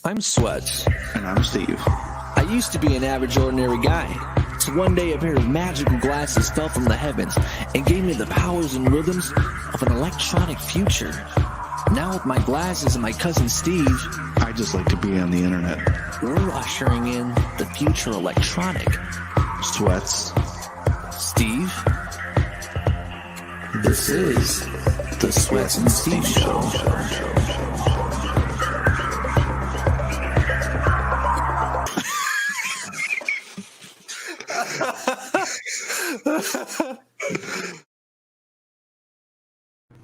I'm Sweats. And I'm Steve. I used to be an average, ordinary guy. So one day a pair of magical glasses fell from the heavens and gave me the powers and rhythms of an electronic future. Now with my glasses and my cousin Steve, I just like to be on the internet. we're ushering in the future electronic. Sweats. Steve, this is the Sweats and Steve Show.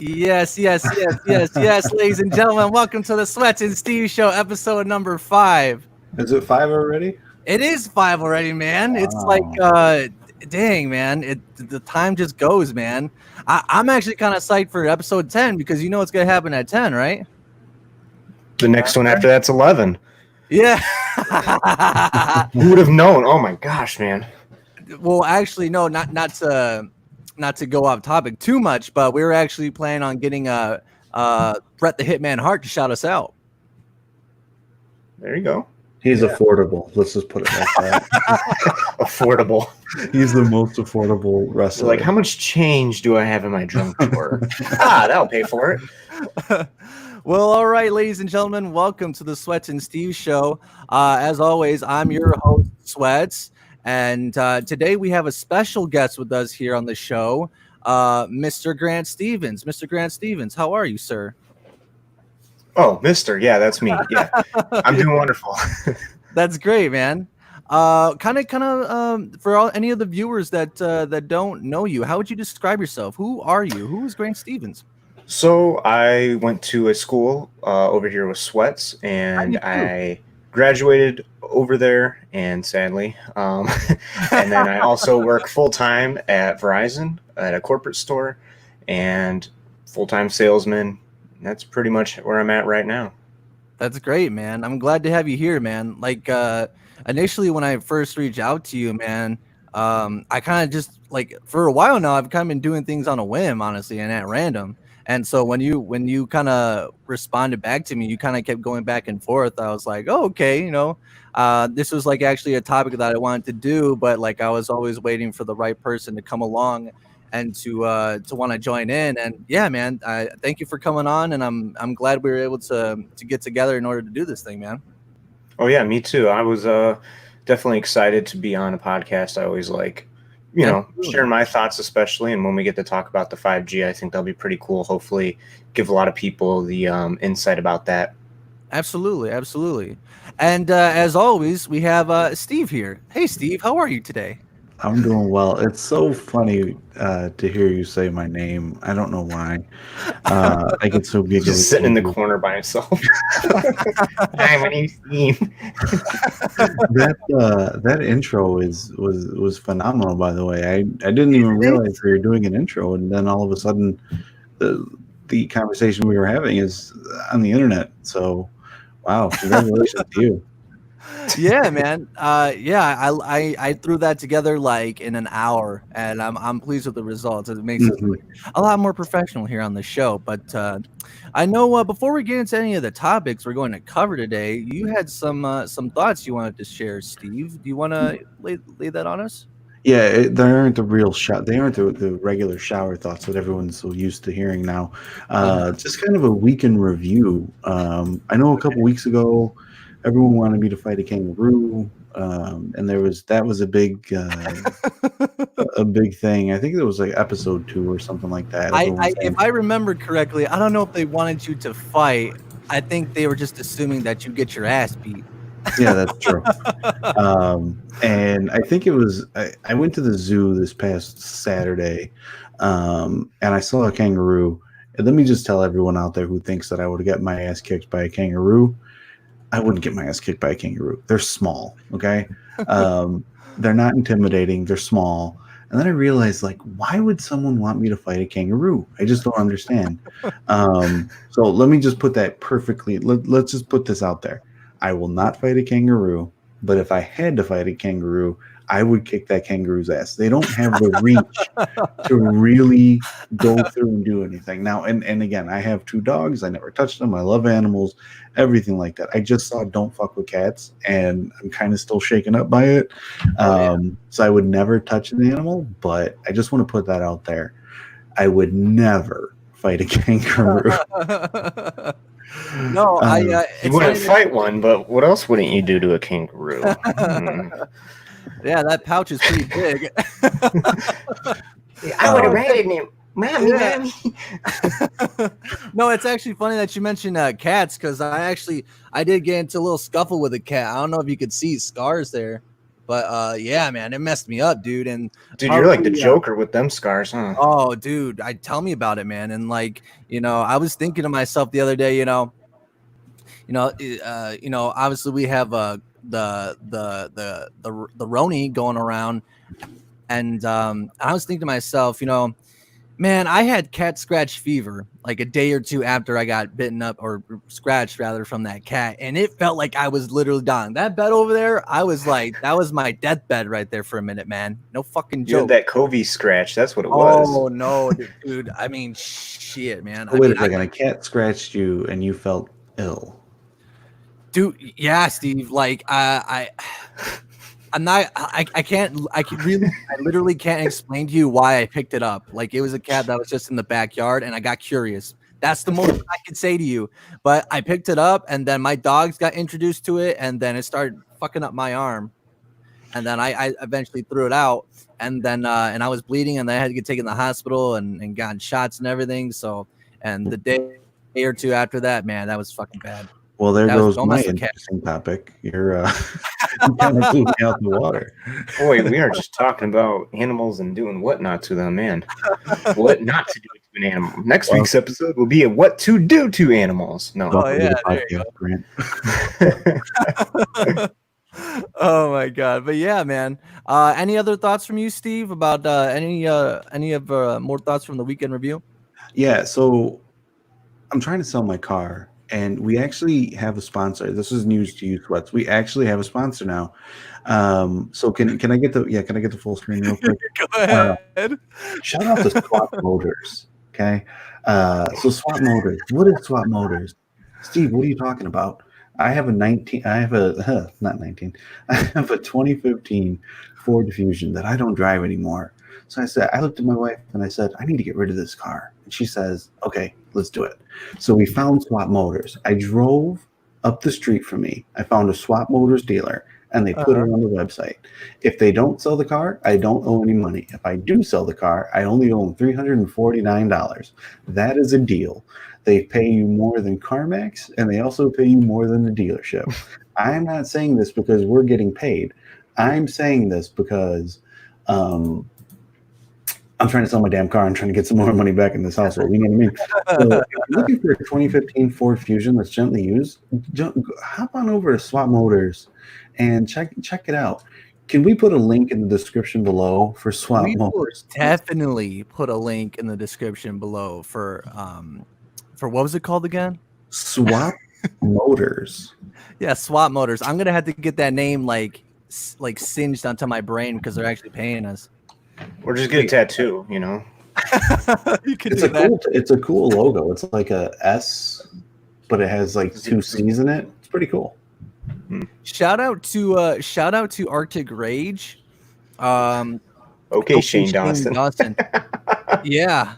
Yes, ladies and gentlemen, welcome to the Sweats and Steve Show, episode number 5. Is it 5 already? It is 5 already, man. Wow. It's like, dang, man, the time just goes, man. I'm actually kind of psyched for episode 10 because you know what's going to happen at 10, right? The next one after that's 11. Yeah. Who would have known? Oh my gosh, man. Well, actually, no, not to go off topic too much, but we were actually planning on getting Brett the Hitman Hart to shout us out. There you go. He's affordable. Let's just put it like that. Affordable. He's the most affordable wrestler. So like, how much change do I have in my trunk drawer? That'll pay for it. Well, all right, ladies and gentlemen, welcome to the Sweats and Steve Show. As always, I'm your host, Sweats. And today we have a special guest with us here on the show, Mr. Grant Stevens. Mr. Grant Stevens, how are you, sir? Oh, Mister. Yeah, that's me. Yeah, I'm doing wonderful. That's great, man. Kind of, for any of the viewers that don't know you, how would you describe yourself? Who are you? Who is Grant Stevens? So I went to a school over here with Sweats, and I graduated over there, and sadly, and then I also work full-time at Verizon at a corporate store and full-time salesman. That's pretty much where I'm at right now. That's great, man. I'm glad to have you here, man. Like, initially when I first reached out to you, man, I kind of just, like, for a while now, I've kind of been doing things on a whim, honestly, and at random. And so when you kind of responded back to me, you kind of kept going back and forth. I was like, oh, okay, you know, this was like actually a topic that I wanted to do, but like I was always waiting for the right person to come along and to want to join in. And yeah, man, thank you for coming on, and I'm glad we were able to get together in order to do this thing, man. Oh yeah, me too. I was definitely excited to be on a podcast. I always like, you know, sharing my thoughts, especially, and when we get to talk about the 5G, I think that'll be pretty cool. Hopefully give a lot of people the insight about that. Absolutely. And as always, we have Steve here. Hey, Steve, how are you today? I'm doing well. It's so funny to hear you say my name. I don't know why. I get so giggly. Just sitting in the corner by himself. Hi, my name's Steve. That intro was phenomenal, by the way. I didn't even realize we were doing an intro, and then all of a sudden the conversation we were having is on the internet. So wow, congratulations to you. Yeah, man. I threw that together like in an hour, and I'm pleased with the results. It makes it a lot more professional here on the show. But I know before we get into any of the topics we're going to cover today, you had some thoughts you wanted to share, Steve. Do you want to lay that on us? Yeah, they aren't the real they aren't the regular shower thoughts that everyone's so used to hearing now. Just kind of a week in review. I know a couple weeks ago, everyone wanted me to fight a kangaroo, and that was a big thing. I think it was like episode 2 or something like that. If I remember correctly, I don't know if they wanted you to fight. I think they were just assuming that you get your ass beat. Yeah, that's true. And I think it was I went to the zoo this past Saturday, and I saw a kangaroo. And let me just tell everyone out there who thinks that I would get my ass kicked by a kangaroo. I wouldn't get my ass kicked by a kangaroo. They're small, okay? They're not intimidating. They're small. And then I realized, like, why would someone want me to fight a kangaroo? I just don't understand. So let me just put that perfectly. Let's just put this out there. I will not fight a kangaroo, but if I had to fight a kangaroo, I would kick that kangaroo's ass. They don't have the reach to really go through and do anything. Now, and again, I have 2 dogs. I never touched them. I love animals, everything like that. I just saw Don't Fuck with Cats, and I'm kind of still shaken up by it. So I would never touch an animal, but I just want to put that out there. I would never fight a kangaroo. No, you wouldn't fight one, but what else wouldn't you do to a kangaroo? Yeah, that pouch is pretty big. I would have raided him. Mommy. No, it's actually funny that you mentioned cats, because I did get into a little scuffle with a cat. I don't know if you could see scars there, but yeah, man, it messed me up, dude. And dude, you're like the Joker with them scars, huh? Oh, dude, tell me about it, man. And like, I was thinking to myself the other day, obviously we have the Roni going around, and I was thinking to myself, man, I had cat scratch fever like a day or 2 after I got bitten up, or scratched rather, from that cat, and it felt like I was literally dying. That bed over there, I was like, that was my deathbed right there for a minute, man. No fucking joke. You had that Covey scratch. That's what it was. Oh no, dude. I mean, shit, man. Wait a second. A cat scratched you, and you felt ill. Dude, yeah, Steve. Like, I literally can't explain to you why I picked it up. Like, it was a cat that was just in the backyard, and I got curious. That's the most I could say to you. But I picked it up, and then my dogs got introduced to it, and then it started fucking up my arm. And then I eventually threw it out, and then and I was bleeding, and then I had to get taken to the hospital and gotten shots and everything. So, and the day or 2 after that, man, that was fucking bad. Well, there goes my interesting topic. You're you kind of blew me out the water. Boy, we are just talking about animals and doing what not to them, man. What not to do to an animal. Next week's episode will be a what to do to animals. No. Oh, yeah, there you go. Oh my god. But yeah, man. Any other thoughts from you, Steve, about any of more thoughts from the weekend review? Yeah, so I'm trying to sell my car, and we actually have a sponsor. This is news to you, Sweats. We actually have a sponsor now. So can I get the full screen real quick? Go ahead. Shout out to Swap Motors. Okay. So Swap Motors. What is Swap Motors? Steve, what are you talking about? I have a 2015 Ford Fusion that I don't drive anymore. So I looked at my wife and I said, I need to get rid of this car. And she says, okay, let's do it. So we found Swap Motors. I drove up the street from me. I found a Swap Motors dealer, and they put it on the website. If they don't sell the car, I don't owe any money. If I do sell the car, I only owe them $349. That is a deal. They pay you more than CarMax, and they also pay you more than the dealership. I'm not saying this because we're getting paid. I'm saying this because I'm trying to sell my damn car and trying to get some more money back in this household. You know what I mean? So if you're looking for a 2015 Ford Fusion that's gently used, hop on over to Swap Motors and check it out. Can we put a link in the description below for Swap Motors? Definitely put a link in the description below for what was it called again? Swap Motors. Yeah, Swap Motors. I'm gonna have to get that name like singed onto my brain because they're actually paying us. Or just get a tattoo, you know. It's a cool logo. It's like a S, but it has like 2 C's in it. It's pretty cool. Shout out to Arctic Rage. Okay, Shane Dawson. Yeah.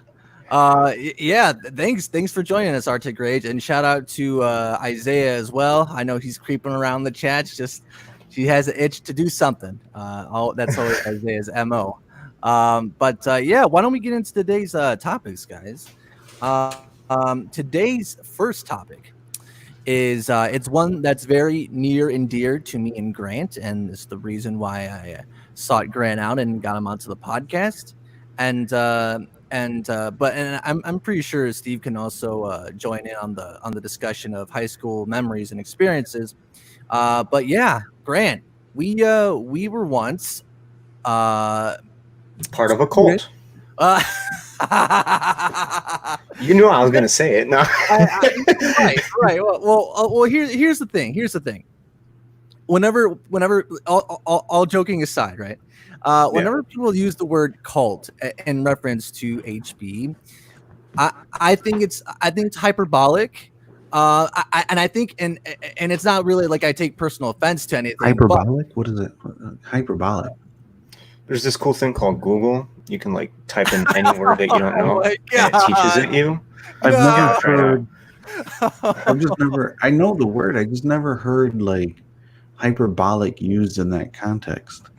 Yeah, thanks for joining us, Arctic Rage, and shout out to Isaiah as well. I know he's creeping around the chat. She has an itch to do something. That's always Isaiah's MO. But yeah, why don't we get into today's topics, guys? Today's first topic is it's one that's very near and dear to me and Grant, and it's the reason why I sought Grant out and got him onto the podcast. But I'm pretty sure Steve can also join in on the discussion of high school memories and experiences. But yeah, Grant, we were once part of a cult. You knew I was going to say it. No. Right. Well, here's the thing. whenever all joking aside, right? Whenever people use the word cult in reference to HB, I think it's hyperbolic. And I think and it's not really like I take personal offense to anything. Hyperbolic? What is it? Hyperbolic. There's this cool thing called Google. You can like type in any word that you don't know, and it teaches it you. I've never heard. I know the word. I just never heard like hyperbolic used in that context.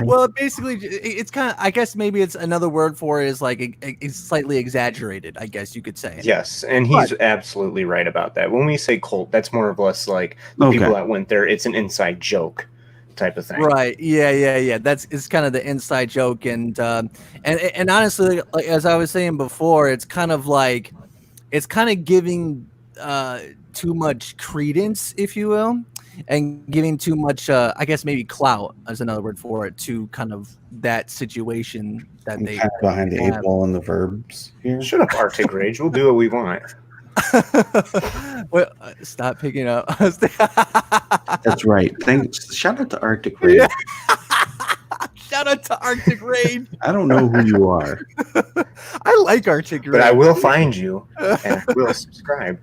Well, basically, it's kind of. I guess maybe it's another word for it is like it's slightly exaggerated. I guess you could say. Yes, and he's absolutely right about that. When we say cult, that's more or less like the people that went there. It's an inside joke type of thing. Right. Yeah. It's kind of the inside joke, and honestly, like as I was saying before, it's kind of giving too much credence, if you will, and giving too much, I guess maybe clout is another word for it, to kind of that situation that they kind of behind the eight ball in the verbs here. Shut up, Arctic Rage. We'll do what we want. Well, stop picking up. That's right. Thanks. Shout out to Arctic Rage. Yeah. Shout out to Arctic Rage. I don't know who you are. I like Arctic Rage, but I will find you and I will subscribe.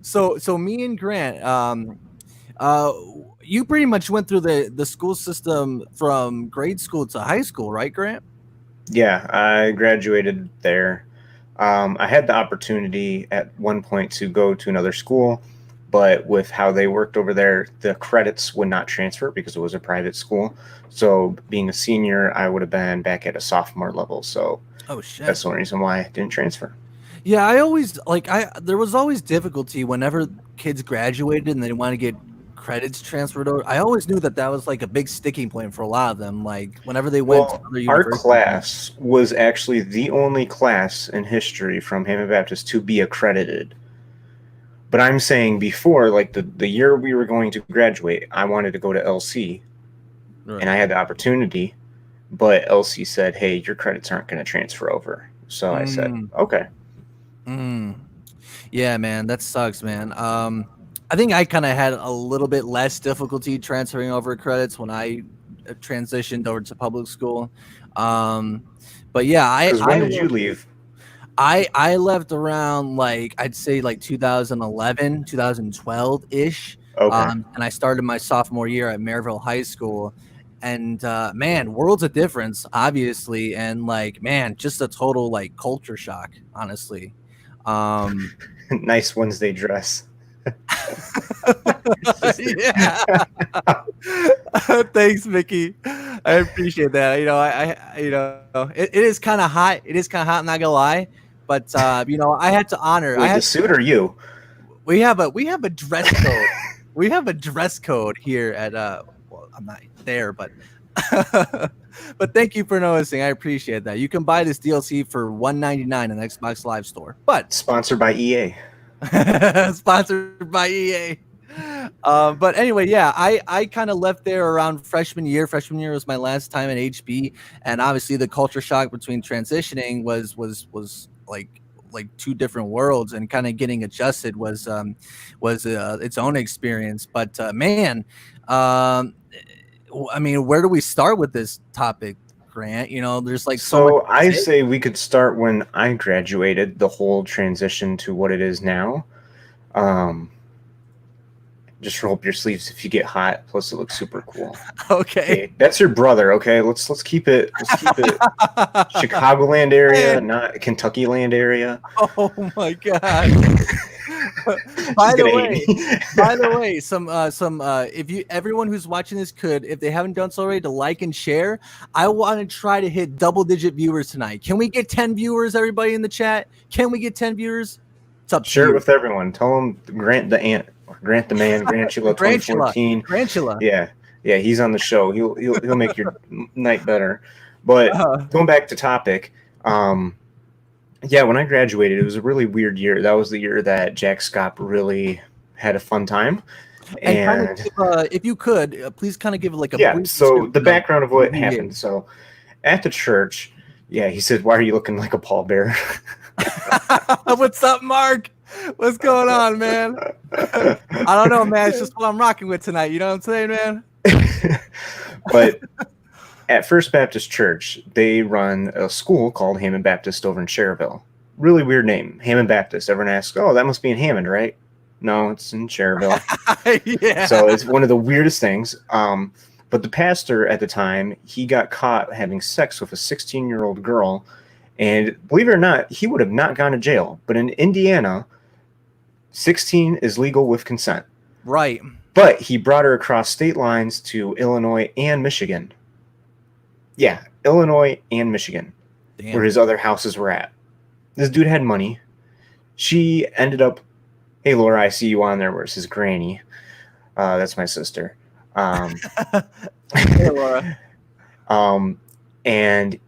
So me and Grant, you pretty much went through the school system from grade school to high school, right, Grant? Yeah, I graduated there. I had the opportunity at one point to go to another school, but with how they worked over there, the credits would not transfer because it was a private school. So being a senior, I would have been back at a sophomore level. So that's the only reason why I didn't transfer. Yeah, I always there was always difficulty whenever kids graduated and they want to get credits transferred over. I always knew that was like a big sticking point for a lot of them. Like whenever they went to other our class was actually the only class in history from Hammond Baptist to be accredited. But I'm saying before, like the year we were going to graduate, I wanted to go to LC, and I had the opportunity, but LC said, "Hey, your credits aren't going to transfer over." So I said, "Okay." Yeah, man, that sucks, man. I think I kind of had a little bit less difficulty transferring over credits when I transitioned over to public school. But yeah, when did you leave? I left around I'd say 2011, 2012 ish. Okay. And I started my sophomore year at Maryville High School. And man, worlds of difference, obviously, and just a total culture shock, honestly. Nice Wednesday dress. Yeah. Thanks, Mickey. I appreciate that. It is kind of hot. It is kind of hot. I'm not gonna lie, but I had to honor. Wait, the suit or you? We have a dress code. We have a dress code here at well, I'm not there, but but thank you for noticing. I appreciate that. You can buy this DLC for $1.99 in the Xbox Live Store. But sponsored by EA. Sponsored by EA. But anyway, yeah, I kind of left there around freshman year. Freshman year was my last time at HB, and obviously the culture shock between transitioning was like two different worlds, and kind of getting adjusted was its own experience. But man, I mean, where do we start with this topic, Grant? There's so I say we could start when I graduated, the whole transition to what it is now. Just roll up your sleeves if you get hot. Plus, it looks super cool. Okay, that's your brother. Okay, let's keep it. Chicagoland area, not Kentuckyland area. Oh my god. By the way, some if everyone who's watching this if they haven't done so already, to like and share. I want to try to hit double-digit viewers tonight. Can we get 10 viewers, everybody in the chat? Can we get 10 viewers? It's up to Share you. it with everyone. Tell them Grant the Ant, Grant the Man, Grantula 2014. Grantula. Yeah, he's on the show. He'll make your night better. But going back to topic, yeah, when I graduated, it was a really weird year. That was the year that Jack Scott really had a fun time. And if you could, please kind of give a brief so the background of what happened. So at the church, he said, "Why are you looking like a pallbearer?" What's up, Mark? What's going on, man? I don't know, man. It's just what I'm rocking with tonight. You know what I'm saying, man? But at First Baptist Church, they run a school called Hammond Baptist over in Cherville. Really weird name, Hammond Baptist. Everyone asks, "Oh, that must be in Hammond, right?" No, it's in Cherville. Yeah. So it's one of the weirdest things. But the pastor at the time, he got caught having sex with a 16-year-old girl. And believe it or not, he would have not gone to jail. But in Indiana, 16 is legal with consent. Right. But he brought her across state lines to Illinois and Michigan. Yeah, Illinois and Michigan, where his other houses were at. This dude had money. She ended up, hey, Laura, I see you on there. Where's his granny? That's my sister. Hey, Laura. And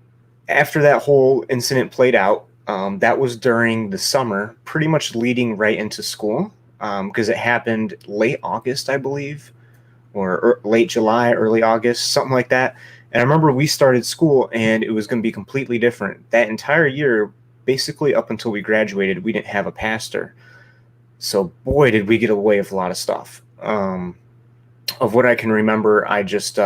after that whole incident played out, that was during the summer, pretty much leading right into school, because it happened late August, I believe, or late July, early August, something like that. And I remember we started school, and it was going to be completely different. That entire year, basically up until we graduated, we didn't have a pastor. So, boy, did we get away with a lot of stuff. Of what I can remember, I just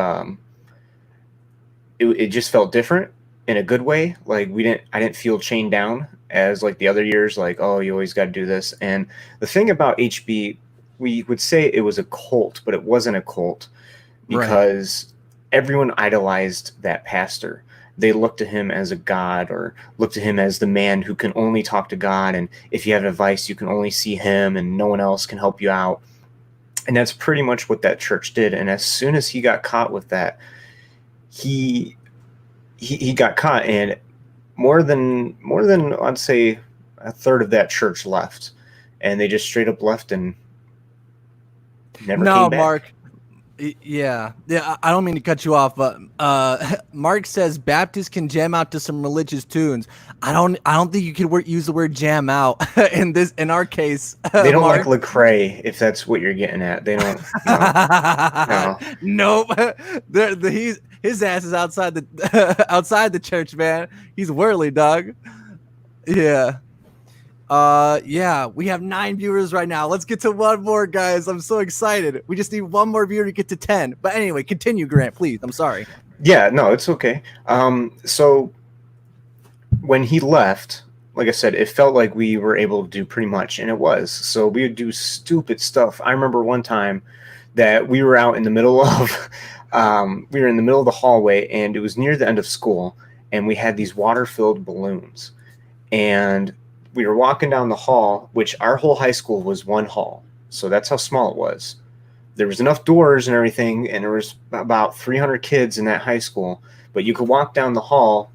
it just felt different in a good way. Like I didn't feel chained down as like the other years. Like, oh, you always got to do this. And the thing about HB, we would say it was a cult, but it wasn't a cult because everyone idolized that pastor. They looked to him as a god, or looked to him as the man who can only talk to God. And if you have advice, you can only see him, and no one else can help you out. And that's pretty much what that church did. And as soon as he got caught with that, he got caught, and more than I'd say a third of that church left, and they just straight up left and never came back. Mark. Yeah. I don't mean to cut you off, but Mark says Baptists can jam out to some religious tunes. I don't think you could use the word jam out in our case. They don't Mark. like Lecrae, if that's what you're getting at. They don't. No. Nope. His ass is outside the church, man. He's whirly, dog. Yeah. Yeah, we have 9 viewers right now. Let's get to one more, guys. I'm so excited. We just need one more viewer to get to 10. But anyway, continue, Grant, please. I'm sorry. Yeah, no, it's okay. So when he left, like I said, it felt like we were able to do pretty much, and it was. So we would do stupid stuff. I remember one time that we were out in the middle of the hallway, and it was near the end of school, and we had these water-filled balloons. And we were walking down the hall, which our whole high school was one hall. So that's how small it was. There was enough doors and everything, and there was about 300 kids in that high school. But you could walk down the hall,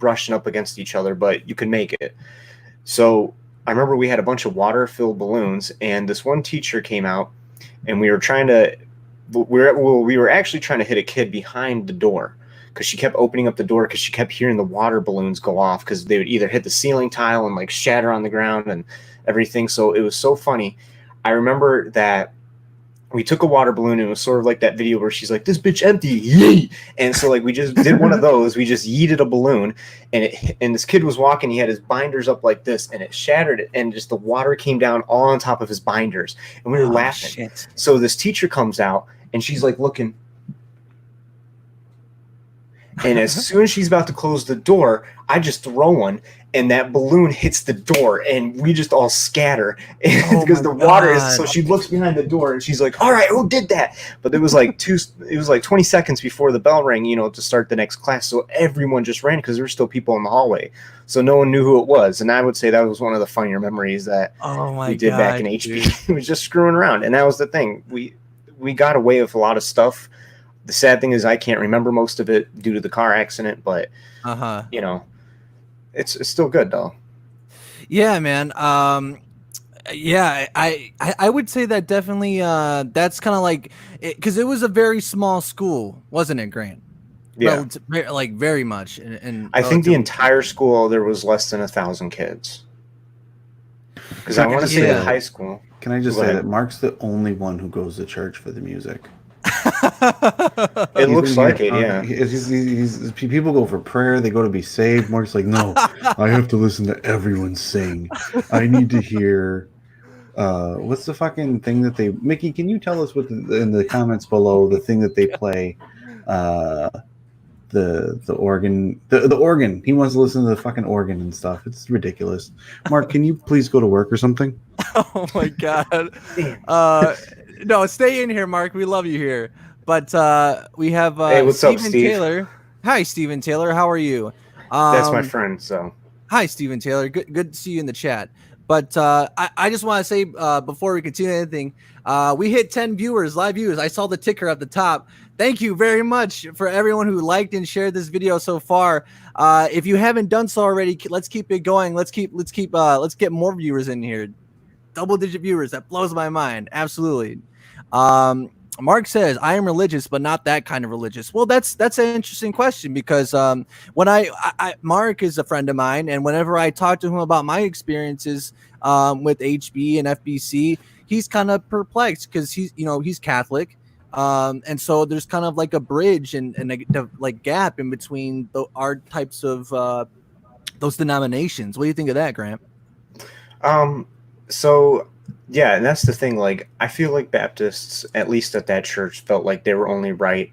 brushing up against each other, but you could make it. So I remember we had a bunch of water-filled balloons, and this one teacher came out, and we were actually trying to hit a kid behind the door, because she kept opening up the door because she kept hearing the water balloons go off, because they would either hit the ceiling tile and like shatter on the ground and everything. So it was so funny. I remember that we took a water balloon, and it was sort of like that video where she's like, "This bitch empty, yeet!" And so like we just did one of those. We just yeeted a balloon, and this kid was walking. He had his binders up like this, and it shattered it, and just the water came down all on top of his binders, and we were laughing. Shit. So this teacher comes out, and she's like looking. And as soon as she's about to close the door, I just throw one, and that balloon hits the door, and we just all scatter because the water is. So she looks behind the door, and she's like, "All right, who did that?" But it was like 20 seconds before the bell rang, to start the next class. So everyone just ran because there were still people in the hallway, so no one knew who it was. And I would say that was one of the funnier memories that we did back in HB. It was just screwing around, and that was the thing. We got away with a lot of stuff. The sad thing is I can't remember most of it due to the car accident, but it's still good though. Yeah, man. Yeah, I would say that definitely. That's kind of like because it was a very small school, wasn't it, Grant? Yeah, like very much. And I think the entire school there was less than 1,000 kids. Because I want to say high school. Can I just say that Mark's the only one who goes to church for the music? It He's looks in like here, it, yeah. people go for prayer, they go to be saved. Mark's like, no, I have to listen to everyone sing. I need to hear. What's the fucking thing that they? Mickey, can you tell us what in the comments below the thing that they play? The organ, the organ. He wants to listen to the fucking organ and stuff. It's ridiculous. Mark, can you please go to work or something? Oh my god. No, stay in here, Mark. We love you here. But we have Hey, what's up, Steven Steve? Taylor. Hi, Steven Taylor. How are you? That's my friend. So Hi, Steven Taylor. Good to see you in the chat. But I just want to say before we continue anything, we hit 10 viewers, live viewers. I saw the ticker at the top. Thank you very much for everyone who liked and shared this video so far. If you haven't done so already, let's keep it going. Let's get more viewers in here. Double-digit viewers. That blows my mind. Absolutely. Mark says, I am religious, but not that kind of religious. Well, that's an interesting question because when Mark is a friend of mine, and whenever I talk to him about my experiences with HB and FBC, he's kind of perplexed because he's Catholic. And so there's kind of like a bridge and a gap in between our types of those denominations. What do you think of that, Grant? So yeah, and that's the thing. Like, I feel like Baptists, at least at that church, felt like they were only right,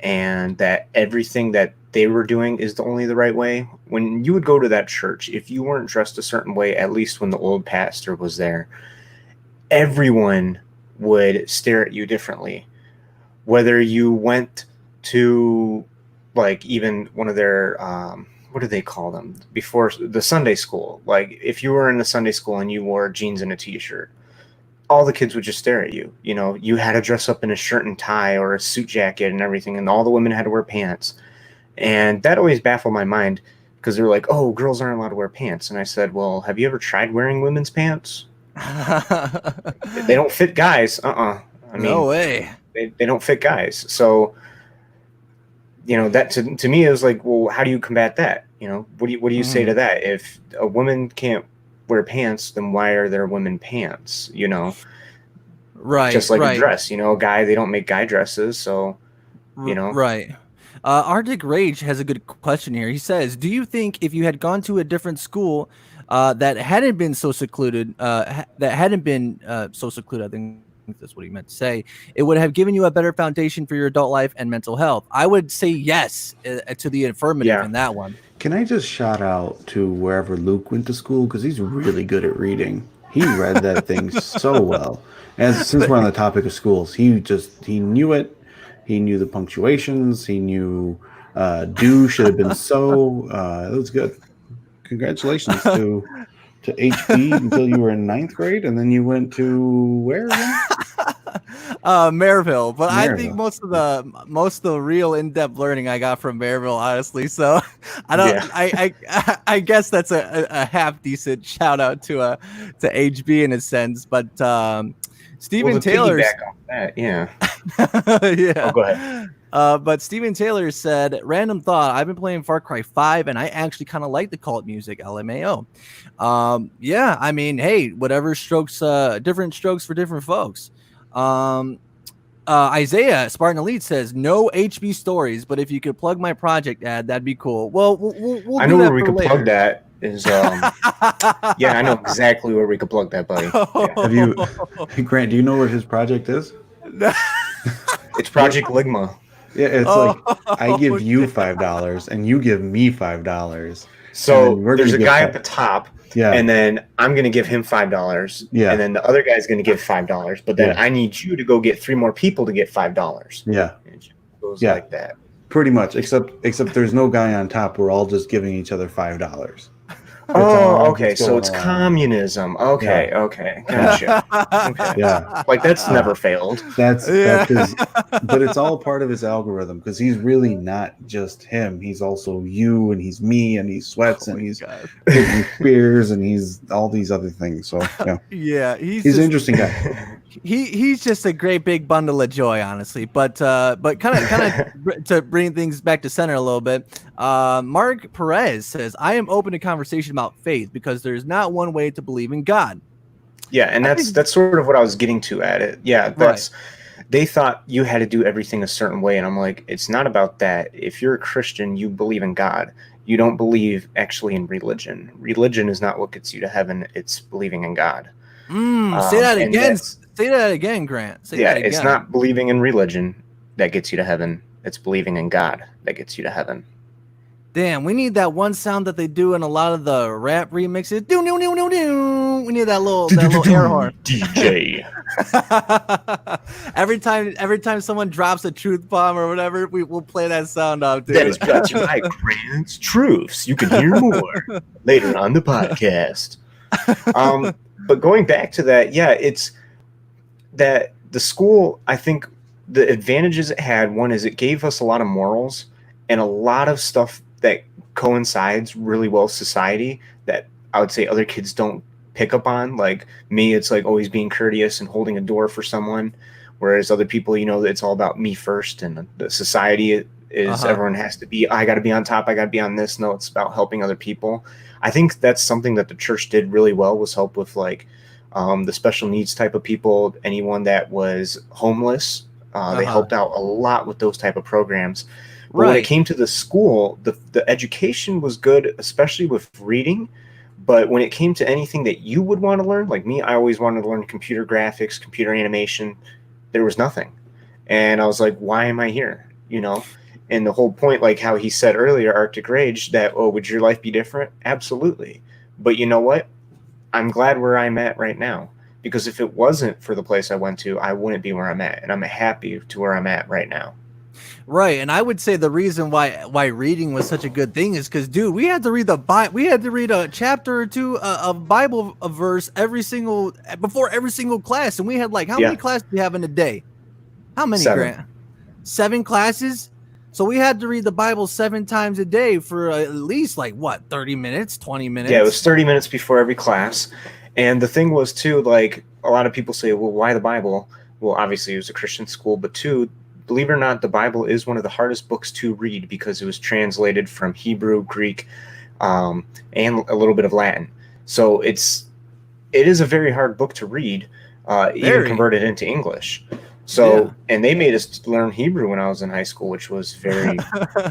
and that everything that they were doing is only the right way. When you would go to that church, if you weren't dressed a certain way, at least when the old pastor was there, everyone would stare at you differently. Whether you went to, like, even one of their what do they call them before the Sunday school? Like, if you were in a Sunday school and you wore jeans and a t-shirt, all the kids would just stare at you. You know, you had to dress up in a shirt and tie or a suit jacket and everything, and all the women had to wear pants. And that always baffled my mind because they're like, oh, girls aren't allowed to wear pants. And I said, well, have you ever tried wearing women's pants? They don't fit guys. I mean, no way. They don't fit guys. So, you know, that to me, it was like, well, how do you combat that? You know, what do you say to that? If a woman can't wear pants, then why are there women pants? You know, right? Just like a dress. You know, a guy, they don't make guy dresses, so you know, right. Arctic Rage has a good question here. He says, "Do you think if you had gone to a different school that hadn't been so secluded, I think that's what he meant to say, it would have given you a better foundation for your adult life and mental health?" I would say yes to the affirmative in that one. Can I just shout out to wherever Luke went to school, because he's really good at reading. He read that thing so well. Since we're on the topic of schools, he knew it. He knew the punctuations. He knew do should have been so. It was good. Congratulations to HB until you were in 9th grade, and then you went to where again? Maryville. But Maryville. I think most of the real in-depth learning I got from Maryville, honestly. So I don't. Yeah. I guess that's a half decent shout out to HB in a sense. But Steven Taylor. Yeah. Yeah. Oh, go ahead. But Steven Taylor said, random thought, I've been playing Far Cry 5 and I actually kind of like the cult music, LMAO. Yeah, I mean, hey, whatever strokes, different strokes for different folks. Isaiah Spartan Elite says, no HB stories, but if you could plug my project ad, that'd be cool. Well, we'll I know where we could plug that is, yeah, I know exactly where we could plug that, buddy. Yeah. Grant, do you know what his project is? It's Project Ligma. Yeah, it's like I give you $5 and you give me $5. So there's a guy at the top, yeah, and then I'm going to give him $5, yeah, and then the other guy's going to give $5, but then I need you to go get 3 more people to get $5. Yeah, it goes like that. Pretty much, except there's no guy on top. We're all just giving each other $5. Oh, okay. So it's communism. Okay, okay, gotcha. Okay. Yeah, like that's never failed. That's but it's all part of his algorithm because he's really not just him. He's also you, and he's me, and he's Sweats, and he's Spears, and he's all these other things. So yeah, he's an interesting guy. He's just a great big bundle of joy, honestly. But kind of to bring things back to center a little bit. Mark Perez says, I am open to conversation about faith because there's not one way to believe in God. Yeah, and that's sort of what I was getting to at it. Yeah, they thought you had to do everything a certain way. And I'm like, it's not about that. If you're a Christian, you believe in God. You don't believe actually in religion. Religion is not what gets you to heaven. It's believing in God. Say that again. Say that again, Grant. Say that again. It's not believing in religion that gets you to heaven. It's believing in God that gets you to heaven. Damn, we need that one sound that they do in a lot of the rap remixes. Do do do do do. We need that little air horn. DJ. every time someone drops a truth bomb or whatever, we'll play that sound out, dude. That is brought to you by Grant's Truths. You can hear more later on the podcast. But going back to that, yeah, it's that the school, I think the advantages it had, one is it gave us a lot of morals and a lot of stuff that coincides really well with society that I would say other kids don't pick up on. Like me, it's like always being courteous and holding a door for someone, whereas other people, you know, it's all about me first, and the society is everyone has to be, I got to be on top, I got to be on this. No, it's about helping other people. I think that's something that the church did really well, was help with like the special needs type of people, anyone that was homeless. They helped out a lot with those type of programs. But when it came to the school, the education was good, especially with reading. But when it came to anything that you would want to learn, like me, I always wanted to learn computer graphics, computer animation. There was nothing. And I was like, why am I here? You know? And the whole point, like how he said earlier, Arctic Rage, that, oh, would your life be different? Absolutely. But you know what? I'm glad where I'm at right now. Because if it wasn't for the place I went to, I wouldn't be where I'm at. And I'm happy to where I'm at right now. Right, and I would say the reason why reading was such a good thing is because, dude, we had to read we had to read a chapter or two of Bible verse before every single class, and we had like how many classes do you have in a day? How many, 7. Grant? 7 classes. So we had to read the Bible 7 times a day for at least like what, 30 minutes, 20 minutes? Yeah, it was 30 minutes before every class. And the thing was too, like a lot of people say, well, why the Bible? Well, obviously it was a Christian school, but two, believe it or not, the Bible is one of the hardest books to read because it was translated from Hebrew, Greek, and a little bit of Latin. So it is a very hard book to read, even converted into English. So, and they made us learn Hebrew when I was in high school, which was very,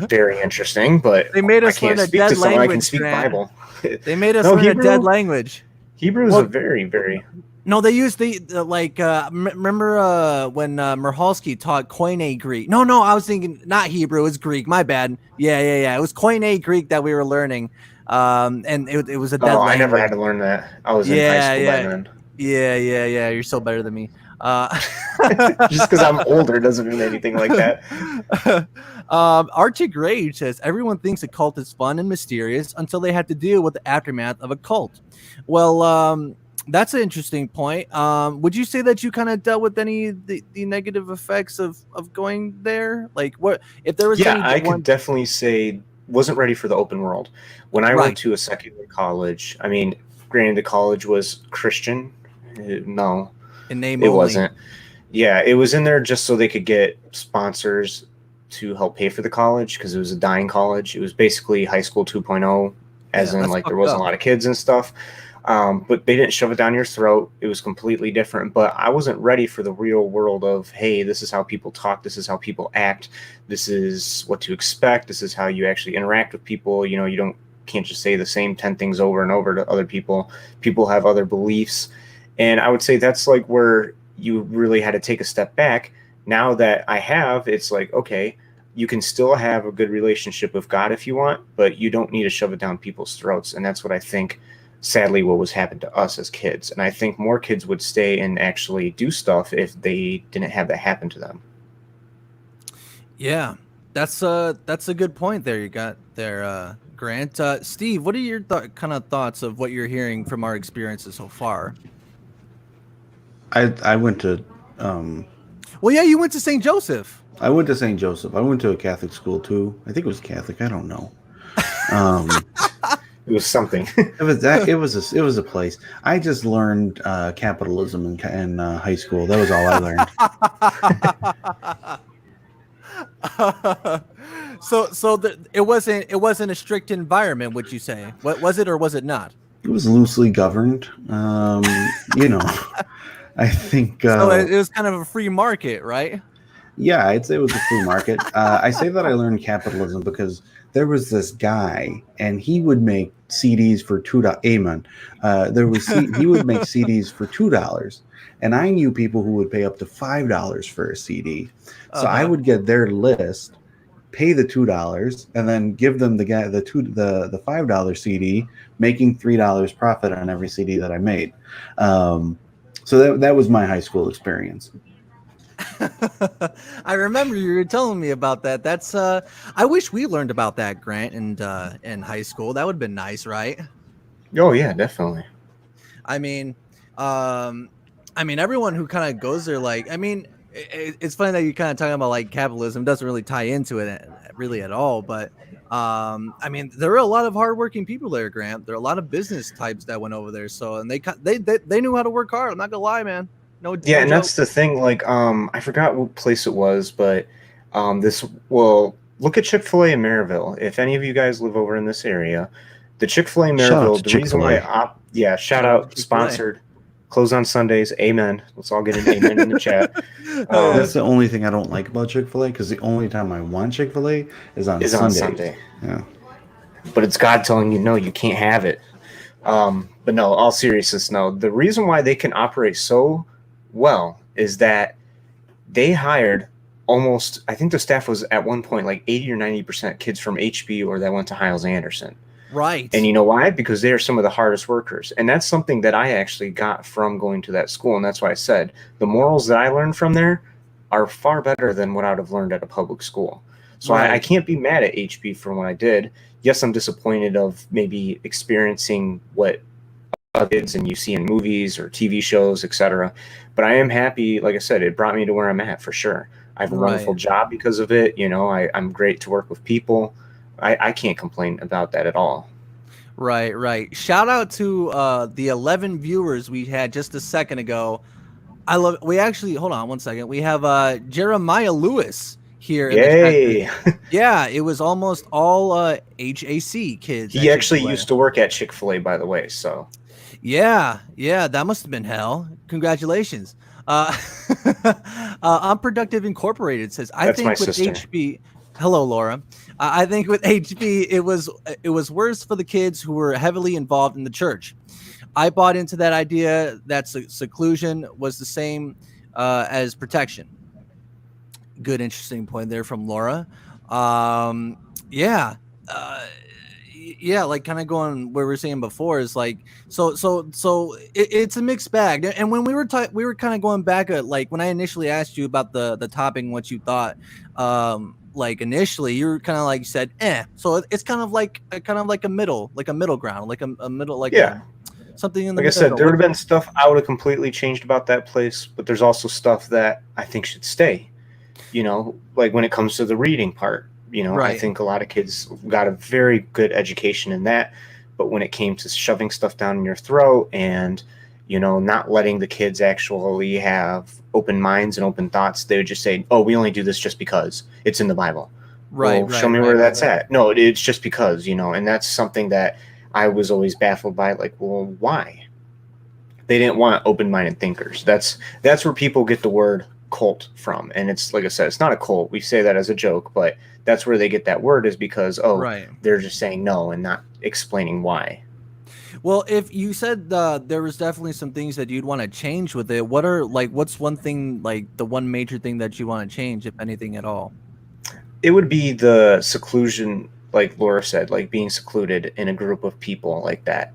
very interesting. But they made us learn a dead language. I can speak Bible. They made us learn a dead language. Hebrew is a very, very. No, they used remember when Merhalski taught Koine Greek? No, I was thinking not Hebrew, it's Greek. My bad. Yeah. It was Koine Greek that we were learning, and it was a dead language. I never had to learn that. I was in high school by then. Yeah. You're so better than me. Just because I'm older doesn't mean anything like that. Arctic Rage says everyone thinks a cult is fun and mysterious until they have to deal with the aftermath of a cult. Well, that's an interesting point. Would you say that you kind of dealt with any of the negative effects of going there? Like, what if there was? Yeah, I could definitely say wasn't ready for the open world. When I went to a secular college, I mean, granted, the college was Christian. No, in name it only. wasn't. Yeah, it was in there just so they could get sponsors to help pay for the college because it was a dying college. It was basically high school 2.0, as in like there wasn't a lot of kids and stuff. But they didn't shove it down your throat. It was completely different. But I wasn't ready for the real world of, hey, this is how people talk. This is how people act. This is what to expect. This is how you actually interact with people. You know, you can't just say the same 10 things over and over to other people. People have other beliefs. And I would say that's like where you really had to take a step back. Now that I have, it's like, okay, you can still have a good relationship with God if you want, but you don't need to shove it down people's throats. And that's what I think, sadly, what was happened to us as kids. And I think more kids would stay and actually do stuff if they didn't have that happen to them. Yeah, that's a good point there you got there, Grant. Steve, what are your kind of thoughts of what you're hearing from our experiences so far? I went to well, yeah, you went to St. Joseph. I went to St. Joseph. I went to a Catholic school too. I think it was Catholic. I don't know. It was something. It was a place. I just learned capitalism in high school. That was all I learned. It wasn't a strict environment, would you say? What was it, or was it not? It was loosely governed. You know. I think So it was kind of a free market, right? yeah, I'd say it was a free market. I say that I learned capitalism because there was this guy, and he would make CDs for $2. Amen. He would make CDs for $2, and I knew people who would pay up to $5 for a CD. So I would get their list, pay the $2, and then give them the $5 CD, making $3 profit on every CD that I made. So that was my high school experience. I remember you were telling me about that. That's I wish we learned about that, Grant, in high school. That would have been nice, right? Oh yeah, definitely. I mean, everyone who kind of goes there, like, it's funny that you kind of talking about like capitalism doesn't really tie into it really at all, but there are a lot of hardworking people there, Grant. There are a lot of business types that went over there, so and they knew how to work hard. I'm not gonna lie, man. No, Yeah, no and joke. that's the thing. Like, I forgot what place it was, but look at Chick-fil-A in Maryville. If any of you guys live over in this area, the Chick-fil-A in Shout out Maryville. to The reason why, Chick-fil-A. shout Shout out to out, Chick-fil-A. sponsored, close on Sundays. Amen. Let's all get an amen in the chat. That's the only thing I don't like about Chick-fil-A, because the only time I want Chick-fil-A is on Sunday. Yeah. But it's God telling you no, you can't have it. But no, all seriousness, no. The reason why they can operate so well is that they hired almost, I think the staff was at one point like 80 or 90% kids from HB or that went to Hiles Anderson. Right. And you know why? Because they are some of the hardest workers. And that's something that I actually got from going to that school. And that's why I said the morals that I learned from there are far better than what I would have learned at a public school. So Right. I can't be mad at HB for what I did. Yes, I'm disappointed of maybe experiencing what kids and you see in movies or TV shows, etc. But I am happy. Like I said, it brought me to where I'm at for sure. I have a wonderful job because of it. You know, I'm great to work with people. I can't complain about that at all. Right. Shout out to the 11 viewers we had just a second ago. We actually, hold on one second. We have Jeremiah Lewis here. Yay. In the chat. Yeah, it was almost all HAC kids. He actually used to work at Chick-fil-A, by the way. So yeah, that must have been hell. Congratulations. Unproductive Incorporated says, I think with HB. Hello, Laura. I think with HB, it was worse for the kids who were heavily involved in the church. I bought into that idea that seclusion was the same as protection. Good, interesting point there from Laura. Yeah, like kind of going where we were saying before is like so it's a mixed bag. And when we were kind of going back at like when I initially asked you about the topic and what you thought, like initially you were kind of like said so it's kind of like a middle ground, like a middle, like something in the middle. I said, there would have been stuff I would have completely changed about that place, but there's also stuff that I think should stay. You know, like when it comes to the reading part. You know, right. I think a lot of kids got a very good education in that. But when it came to shoving stuff down in your throat and, you know, not letting the kids actually have open minds and open thoughts, they would just say, oh, we only do this just because it's in the Bible. Right. Well, show me where that's at. No, it's just because, you know, and that's something that I was always baffled by. Like, well, why? They didn't want open-minded thinkers. That's where people get the word cult from. And it's like I said, it's not a cult. We say that as a joke, but that's where they get that word is because they're just saying no and not explaining why. Well, if you said there was definitely some things that you'd want to change with it, what's one thing, like the one major thing that you want to change, if anything at all? It would be the seclusion, like Laura said, like being secluded in a group of people like that.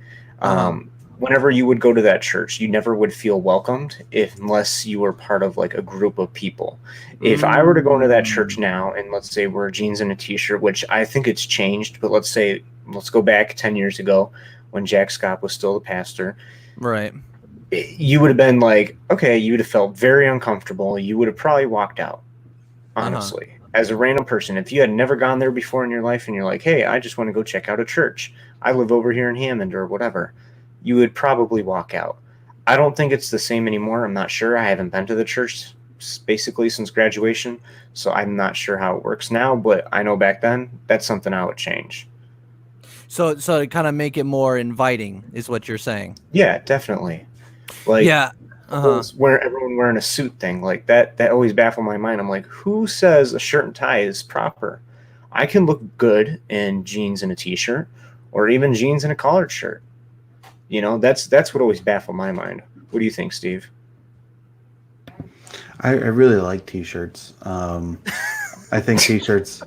Whenever you would go to that church, you never would feel welcomed unless you were part of like a group of people. If I were to go into that church now and let's say we're jeans and a t-shirt, which I think it's changed, but let's go back 10 years ago when Jack Scott was still the pastor. Right. You would have been like, okay, you would have felt very uncomfortable. You would have probably walked out, honestly. As a random person, if you had never gone there before in your life and you're like, hey, I just want to go check out a church. I live over here in Hammond or whatever. You would probably walk out. I don't think it's the same anymore. I'm not sure. I haven't been to the church basically since graduation, so I'm not sure how it works now, but I know back then that's something I would change. So to kind of make it more inviting is what you're saying. Yeah, definitely. Like, yeah. Uh-huh. where everyone wearing a suit thing like that always baffled my mind. I'm like, who says a shirt and tie is proper? I can look good in jeans and a t-shirt, or even jeans and a collared shirt. You know, that's what always baffled my mind. What do you think, Steve? I really like t-shirts. I think t-shirts.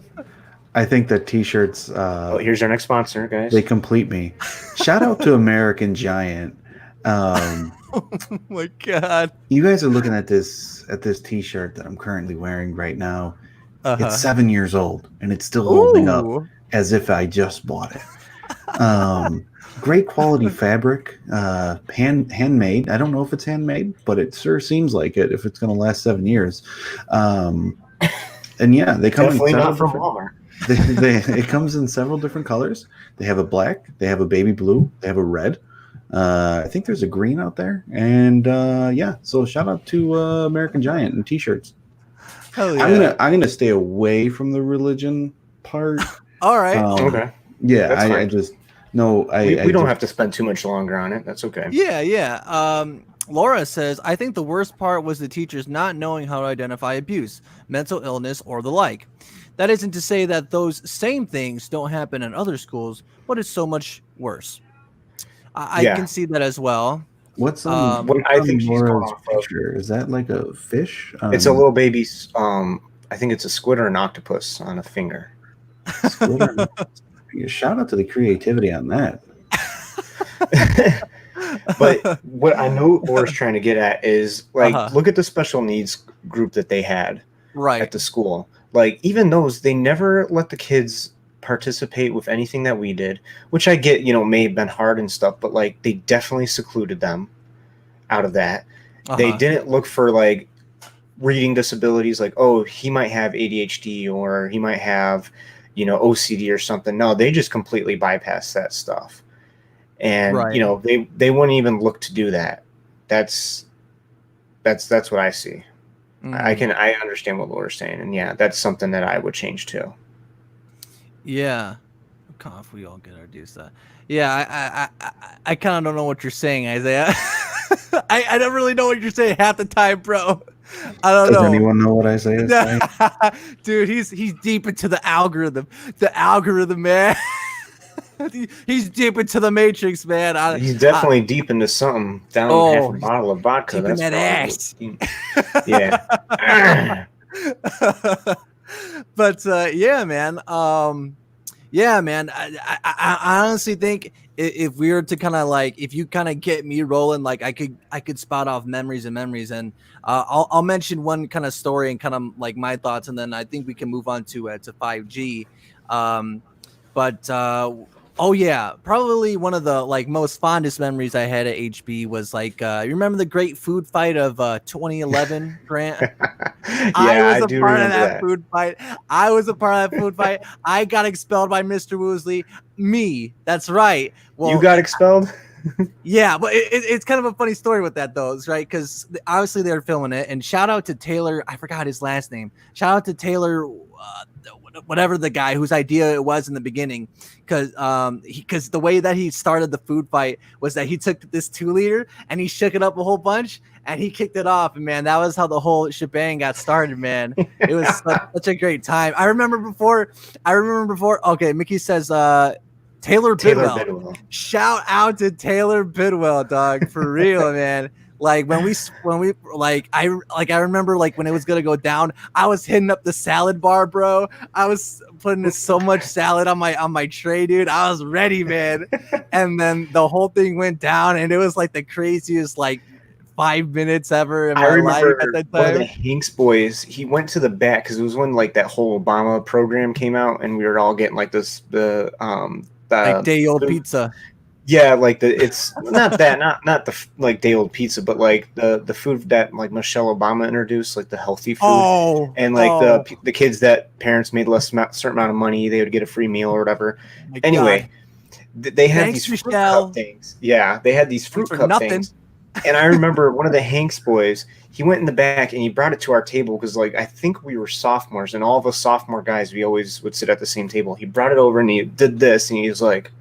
I think that t-shirts. Here's our next sponsor, guys. They complete me. Shout out to American Giant. Oh my God! You guys are looking at this t-shirt that I'm currently wearing right now. Uh-huh. It's 7 years old and it's still holding up Ooh. as if I just bought it. Great quality fabric, handmade. I don't know if it's handmade, but it sure seems like it if it's going to last 7 years. And yeah, they come Definitely in not from Walmart. it comes in several different colors. They have a black, they have a baby blue, they have a red. I think there's a green out there. And yeah, so shout out to American Giant and t-shirts. Hell yeah. I'm gonna stay away from the religion part. All right. Okay. Yeah, That's I fine. just no. We don't have to spend too much longer on it. That's okay. Yeah. Laura says, I think the worst part was the teachers not knowing how to identify abuse, mental illness, or the like. That isn't to say that those same things don't happen in other schools, but it's so much worse. I can see that as well. What's what I think she's going Laura's off of? picture? Is that like a fish? It's a little baby. I think it's a squid or an octopus on a finger. Shout out to the creativity on that. But what I know Laura's trying to get at is like, look at the special needs group that they had at the school. Like, even those, they never let the kids participate with anything that we did, which I get, you know, may have been hard and stuff, but like they definitely secluded them out of that. They didn't look for like reading disabilities, like, oh, he might have ADHD or he might have, you know, OCD or something. No, they just completely bypassed that stuff. And you know, they wouldn't even look to do that. That's what I see. I understand what Laura's saying, and yeah, that's something that I would change too. Yeah, if we all get our dues. Yeah, I kind of don't know what you're saying, Isaiah. I don't really know what you're saying half the time, bro. I don't know. Does anyone know what Isaiah is saying? Dude, he's deep into the algorithm. The algorithm, man. He's deep into the matrix, man. He's definitely deep into something. Down half a bottle of vodka. Deep That's in that ass. Yeah. But yeah, man. I honestly think if we were to kind of like, if you kind of get me rolling, like I could spot off memories, and I'll mention one kind of story and kind of like my thoughts, and then I think we can move on to 5G. Oh yeah, probably one of the like most fondest memories I had at HB was like, you remember the great food fight of 2011, Grant? I was a part of that food fight. I was a part of that food fight. I got expelled by Mr. Woosley. Me, that's right. Well, you got expelled? Yeah, but it's kind of a funny story with that though, right? Because obviously they were filming it, and shout out to Taylor. I forgot his last name. Shout out to Taylor, whatever the guy whose idea it was in the beginning, because the way that he started the food fight was that he took this 2-liter and he shook it up a whole bunch and he kicked it off, and man, that was how the whole shebang got started, man. It was such a great time. I remember before. Okay, Mickey says Taylor Bidwell. Shout out to Taylor Bidwell, dog, for real, man. Like when we I remember like when it was gonna go down, I was hitting up the salad bar, bro. I was putting so much salad on my tray, dude. I was ready, man. And then the whole thing went down, and it was like the craziest like 5 minutes ever in my life at that time. One of the Hanks boys, he went to the back because it was when like that whole Obama program came out, and we were all getting like the like day old pizza. Yeah, like it's not the like day old pizza, but like the food that like Michelle Obama introduced, like the healthy food, and like the kids that parents made certain amount of money, they would get a free meal or whatever. Anyway, they had these fruit cup things. Yeah, they had these fruit cup things. And I remember one of the Hanks boys, he went in the back and he brought it to our table because like I think we were sophomores, and all of us sophomore guys, we always would sit at the same table. He brought it over and he did this, and he was like,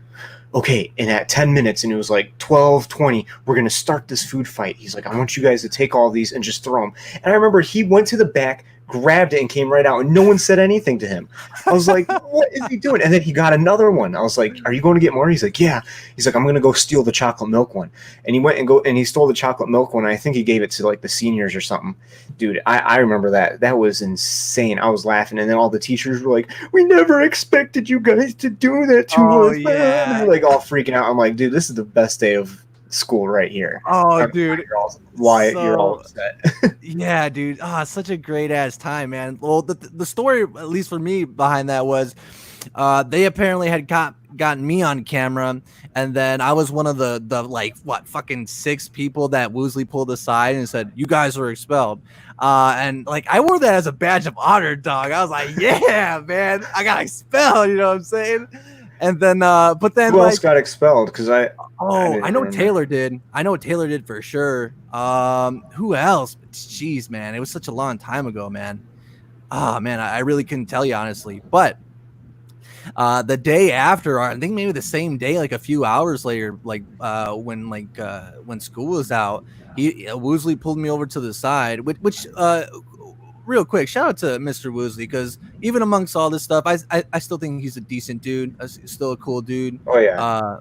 okay, and at 10 minutes, and it was like 12:20, we're going to start this food fight. He's like, I want you guys to take all these and just throw them. And I remember he went to the back, grabbed it, and came right out, and no one said anything to him. I was like, what is he doing? And then he got another one. I was like, are you going to get more? He's like, yeah. He's like, I'm going to go steal the chocolate milk one. And he went and he stole the chocolate milk one. And I think he gave it to like the seniors or something. Dude, I remember that. That was insane. I was laughing. And then all the teachers were like, we never expected you guys to do that to us. Yeah. And they're like all freaking out. I'm like, dude, this is the best day of school right here. Oh, dude. You're all upset. Yeah, dude. Such a great ass time, man. Well, the story, at least for me, behind that was they apparently had gotten me on camera, and then I was one of the like fucking 6 people that Woosley pulled aside and said, you guys were expelled. And like I wore that as a badge of honor, dog. I was like, yeah, man, I got expelled, you know what I'm saying? And then but then who else got expelled? Because I know remember. Taylor did. I know Taylor did for sure. Who else? Jeez, man, it was such a long time ago, man. Man, I really couldn't tell you honestly. But the day after, or I think maybe the same day, like a few hours later, like when school was out, Woosley pulled me over to the side, which real quick, shout out to Mr. Woosley, because even amongst all this stuff, I still think he's a decent dude, still a cool dude. Oh yeah.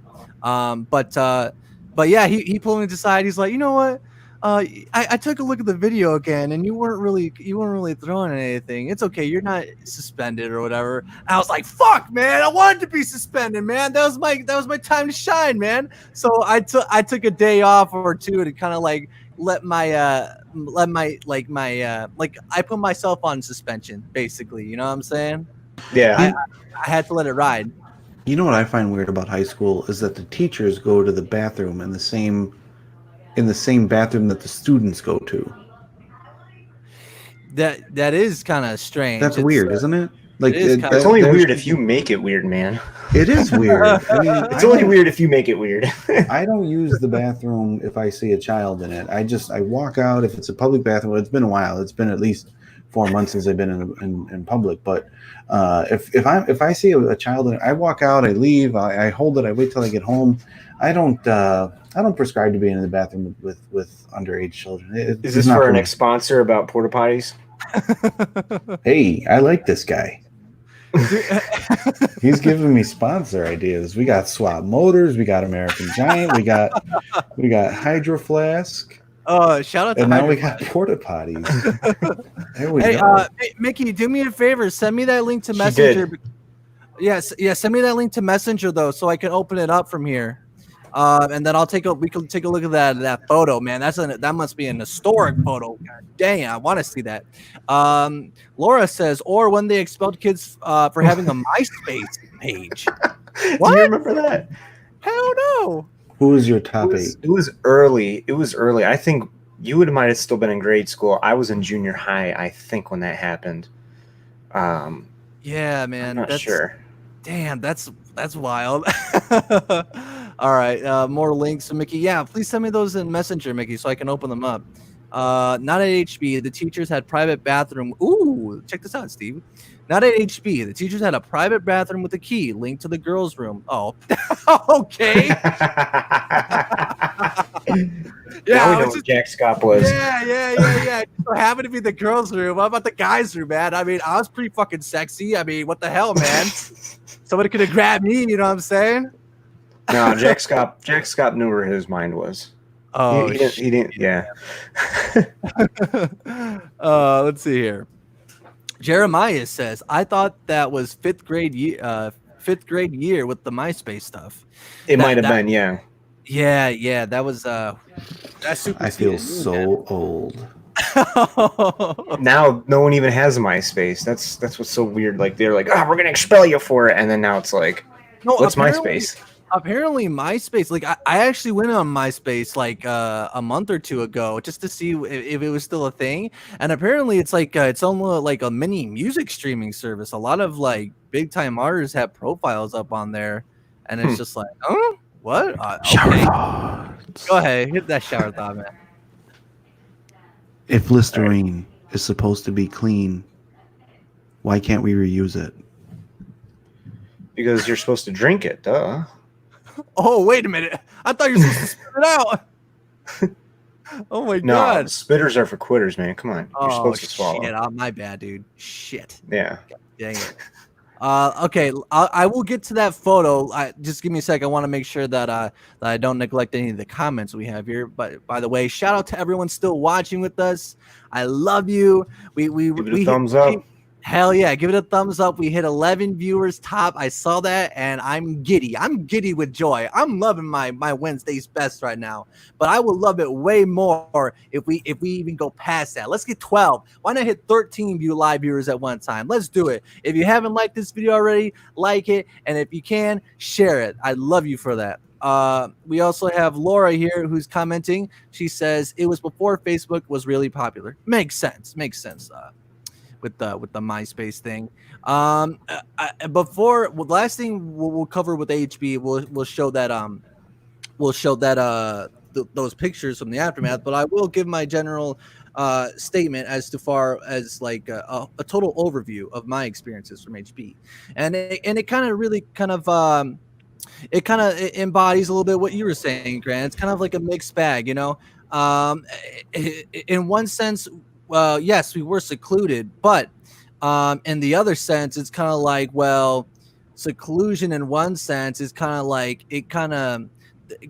But yeah, he pulled me to the side. He's like, you know what? I took a look at the video again, and you weren't really throwing anything. It's okay, you're not suspended or whatever. And I was like, fuck, man, I wanted to be suspended, man. That was my time to shine, man. So I took a day off or two to kind of like let my I put myself on suspension, basically. You know what I'm saying? Yeah. I had to let it ride. You know what I find weird about high school is that the teachers go to the bathroom in the same bathroom that the students go to. That is kind of strange. That's weird, isn't it? Like it's only weird if you make it weird, man. It is weird. I mean, it's only weird if you make it weird. I don't use the bathroom if I see a child in it. I walk out if it's a public bathroom. Well, it's been a while. It's been at least 4 months since I've been in public. But if I see a child in it, I walk out. I leave. I hold it. I wait till I get home. I don't prescribe to being in the bathroom with underage children. Is this for our next sponsor about porta potties? Hey, I like this guy. He's giving me sponsor ideas. We got Swap Motors, we got American Giant, we got Hydro Flask. Oh, shout out to and now Hydro we got porta potties. There we go. Hey, Mickey, do me a favor. Send me that link to Messenger. Yes, send me that link to Messenger though, so I can open it up from here. And then we can take a look at that photo, man. That must be an historic photo. God dang, I want to see that. Laura says, or when they expelled kids for having a MySpace page. What? Do you remember that? Hell no. Who was your top 8? It was early. I think you might have still been in grade school. I was in junior high, I think, when that happened. Yeah, man. I'm not sure. Damn, that's wild. All right, more links, Mickey. Yeah, please send me those in Messenger, Mickey, so I can open them up. Not at HB. The teachers had private bathroom. Ooh, check this out, Steve. Not at HB. The teachers had a private bathroom with a key linked to the girls' room. Oh, okay. Yeah, we know what Jack Scott was. Yeah. It so happened to be the girls' room. What about the guys' room, man? I mean, I was pretty fucking sexy. I mean, what the hell, man? Somebody could have grabbed me. You know what I'm saying? No, Jack Scott knew where his mind was. Oh, he didn't. Yeah. Let's see here. Jeremiah says, "I thought that was fifth grade year with the MySpace stuff." It might have been, yeah. Yeah. That was that's super. I feel so old. Now no one even has a MySpace. That's what's so weird. Like they're like, we're gonna expel you for it, and then now it's like, what's MySpace? Apparently MySpace, like I actually went on MySpace like a month or two ago just to see if it was still a thing, and apparently it's like it's almost like a mini music streaming service. A lot of like big time artists have profiles up on there, and it's just like, what? Okay. Go ahead, hit that shower thought, man. If Listerine is supposed to be clean, why can't we reuse it? Because you're supposed to drink it, duh. Oh, wait a minute. I thought you were supposed to spit it out. Oh my No, god. spitters are for quitters, man. Come on. You're Oh supposed to swallow. shit. Oh, my bad, dude. Shit. Yeah. Dang it. Okay, I will get to that photo. Just give me a sec. I want to make sure that I don't neglect any of the comments we have here. But by the way, shout out to everyone still watching with us. I love you. Give it a thumbs up. Hell yeah, give it a thumbs up. We hit 11 viewers top. I saw that and I'm giddy. I'm giddy with joy. I'm loving my Wednesday's best right now. But I would love it way more if we even go past that. Let's get 12. Why not hit 13 live viewers at one time? Let's do it. If you haven't liked this video already, like it, and if you can, share it. I love you for that. We also have Laura here who's commenting. She says it was before Facebook was really popular. Makes sense. With the MySpace thing. Before last thing we'll cover with HB, we'll show that those pictures from the aftermath. But I will give my general statement as to far as like a total overview of my experiences from HB, and it kind of really it embodies a little bit what you were saying, Grant. It's kind of like a mixed bag, you know. In one sense, yes, we were secluded, but in the other sense, it's kind of like, well, seclusion in one sense is kind of like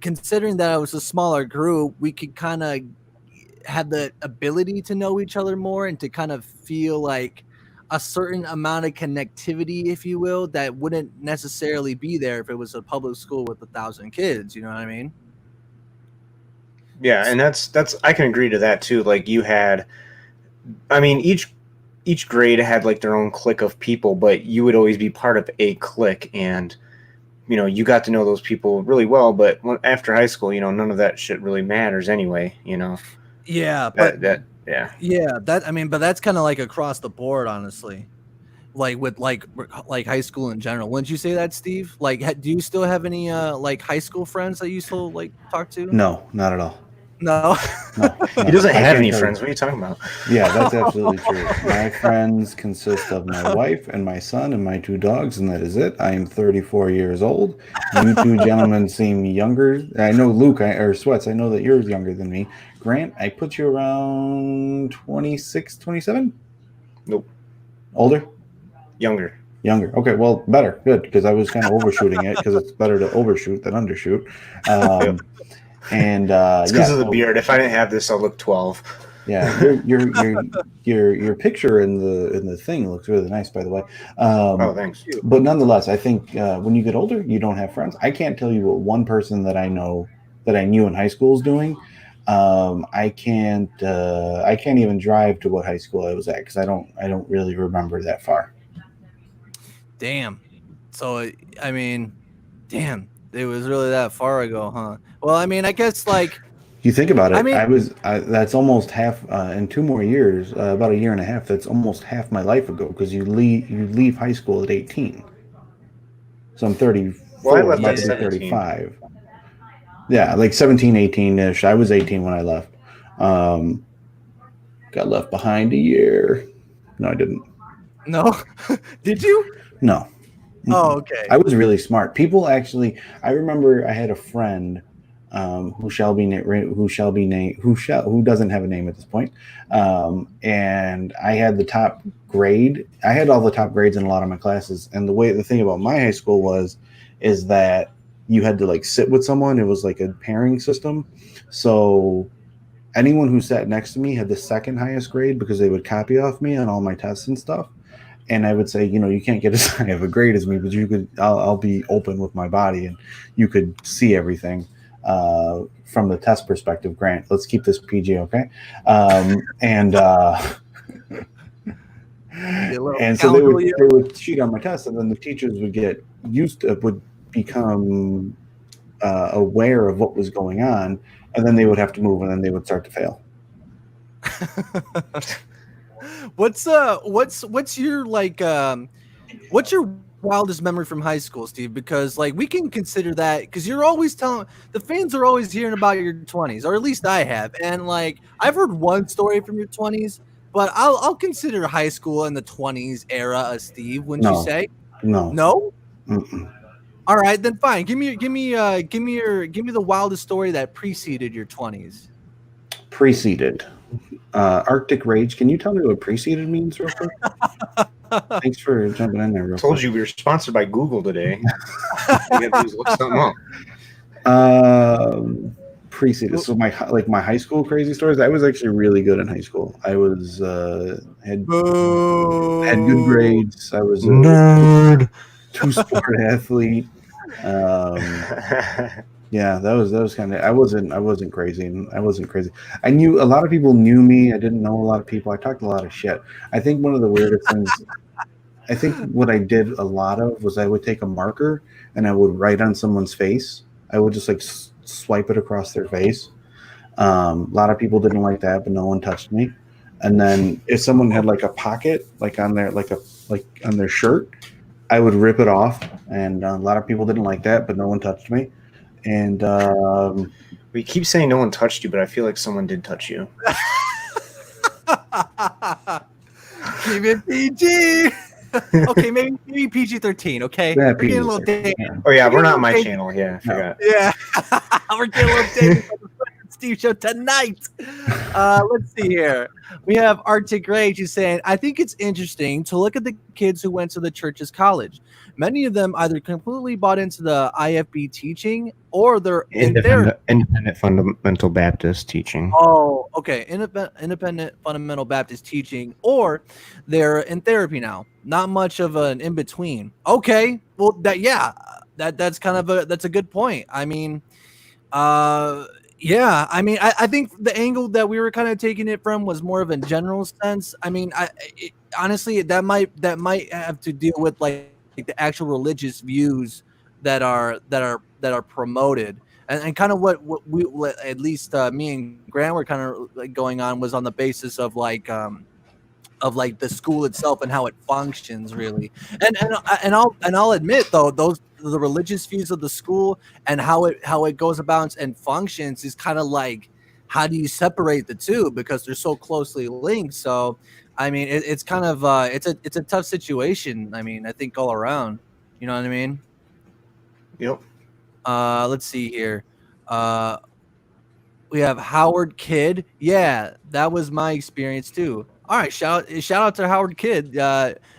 considering that it was a smaller group, we could kind of have the ability to know each other more and to kind of feel like a certain amount of connectivity, if you will, that wouldn't necessarily be there if it was a public school with 1,000 kids. You know what I mean? Yeah, and that's I can agree to that too. Like you had, I mean, each grade had like their own clique of people, but you would always be part of a clique, and you got to know those people really well. But after high school, none of that shit really matters anyway. Yeah, but but that's kind of like across the board, honestly. Like with like high school in general. Wouldn't you say that, Steve? Like, do you still have any like high school friends that you still like talk to? No, not at all. No. He doesn't have any friends. What are you talking about? Yeah, that's absolutely true. My friends consist of my wife and my son and my 2 dogs, and that is it. I am 34 years old. You 2 gentlemen seem younger. I know Luke or Sweats. I know that you're younger than me. Grant, I put you around 26, 27? Nope. Older? Younger. Okay, well, better. Good, because I was kind of overshooting it because it's better to overshoot than undershoot. And it's because of the beard. If I didn't have this, I'll look 12. Yeah, your picture in the thing looks really nice, by the way. Oh, thanks. But nonetheless, I think when you get older, you don't have friends. I can't tell you what one person that I knew in high school is doing. I can't even drive to what high school I was at because I don't really remember that far. Damn. So I mean, damn. It was really that far ago, huh? Well, I mean, I guess like you think about it. I mean, that's almost half in 2 more years, about a year and a half. That's almost half my life ago because you leave high school at 18. So I'm 34. Well, I left at 35. Yeah, like 17, 18-ish. I was 18 when I left. Got left behind a year. No, I didn't. No, did you? No. Oh, okay. I was really smart. People actually, I remember I had a friend who doesn't have a name at this point. And I had the top grade. I had all the top grades in a lot of my classes. And the thing about my high school is that you had to like sit with someone. It was like a pairing system. So anyone who sat next to me had the second highest grade because they would copy off me on all my tests and stuff. And I would say, you can't get as high of a grade as me, but I'll be open with my body and you could see everything from the test perspective. Grant, let's keep this PG, okay? And so they would cheat on my test, and then the teachers would become aware of what was going on, and then they would have to move, and then they would start to fail. What's your like what's your wildest memory from high school, Steve? Because like we can consider that because you're always telling the fans are always hearing about your 20s, or at least I have, and like I've heard one story from your 20s, but I'll consider high school and the 20s era, Steve. Wouldn't you say? No. No. All right, then fine. Give me the wildest story that preceded your 20s. Preceded. Arctic Rage. Can you tell me what preceded means real quick? Thanks for jumping in there real Told quick. you we were sponsored by Google today. You got to look something up. Preceded. So my high school crazy stories. I was actually really good in high school. I was had good grades. I was a Nerd. two-sport athlete. Yeah, that was kind of. I wasn't crazy. I wasn't crazy. I knew a lot of people knew me. I didn't know a lot of people. I talked a lot of shit. I think one of the weirdest things. I think what I did a lot of was I would take a marker and I would write on someone's face. I would just like swipe it across their face. A lot of people didn't like that, but no one touched me. And then if someone had like a pocket, like on their on their shirt, I would rip it off. And a lot of people didn't like that, but no one touched me. And we keep saying no one touched you, but I feel like someone did touch you. Keep it PG. Okay, maybe PG-13. Okay, yeah, we're getting a little dated. yeah. Oh yeah, we're not on my channel. Yeah, I forgot. Yeah, we're getting a little dated for the Steve Show tonight. Let's see here. We have Arctic Rage who's saying, I think it's interesting to look at the kids who went to the church's college. Many of them either completely bought into the IFB teaching or they're Independent Fundamental Baptist teaching. Oh, okay. Independent Fundamental Baptist teaching, or they're in therapy now. Not much of an in between. Okay, well, that's kind of that's a good point. I mean, yeah. I mean, I think the angle that we were kind of taking it from was more of a general sense. I mean, honestly, that might have to deal with like the actual religious views that are promoted. And kind of what we, at least me and Grant were kind of like going on was on the basis of like the school itself and how it functions really. And I'll admit though, the religious views of the school and how it goes about and functions is kind of like, how do you separate the two, because they're so closely linked. So I mean, it's kind of it's a tough situation. I mean, I think all around, you know what I mean? Yep. Let's see here. We have Howard Kidd. Yeah, that was my experience too. All right, shout out to Howard Kidd.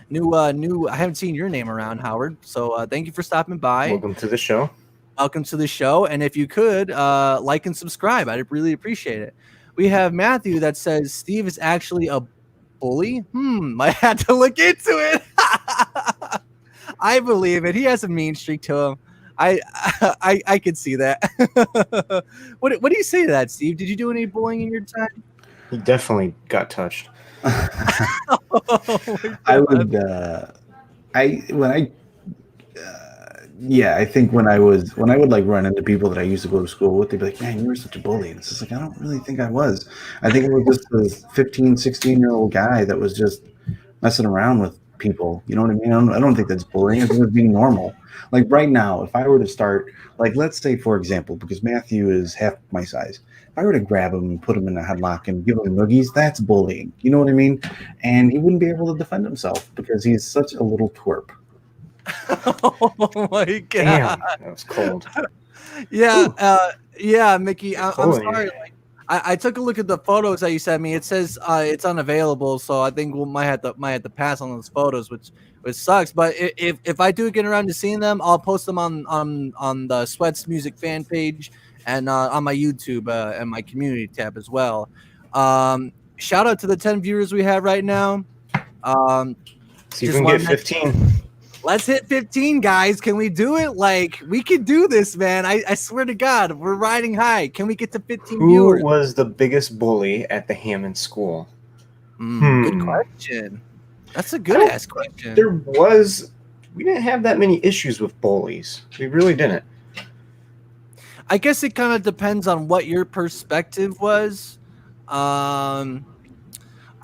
New. I haven't seen your name around, Howard. So thank you for stopping by. Welcome to the show. Welcome to the show. And if you could like and subscribe, I'd really appreciate it. We have Matthew that says Steve is actually a bully. I had to look into it. I believe it. He has a mean streak to him. I could see that. What do you say to that, Steve? Did you do any bullying in your time? He definitely got touched. I would. I think when I would like run into people that I used to go to school with, they'd be like, man, you were such a bully. And it's just like, I don't really think I was. I think I was just a 15, 16-year-old guy that was just messing around with people. You know what I mean? I don't think that's bullying. I think it's being normal. Like right now, if I were to start, like, let's say, for example, because Matthew is half my size, if I were to grab him and put him in a headlock and give him noogies, that's bullying. You know what I mean? And he wouldn't be able to defend himself because he's such a little twerp. Oh my god! Damn, that was cold. Yeah, Mickey. I'm sorry. Here. Like, I took a look at the photos that you sent me. It says it's unavailable, so I think we might have to pass on those photos, which sucks. But if I do get around to seeing them, I'll post them on the Sweats Music fan page and on my YouTube and my community tab as well. Shout out to the 10 viewers we have right now. See if we can get 15. Let's hit 15, guys. Can we do it? Like, we can do this, man. I swear to God, we're riding high. Can we get to 15 viewers? Who was the biggest bully at the Hammond school? Good question. That's a good ass question. We didn't have that many issues with bullies. We really didn't. I guess it kind of depends on what your perspective was. I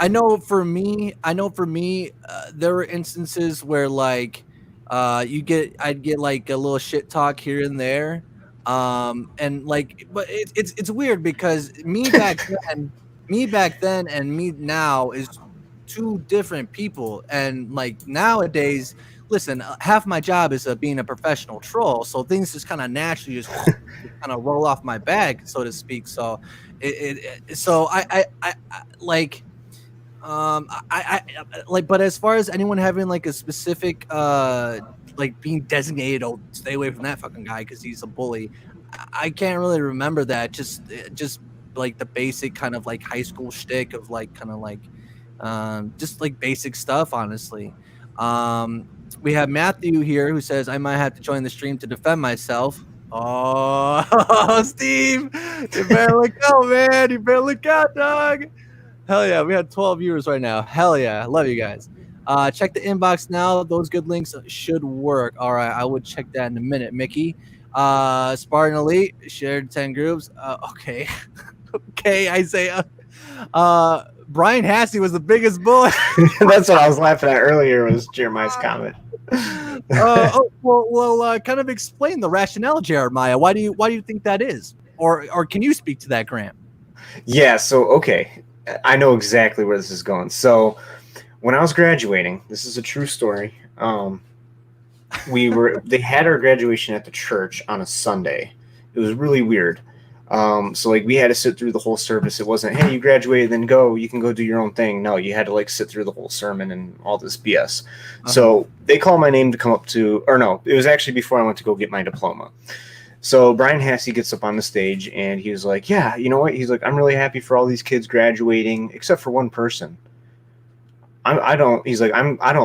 know for me, there were instances where like I'd get like a little shit talk here and there, and like, but it's weird because me back then and me now is two different people, and like nowadays, listen, half my job is being a professional troll, so things just kind of naturally just kind of roll off my back, so to speak. So so I like. Like, but as far as anyone having like a specific, like being designated, oh, stay away from that fucking guy because he's a bully. I can't really remember that. Just like the basic kind of like high school shtick of like kind of like, just like basic stuff. Honestly, we have Matthew here who says I might have to join the stream to defend myself. Oh, Steve, you better look out, man. You better look out, dog. Hell yeah, we had 12 viewers right now. Hell yeah, I love you guys. Check the inbox now. Those good links should work. All right, I would check that in a minute, Mickey. Spartan Elite shared 10 groups. Okay, okay, Isaiah. Brian Hassey was the biggest bully. That's what I was laughing at earlier. Was Jeremiah's comment? Kind of explain the rationale, Jeremiah. Why do you think that is, or can you speak to that, Grant? Yeah. So okay. I know exactly where this is going. So when I was graduating, this is a true story. They had our graduation at the church on a Sunday. It was really weird. So like we had to sit through the whole service. It wasn't, hey, you graduated, then you can go do your own thing. No, you had to like sit through the whole sermon and all this BS. Uh-huh. So they called my name to come up to, or no, it was actually before I went to go get my diploma. So Brian Hassey gets up on the stage and he was like, yeah, you know what? He's like, I'm really happy for all these kids graduating, except for one person. I don't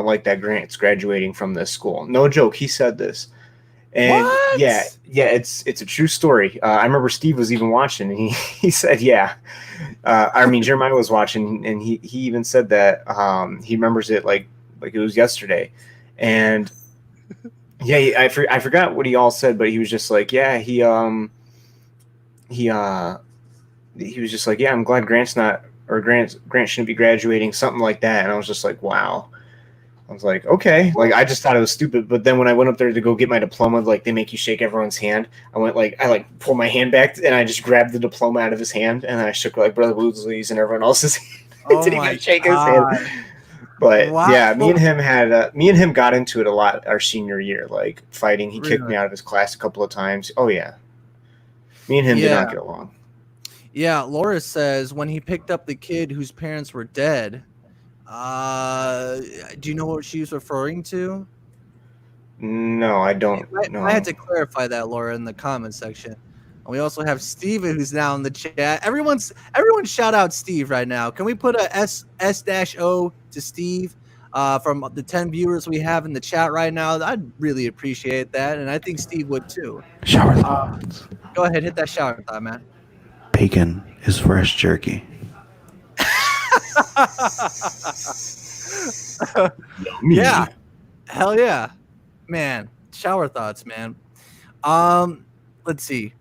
like that Grant's graduating from this school. No joke. He said this. And what? yeah, it's a true story. I remember Steve was even watching and he said, yeah, Jeremiah was watching and he even said that, he remembers it like it was yesterday. And yeah, I forgot what he all said, but he was just like, yeah, he was just like, yeah, I'm glad Grant shouldn't be graduating, something like that. And I was just like, wow. I was like, okay, like I just thought it was stupid. But then when I went up there to go get my diploma, like they make you shake everyone's hand. I pulled my hand back and I just grabbed the diploma out of his hand and I shook like Brother Woodley's and everyone else's hand. Oh Didn't even shake his hand. But wow. Yeah, me and him got into it a lot our senior year, like fighting. He kicked me out of his class a couple of times. Oh yeah, me and him did not get along. Yeah, Laura says when he picked up the kid whose parents were dead. Do you know what she was referring to? No, I don't know. I had to clarify that, Laura, in the comment section. And we also have Steven who's now in the chat. Everyone shout out Steve right now. Can we put a S-O to Steve from the 10 viewers we have in the chat right now? I'd really appreciate that, and I think Steve would too. Shower thoughts. Go ahead, hit that shower thought, man. Bacon is fresh jerky. Yeah, hell yeah, man. Shower thoughts, man. Let's see.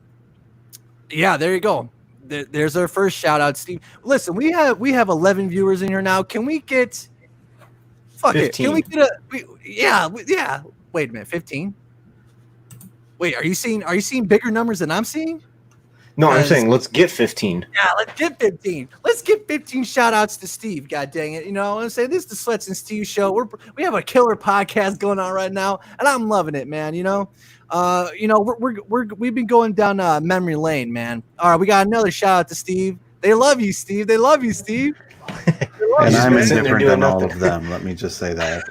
Yeah, there you go. There's our first shout out, Steve. Listen, we have 11 viewers in here now. Can we get 15. Can we get yeah. Wait a minute, 15. Wait, are you seeing bigger numbers than I'm seeing? No, I'm saying let's get 15. Yeah, let's get 15. Let's get 15 shout outs to Steve. God dang it. You know, I'm saying this is the Sweats and Steve show. We have a killer podcast going on right now, and I'm loving it, man. You know, we've been going down memory lane, man. All right, we got another shout out to Steve. They love you, Steve. They love you, Steve. And I'm indifferent than all of them. Let me just say that.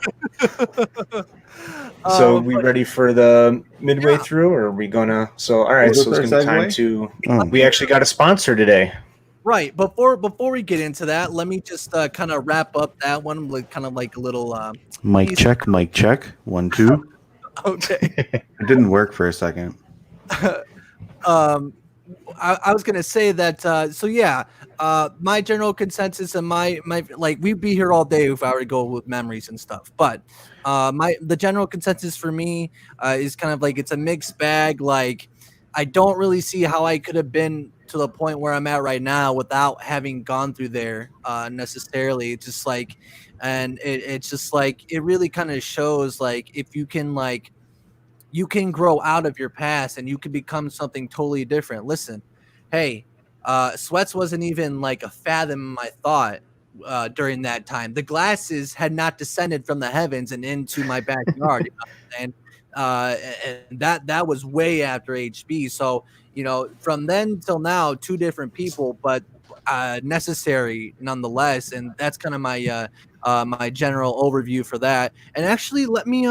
So we ready for the midway through, or are we gonna? So all right, so it's gonna be time to. We actually got a sponsor today. Right. Before we get into that, let me just kind of wrap up that one with kind of like a little mic check. 1 2. Okay. It didn't work for a second. I was gonna say that. So yeah, my general consensus and my like we'd be here all day if I were to go with memories and stuff. But the general consensus for me is kind of like it's a mixed bag. Like I don't really see how I could have been to the point where I'm at right now without having gone through there necessarily. It's just like, and it's just like it really kind of shows like if you can like. You can grow out of your past and you can become something totally different. Listen, hey, Sweats wasn't even like a fathom in my thought during that time. The glasses had not descended from the heavens and into my backyard. You know what I'm saying? And that was way after HB. So, you know, from then till now, two different people, but necessary nonetheless. And that's kind of my general overview for that. And actually, let me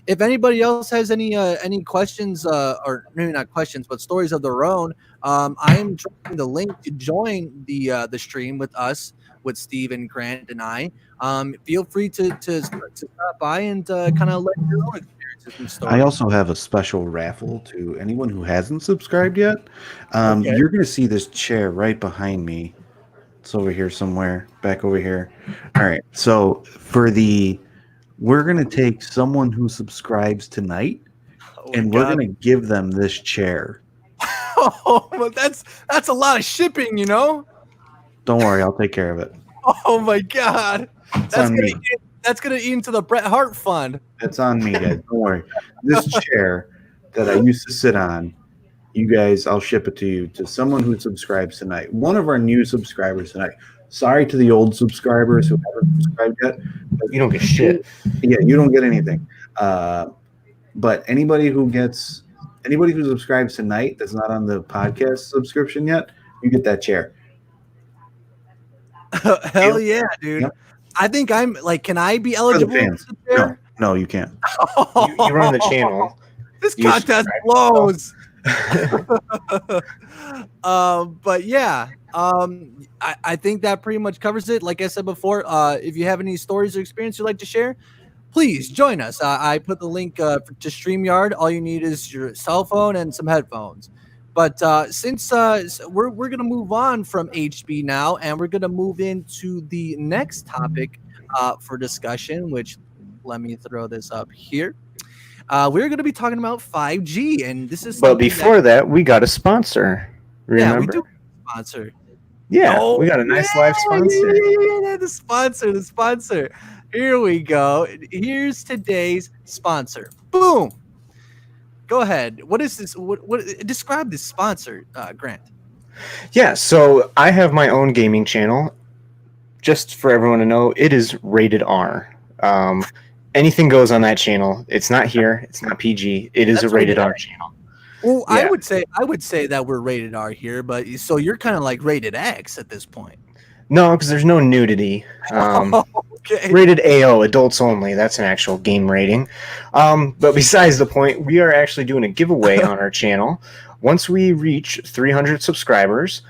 if anybody else has any questions, or maybe not questions, but stories of their own, I am dropping the link to join the stream with us, with Steve and Grant and I. Feel free to stop by and kind of let your own experiences and stories. I also have a special raffle to anyone who hasn't subscribed yet. Okay. You're going to see this chair right behind me. It's over here somewhere, back over here. All right. So we're going to take someone who subscribes tonight, and we're going to give them this chair. Oh, but that's a lot of shipping, you know. Don't worry, I'll take care of it. Oh my God, that's gonna eat into the Bret Hart fund. It's on me, guys. Don't worry. This chair that I used to sit on, you guys, I'll ship it to you, to someone who subscribes tonight. One of our new subscribers tonight. Sorry to the old subscribers who haven't subscribed yet. You don't get shit. Yeah, you don't get anything. But anybody who subscribes tonight that's not on the podcast subscription yet, you get that chair. Hell yeah, dude. Yep. I think I'm like, can I be eligible? No, you can't. You run the channel. This contest blows. But yeah, I think that pretty much covers it. Like I said before, if you have any stories or experience you'd like to share, please join us. I put the link to StreamYard. All you need is your cell phone and some headphones. But since we're going to move on from HB now, and we're going to move into the next topic for discussion, which let me throw this up here. We're going to be talking about 5G, and this is. But before that, we got a sponsor. Remember? Yeah, we do have a sponsor. Yeah, we got a nice live sponsor. Yeah, the sponsor. Here we go. Here's today's sponsor. Boom. Go ahead. What is this? What describe this sponsor, Grant? Yeah, so I have my own gaming channel. Just for everyone to know, it is rated R. Anything goes on that channel. It's not here. It's not PG. It is a rated R channel. Well, yeah. I would say that we're rated R here, but so you're kind of like rated X at this point. No, because there's no nudity. Okay. Rated AO, adults only. That's an actual game rating. But besides the point, we are actually doing a giveaway on our channel. Once we reach 300 subscribers,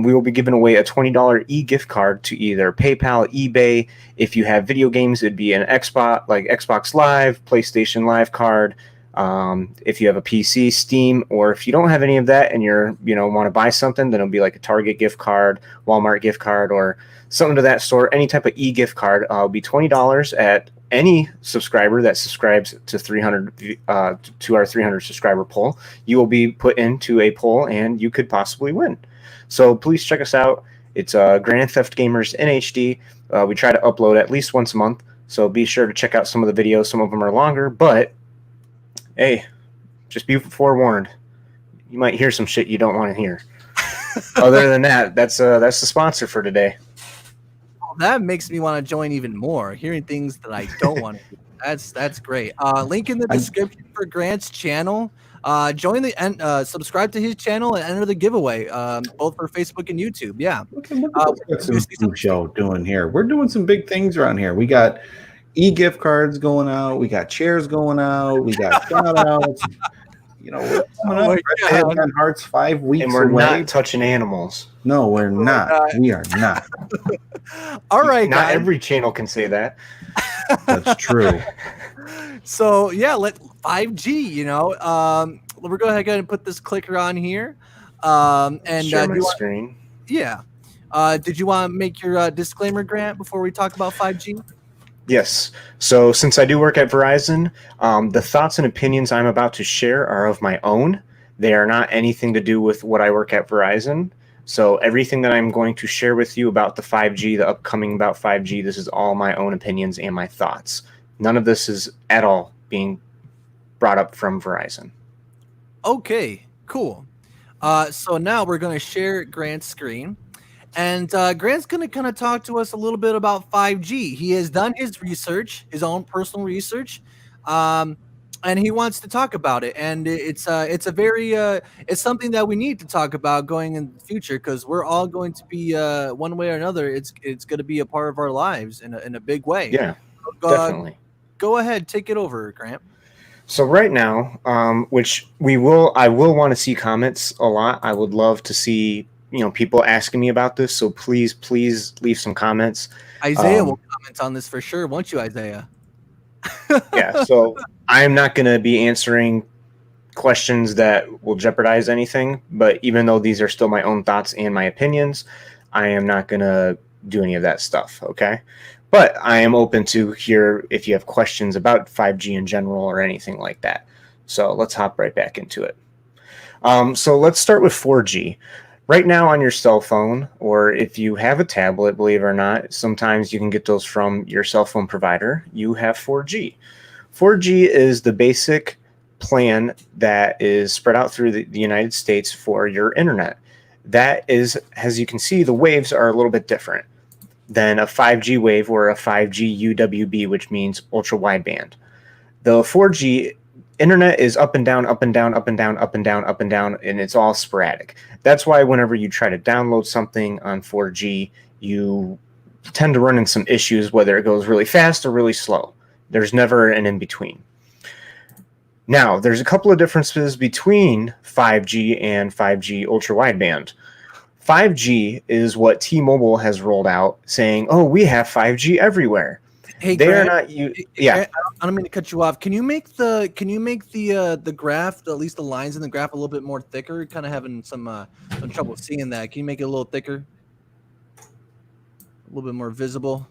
we will be giving away a $20 e-gift card to either PayPal, eBay. If you have video games, it'd be an Xbox, like Xbox Live, PlayStation Live card. If you have a PC, Steam, or if you don't have any of that and want to buy something, then it'll be like a Target gift card, Walmart gift card, or something to that sort. Any type of e-gift card will be $20 at any subscriber that subscribes to 300 to our 300 subscriber poll. You will be put into a poll, and you could possibly win. So please check us out. It's Grand Theft Gamers in HD. We try to upload at least once a month, so be sure to check out some of the videos. Some of them are longer, but hey, just be forewarned. You might hear some shit you don't want to hear. Other than that, that's the sponsor for today. Well, that makes me want to join even more. Hearing things that I don't want to do. That's great. Link in the description for Grant's channel. Join subscribe to his channel and enter the giveaway, both for Facebook and YouTube. Yeah. Look at some show doing here. We're doing some big things around here. We got e-gift cards going out. We got chairs going out. We got shout outs. We're coming up. Red Hearts 5 weeks and we're away. Not touching animals. No, we're not. We are not. All right, not guys. Every channel can say that. That's true. So yeah, let 5G. We're going to go ahead and put this clicker on here. And share my screen. Yeah. Did you want to make your disclaimer, Grant, before we talk about 5G? Yes. So since I do work at Verizon, the thoughts and opinions I'm about to share are of my own. They are not anything to do with what I work at Verizon. So everything that I'm going to share with you about the 5G, the upcoming about 5G, this is all my own opinions and my thoughts. None of this is at all being brought up from Verizon. Okay, cool. So now we're going to share Grant's screen. And Grant's going to kind of talk to us a little bit about 5G. He has done his research, his own personal research, and he wants to talk about it. And it's a very it's something that we need to talk about going in the future, because we're all going to be one way or another. It's going to be a part of our lives in a big way. Yeah, definitely. Go ahead, take it over, Grant. So right now, which I will want to see comments a lot. I would love to see people asking me about this. So please leave some comments. Isaiah will comment on this for sure, won't you, Isaiah? Yeah. So I am not going to be answering questions that will jeopardize anything. But even though these are still my own thoughts and my opinions, I am not going to do any of that stuff. Okay. But I am open to hear if you have questions about 5G in general or anything like that. So let's hop right back into it. So let's start with 4G. Right now on your cell phone, or if you have a tablet, believe it or not, sometimes you can get those from your cell phone provider. You have 4G. 4G is the basic plan that is spread out through the United States for your internet. That is, as you can see, the waves are a little bit different than a 5G wave or a 5G UWB, which means ultra wideband. The 4G internet is up and down, up and down, up and down, up and down, up and down, and it's all sporadic. That's why whenever you try to download something on 4G, you tend to run into some issues, whether it goes really fast or really slow. There's never an in-between. Now, there's a couple of differences between 5G and 5G ultra wideband. 5G is what T-Mobile has rolled out, saying, "Oh, we have 5G everywhere." Hey, they're Grant, not you. Yeah, Grant, I don't mean to cut you off. Can you make the graph, at least the lines in the graph, a little bit more thicker? Kind of having some trouble seeing that. Can you make it a little thicker, a little bit more visible?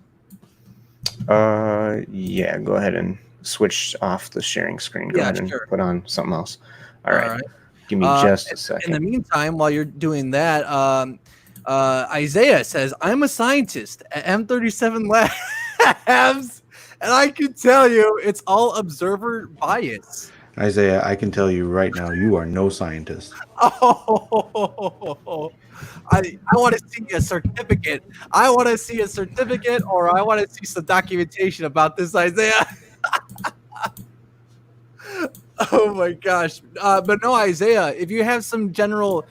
Yeah. Go ahead and switch off the sharing screen. Go ahead and put on something else. All right. Give me just a second. In the meantime, while you're doing that, Isaiah says, "I'm a scientist at M37 Labs, and I can tell you it's all observer bias." Isaiah, I can tell you right now, you are no scientist. Oh, I want to see a certificate. I want to see a certificate, or I want to see some documentation about this, Isaiah. Oh my gosh. But no, Isaiah, if you have some general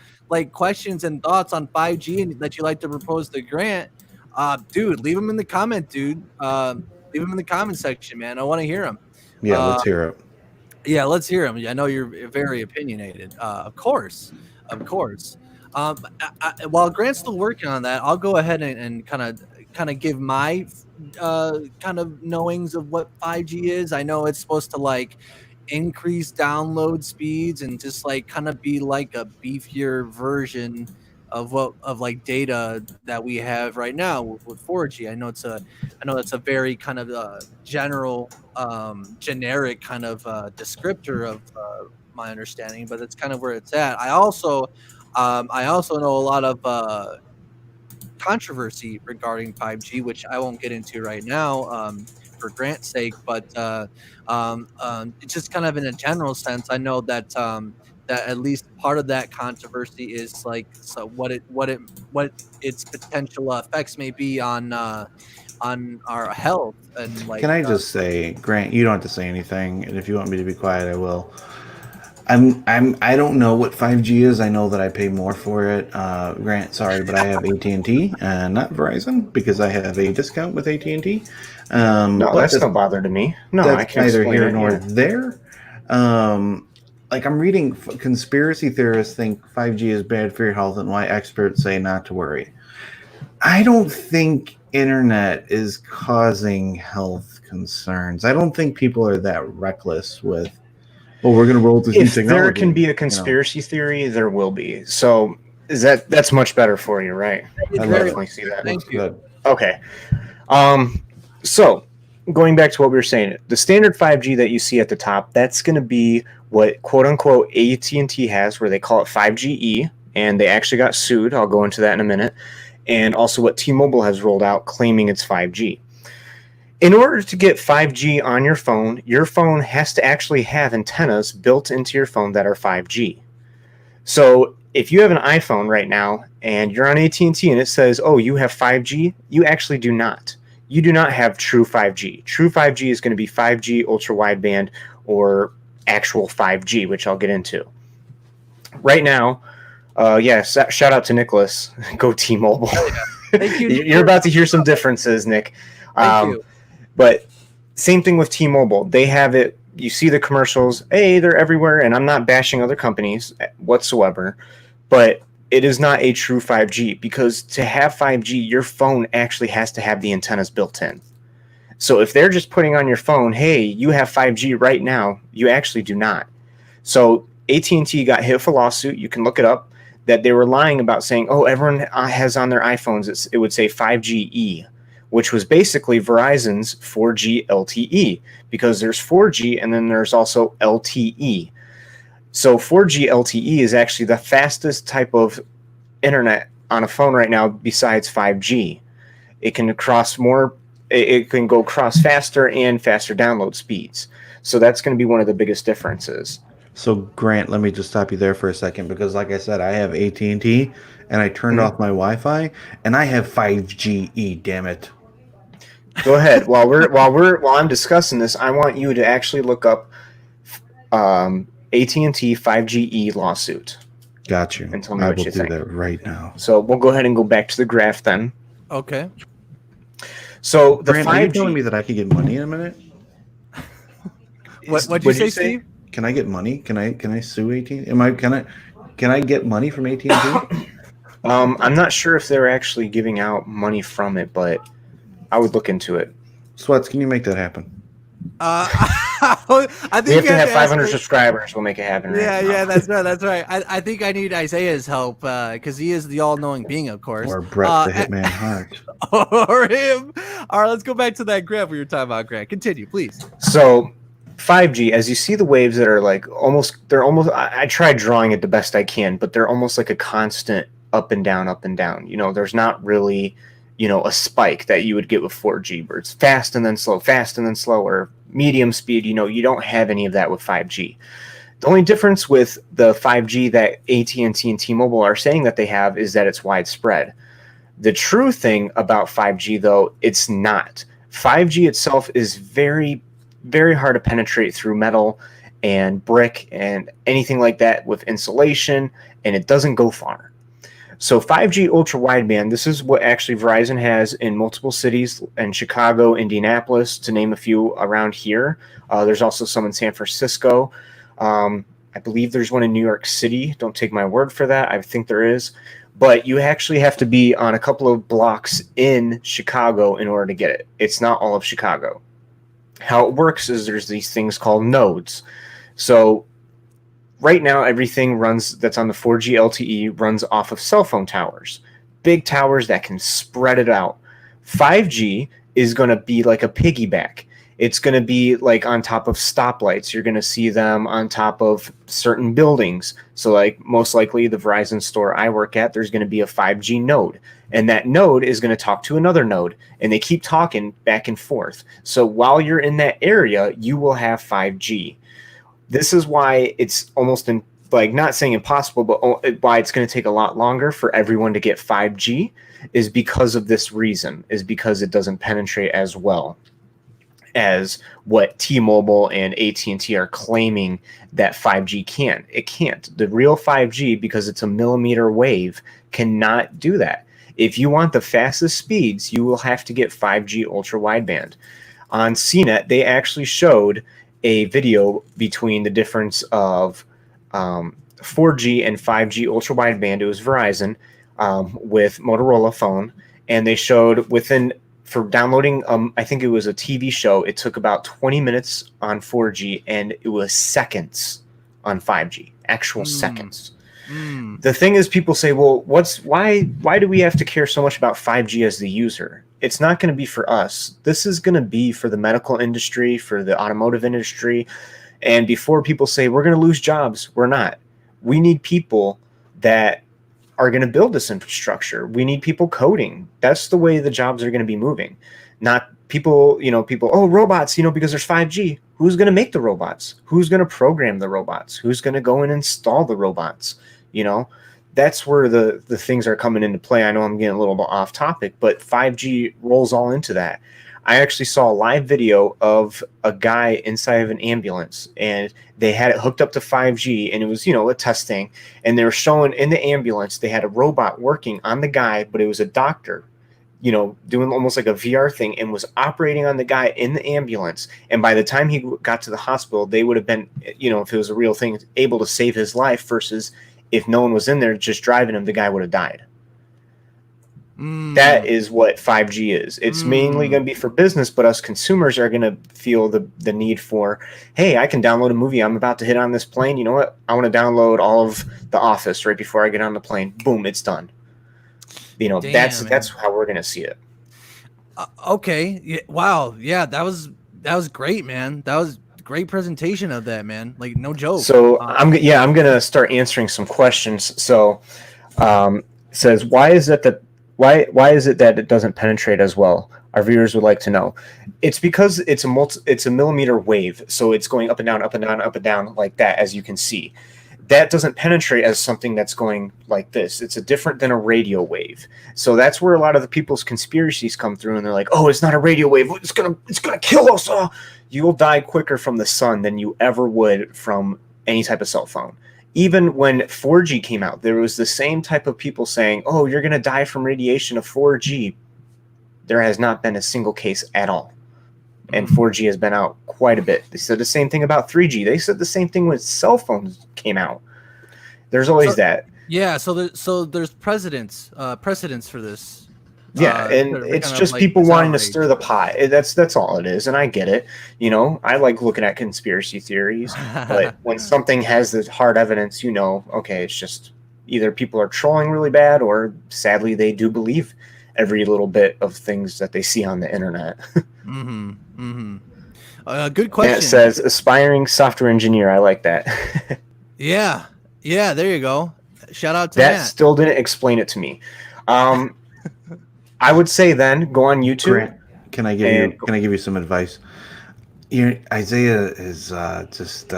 questions and thoughts on 5G and that you like to propose to Grant, dude, leave them in the comment, dude. Leave them in the comment section, man. I want to hear them. Yeah, let's hear it. Yeah, let's hear them. I know you're very opinionated. Of course. While Grant's still working on that, I'll go ahead and kind of give my kind of knowings of what 5G is. I know it's supposed to increase download speeds and just kind of be like a beefier version of data that we have right now with 4G. I know that's a very kind of general generic kind of descriptor of my understanding, but that's kind of where it's at. I also know a lot of controversy regarding 5G, which I won't get into right now for Grant's sake, but it's just kind of in a general sense. I know that that at least part of that controversy is what its potential effects may be on our health. And can I just say, Grant, you don't have to say anything, and if you want me to be quiet, I will. I don't know what 5G is. I know that I pay more for it. Grant, sorry, but I have AT&T and not Verizon because I have a discount with AT&T. No, that's no bother to me. No, I can't neither here nor there. I'm reading conspiracy theorists think 5G is bad for your health and why experts say not to worry. I don't think internet is causing health concerns. I don't think people are that reckless with, well, we're going to roll with this new technology. If there can be a conspiracy theory, there will be. So that's much better for you, right? I definitely see that. Thank you. Good. Okay. So going back to what we were saying, the standard 5G that you see at the top, that's going to be what quote unquote AT&T has, where they call it 5GE, and they actually got sued. I'll go into that in a minute. And also what T-Mobile has rolled out claiming it's 5G. In order to get 5G on your phone has to actually have antennas built into your phone that are 5G. So if you have an iPhone right now and you're on AT&T and it says, oh, you have 5G, you actually do not. You do not have true 5G. True 5G is going to be 5G ultra wideband or actual 5G, which I'll get into. Right now, shout out to Nicholas. Go T-Mobile. Thank you. You're about to hear some differences, Nick. Thank you. But same thing with T-Mobile. They have it. You see the commercials. Hey, they're everywhere. And I'm not bashing other companies whatsoever. But it is not a true 5G, because to have 5G, your phone actually has to have the antennas built in. So if they're just putting on your phone, hey, you have 5G right now, you actually do not. So AT&T got hit with a lawsuit. You can look it up, that they were lying about saying, oh, everyone has on their iPhones, it would say 5GE, which was basically Verizon's 4G LTE, because there's 4G and then there's also LTE. So 4G LTE is actually the fastest type of internet on a phone right now besides 5G. It can go cross faster and faster download speeds. So that's going to be one of the biggest differences. So Grant, let me just stop you there for a second, because like I said, I have AT&T and I turned off my Wi-Fi and I have 5GE, damn it. Go ahead. While I'm discussing this, I want you to actually look up AT&T 5GE lawsuit. Got you. And tell me I what will you do think. that right now. So we'll go ahead and go back to the graph then. Okay. So the Grant, 5G. are you telling me that I could get money in a minute? What'd you say, Steve? Can I get money? Can I sue AT&T? Can I get money from AT&T? I'm not sure if they're actually giving out money from it, but I would look into it. Sweats, can you make that happen? I think We have to have 500 ask subscribers. We'll make it happen. Yeah, that's right. I think I need Isaiah's help, because he is the all-knowing being, of course. Or Brett the Hitman Hart. Or him. All right, let's go back to that graph we were talking about, Grant. Continue, please. So 5G, as you see the waves that are like I tried drawing it the best I can, but they're almost like a constant up and down, up and down. You know, there's not really, a spike that you would get with 4G, where it's fast and then slow, fast and then slow, or medium speed. You don't have any of that with 5G. The only difference with the 5G that AT&T and T-Mobile are saying that they have is that it's widespread. The true thing about 5G, though, it's not. 5G itself is very, very hard to penetrate through metal and brick and anything like that with insulation, and it doesn't go far. So 5G ultra wideband, this is what actually Verizon has in multiple cities, in Chicago, Indianapolis, to name a few around here. There's also some in San Francisco. I believe there's one in New York City. Don't take my word for that. I think there is. But you actually have to be on a couple of blocks in Chicago in order to get it. It's not all of Chicago. How it works is there's these things called nodes. So right now, everything that's on the 4G LTE runs off of cell phone towers, big towers that can spread it out. 5G is going to be like a piggyback. It's going to be like on top of stoplights. You're going to see them on top of certain buildings. So like most likely the Verizon store I work at, there's going to be a 5G node. And that node is going to talk to another node. And they keep talking back and forth. So while you're in that area, you will have 5G. This is why it's almost not saying impossible, but why it's going to take a lot longer for everyone to get 5G is because of this reason, is because it doesn't penetrate as well as what T-Mobile and AT&T are claiming that 5G can. It can't. The real 5G, because it's a millimeter wave, cannot do that. If you want the fastest speeds, you will have to get 5G ultra wideband. On CNET, they actually showed a video between the difference of 4G and 5G ultra wideband. It was Verizon with Motorola phone, and they showed for downloading, I think it was a TV show, it took about 20 minutes on 4G, and it was seconds on 5G, actual seconds. The thing is, people say, well, why do we have to care so much about 5G as the user? It's not going to be for us. This is going to be for the medical industry, for the automotive industry. And before people say, we're going to lose jobs, we're not. We need people that are going to build this infrastructure. We need people coding. That's the way the jobs are going to be moving. Not people, oh, robots, because there's 5G. Who's going to make the robots? Who's going to program the robots? Who's going to go and install the robots? that's where the things are coming into play. I know I'm getting a little bit off topic, but 5G rolls all into that. I actually saw a live video of a guy inside of an ambulance, and they had it hooked up to 5G, and it was, a testing, and they were showing in the ambulance, they had a robot working on the guy, but it was a doctor, doing almost like a VR thing, and was operating on the guy in the ambulance. And by the time he got to the hospital, they would have been, if it was a real thing, able to save his life, versus if no one was in there just driving him, the guy would have died. That is what 5G is. It's mainly going to be for business, but us consumers are going to feel the need for, hey, I can download a movie. I'm about to hit on this plane. You know what? I want to download all of The Office right before I get on the plane. Boom, it's done. Damn, that's how we're going to see it. Okay. Yeah, wow. Yeah, that was great, man. That was a great presentation of that, man. Like, no joke. So I'm going to start answering some questions. So it says, why is it that it doesn't penetrate as well? Our viewers would like to know. It's because it's a millimeter wave, so it's going up and down, up and down, up and down like that, as you can see. That doesn't penetrate as something that's going like this. It's different than a radio wave. So that's where a lot of the people's conspiracies come through, and they're like, "Oh, it's not a radio wave. It's gonna kill us. You'll die quicker from the sun than you ever would from any type of cell phone." Even when 4G came out, there was the same type of people saying, "Oh, you're going to die from radiation of 4G." There has not been a single case at all. And 4G has been out quite a bit. They said the same thing about 3G. They said the same thing when cell phones came out. There's always that. Yeah, so there's precedents for this. Yeah, and it's just people wanting to stir the pot. That's all it is, and I get it. I like looking at conspiracy theories, but when something has the hard evidence, okay, it's just either people are trolling really bad, or sadly they do believe every little bit of things that they see on the internet. Good question. And it says aspiring software engineer. I like that. Yeah, there you go. Shout out to that. Still didn't explain it to me. I would say then go on YouTube. Grant, can I give you some advice? Isaiah is just.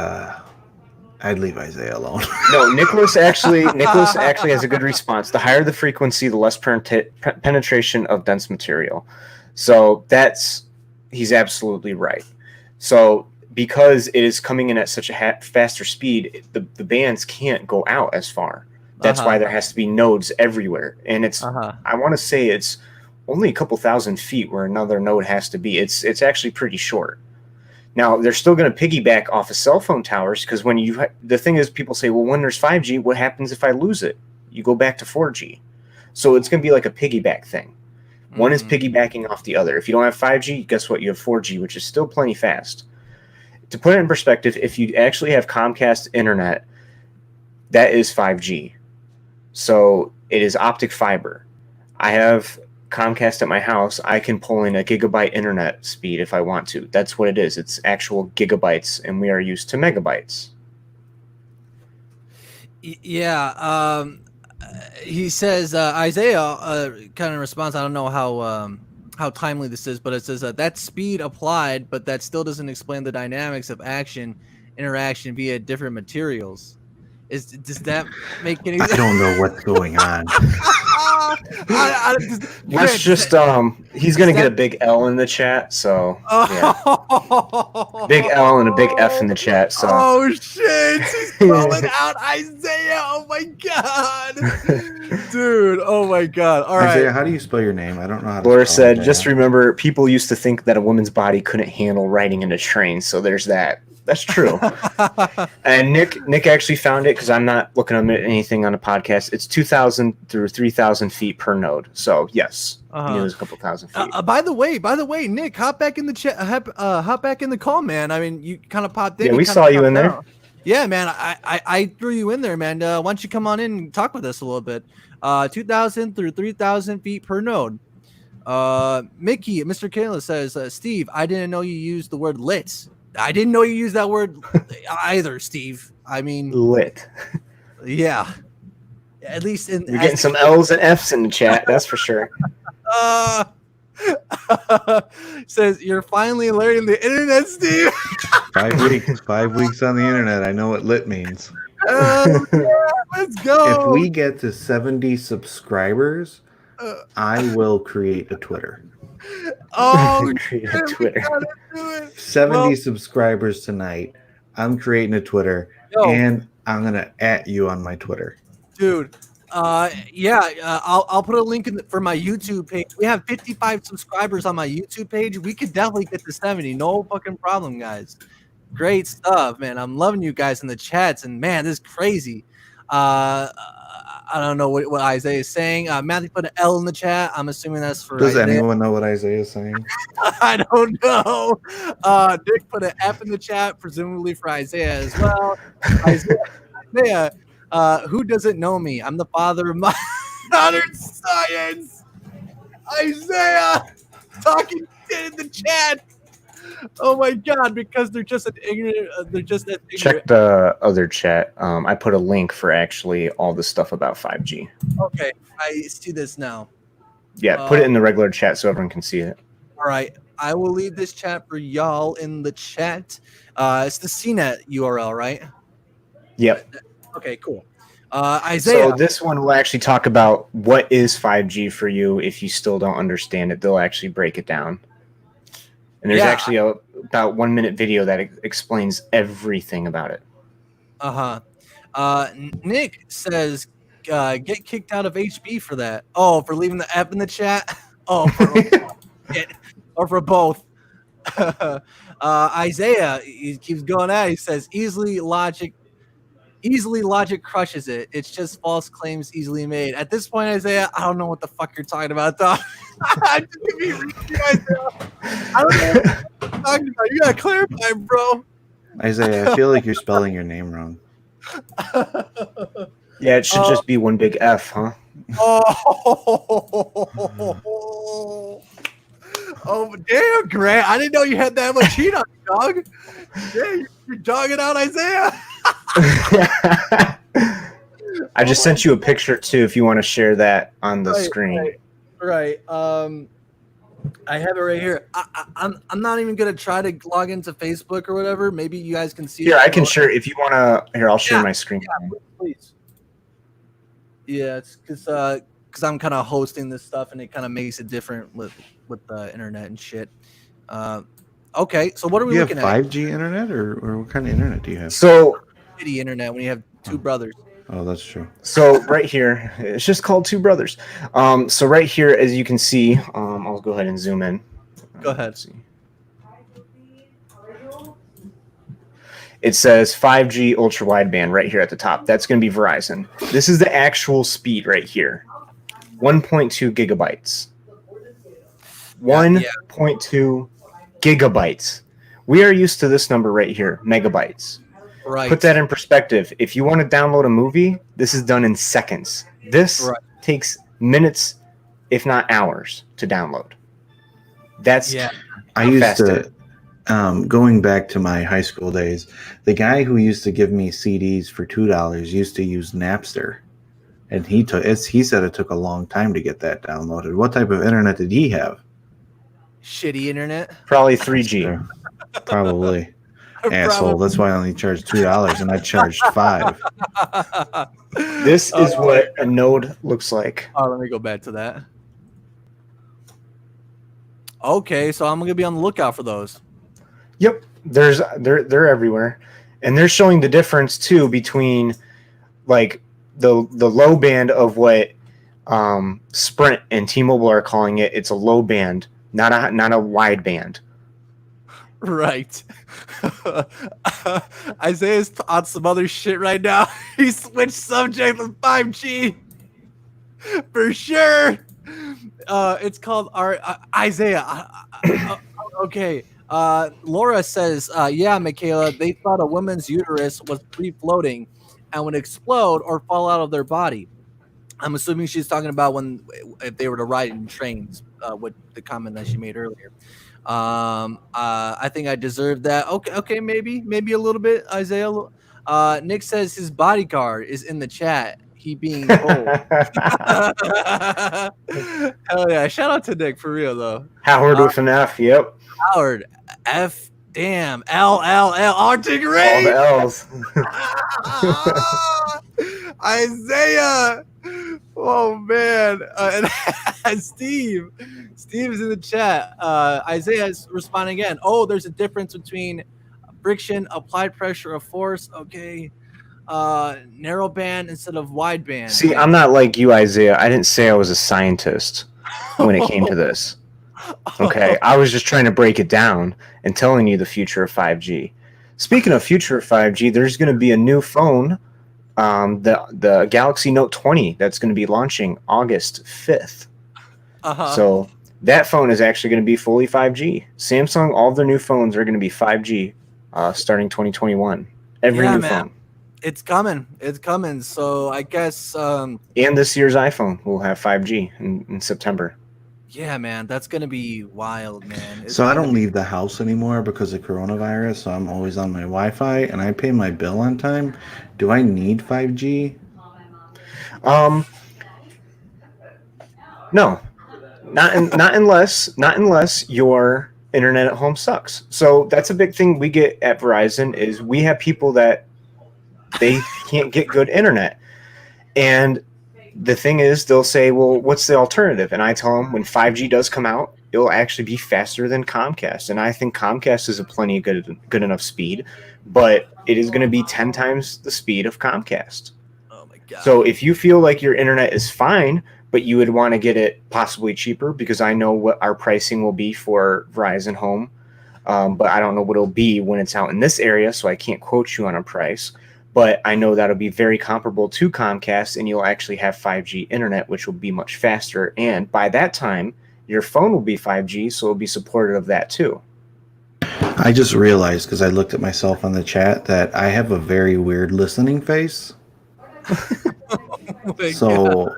I'd leave Isaiah alone. No, Nicholas actually has a good response. The higher the frequency, the less penetration of dense material. So he's absolutely right. So because it is coming in at such a faster speed, the bands can't go out as far. That's why there has to be nodes everywhere. And it's I want to say it's only a couple thousand feet where another node has to be. It's actually pretty short. Now, they're still going to piggyback off of cell phone towers, because when the thing is, people say, well, when there's 5G, what happens if I lose it? You go back to 4G. So it's going to be like a piggyback thing. One is piggybacking off the other. If you don't have 5G, guess what? You have 4G, which is still plenty fast. To put it in perspective, if you actually have Comcast internet, that is 5G. So it is optic fiber. I have Comcast at my house. I can pull in a gigabyte internet speed if I want to. That's what it is. It's actual gigabytes, and we are used to megabytes. Yeah. He says, Isaiah kind of responds, I don't know how timely this is, but it says that speed applied, but that still doesn't explain the dynamics of interaction via different materials. Does that make any sense? I don't know what's going on. Let's just he's gonna get a big L in the chat, so yeah. Big L and a big F in the chat. So oh shit, he's calling out Isaiah. Oh my god, dude. Oh my god. All right, Isaiah, how do you spell your name? I don't know how to Laura spell said, it. just remember, people used to think that a woman's body couldn't handle riding in a train, so there's that. That's true. And Nick actually found it, because I'm not looking at anything on a podcast. It's 2,000 through 3,000 feet per node. So yes, it was a couple thousand feet. By the way, Nick, hop back in the chat. Hop back in the call, man. I mean, you kind of popped in. Yeah, we saw you in there. Yeah, man. I threw you in there, man. Why don't you come on in and talk with us a little bit? 2,000 through 3,000 feet per node. Mickey, Mr. Kayla says, Steve, I didn't know you used the word lit. I didn't know you used that word either, Steve. I mean, lit. Yeah. At least you're getting some L's and F's in the chat. That's for sure. Says you're finally learning the internet, Steve. 5 weeks. 5 weeks on the internet. I know what lit means. Oh, yeah, let's go. If we get to 70 subscribers, I will create a Twitter. Oh, Create a shit, we Twitter. gotta do it. 70 subscribers tonight. I'm creating a Twitter, Yo. and I'm gonna @ you on my Twitter. Dude, I'll put a link for my YouTube page. We have 55 subscribers on my YouTube page. We could definitely get to 70. No fucking problem, guys. Great stuff, man. I'm loving you guys in the chats, and man, this is crazy. I don't know what Isaiah is saying. Matthew put an L in the chat. I'm assuming that's for Does Isaiah. anyone know what Isaiah is saying? I don't know. Nick put an F in the chat, presumably for Isaiah as well. Isaiah, who doesn't know me? I'm the father of modern science. Isaiah talking shit in the chat. Oh my god, because they're just an ignorant. They're just an ignorant. Check the other chat. I put a link for actually all the stuff about 5G. Okay, I see this now. Yeah, put it in the regular chat so everyone can see it. All right, I will leave this chat for y'all in the chat. It's the CNET URL, right? Yep. Okay, cool. Isaiah. So this one will actually talk about what is 5G for you if you still don't understand it. They'll actually break it down. And there's actually a about 1 minute video that explains everything about it. Nick says, get kicked out of HB for that. Oh, for leaving the F in the chat? Oh, or for both. Isaiah, he keeps going at it. He says, easily logic crushes it. It's just false claims easily made. At this point, Isaiah, I don't know what the fuck you're talking about, dog. I don't know what you're talking about. You gotta clarify, bro. Isaiah, I feel like you're spelling your name wrong. Yeah, it should just be one big F, huh? Oh, damn, Grant. I didn't know you had that much heat on you, dog. Yeah, you're dogging out Isaiah. I just sent you a picture too if you want to share that on the screen. Right. I have it right here. I'm not even gonna try to log into Facebook or whatever. Maybe you guys can see. Here, I can share if you want to. Here, I'll share my screen. Yeah, please. Yeah, it's because I'm kind of hosting this stuff and it kind of makes it different with the internet and shit. Okay, so what are we looking at? You have 5G internet or what kind of internet do you have? So shitty internet when you have two brothers. Oh, that's true. So right here, it's just called Two Brothers. So right here, as you can see, I'll go ahead and zoom in. Go ahead. Let's see. It says 5G ultra wideband right here at the top. That's going to be Verizon. This is the actual speed right here. 1.2 gigabytes. 1.2 gigabytes. We are used to this number right here, megabytes. Right. Put that in perspective. If you want to download a movie, this is done in seconds. This takes minutes, if not hours, to download. That's I used to, going back to my high school days, the guy who used to give me CDs for $2 used to use Napster. And he said it took a long time to get that downloaded. What type of internet did he have? Shitty internet. Probably 3G. Probably. Asshole. That's why I only charged $2 and I charged $5. This is what a node looks like. Oh, let me go back to that. Okay, so I'm gonna be on the lookout for those. Yep, they're everywhere, and they're showing the difference too between like the low band of what Sprint and T-Mobile are calling it. It's a low band, not a wide band. Right. Isaiah's on some other shit right now. He switched subject with 5G. For sure. It's called Isaiah. Okay. Laura says, yeah, Michaela, they thought a woman's uterus was free-floating and would explode or fall out of their body. I'm assuming she's talking about if they were to ride in trains, with the comment that she made earlier. I think I deserve that. Okay, maybe a little bit, Isaiah. Nick says his bodyguard is in the chat. keep being bold. Hell yeah! Shout out to Nick for real though. Howard with an F. Yep. Howard F. Damn LLL Arctic All Rain. the L's. Isaiah. Oh man. And Steve is in the chat. Isaiah is responding again. Oh, there's a difference between friction, applied pressure of force. Okay. Narrow band instead of wide band. See, I'm not like you, Isaiah. I didn't say I was a scientist when it came to this. Okay, I was just trying to break it down and telling you the future of 5G. Speaking of future of 5G, there's going to be a new phone, the Galaxy Note 20, that's going to be launching August 5th. So that phone is actually going to be fully 5G. Samsung, all of their new phones are going to be 5G starting 2021. Every new phone. It's coming. It's coming. So I guess. And this year's iPhone will have 5G in September. Yeah, man, that's gonna be wild, man. So I don't leave the house anymore because of coronavirus. So I'm always on my Wi-Fi, and I pay my bill on time. Do I need 5G? No, not unless your internet at home sucks. So that's a big thing we get at Verizon is we have people that they can't get good internet, and the thing is, they'll say, well, what's the alternative? And I tell them when 5G does come out, it'll actually be faster than Comcast. And I think Comcast is a plenty of good enough speed, but it is going to be 10 times the speed of Comcast. Oh, my God. So if you feel like your internet is fine, but you would want to get it possibly cheaper, because I know what our pricing will be for Verizon Home, but I don't know what it'll be when it's out in this area, so I can't quote you on a price. But I know that'll be very comparable to Comcast, and you'll actually have 5G internet, which will be much faster. And by that time, your phone will be 5G, so it'll be supportive of that too. I just realized, because I looked at myself on the chat, that I have a very weird listening face. So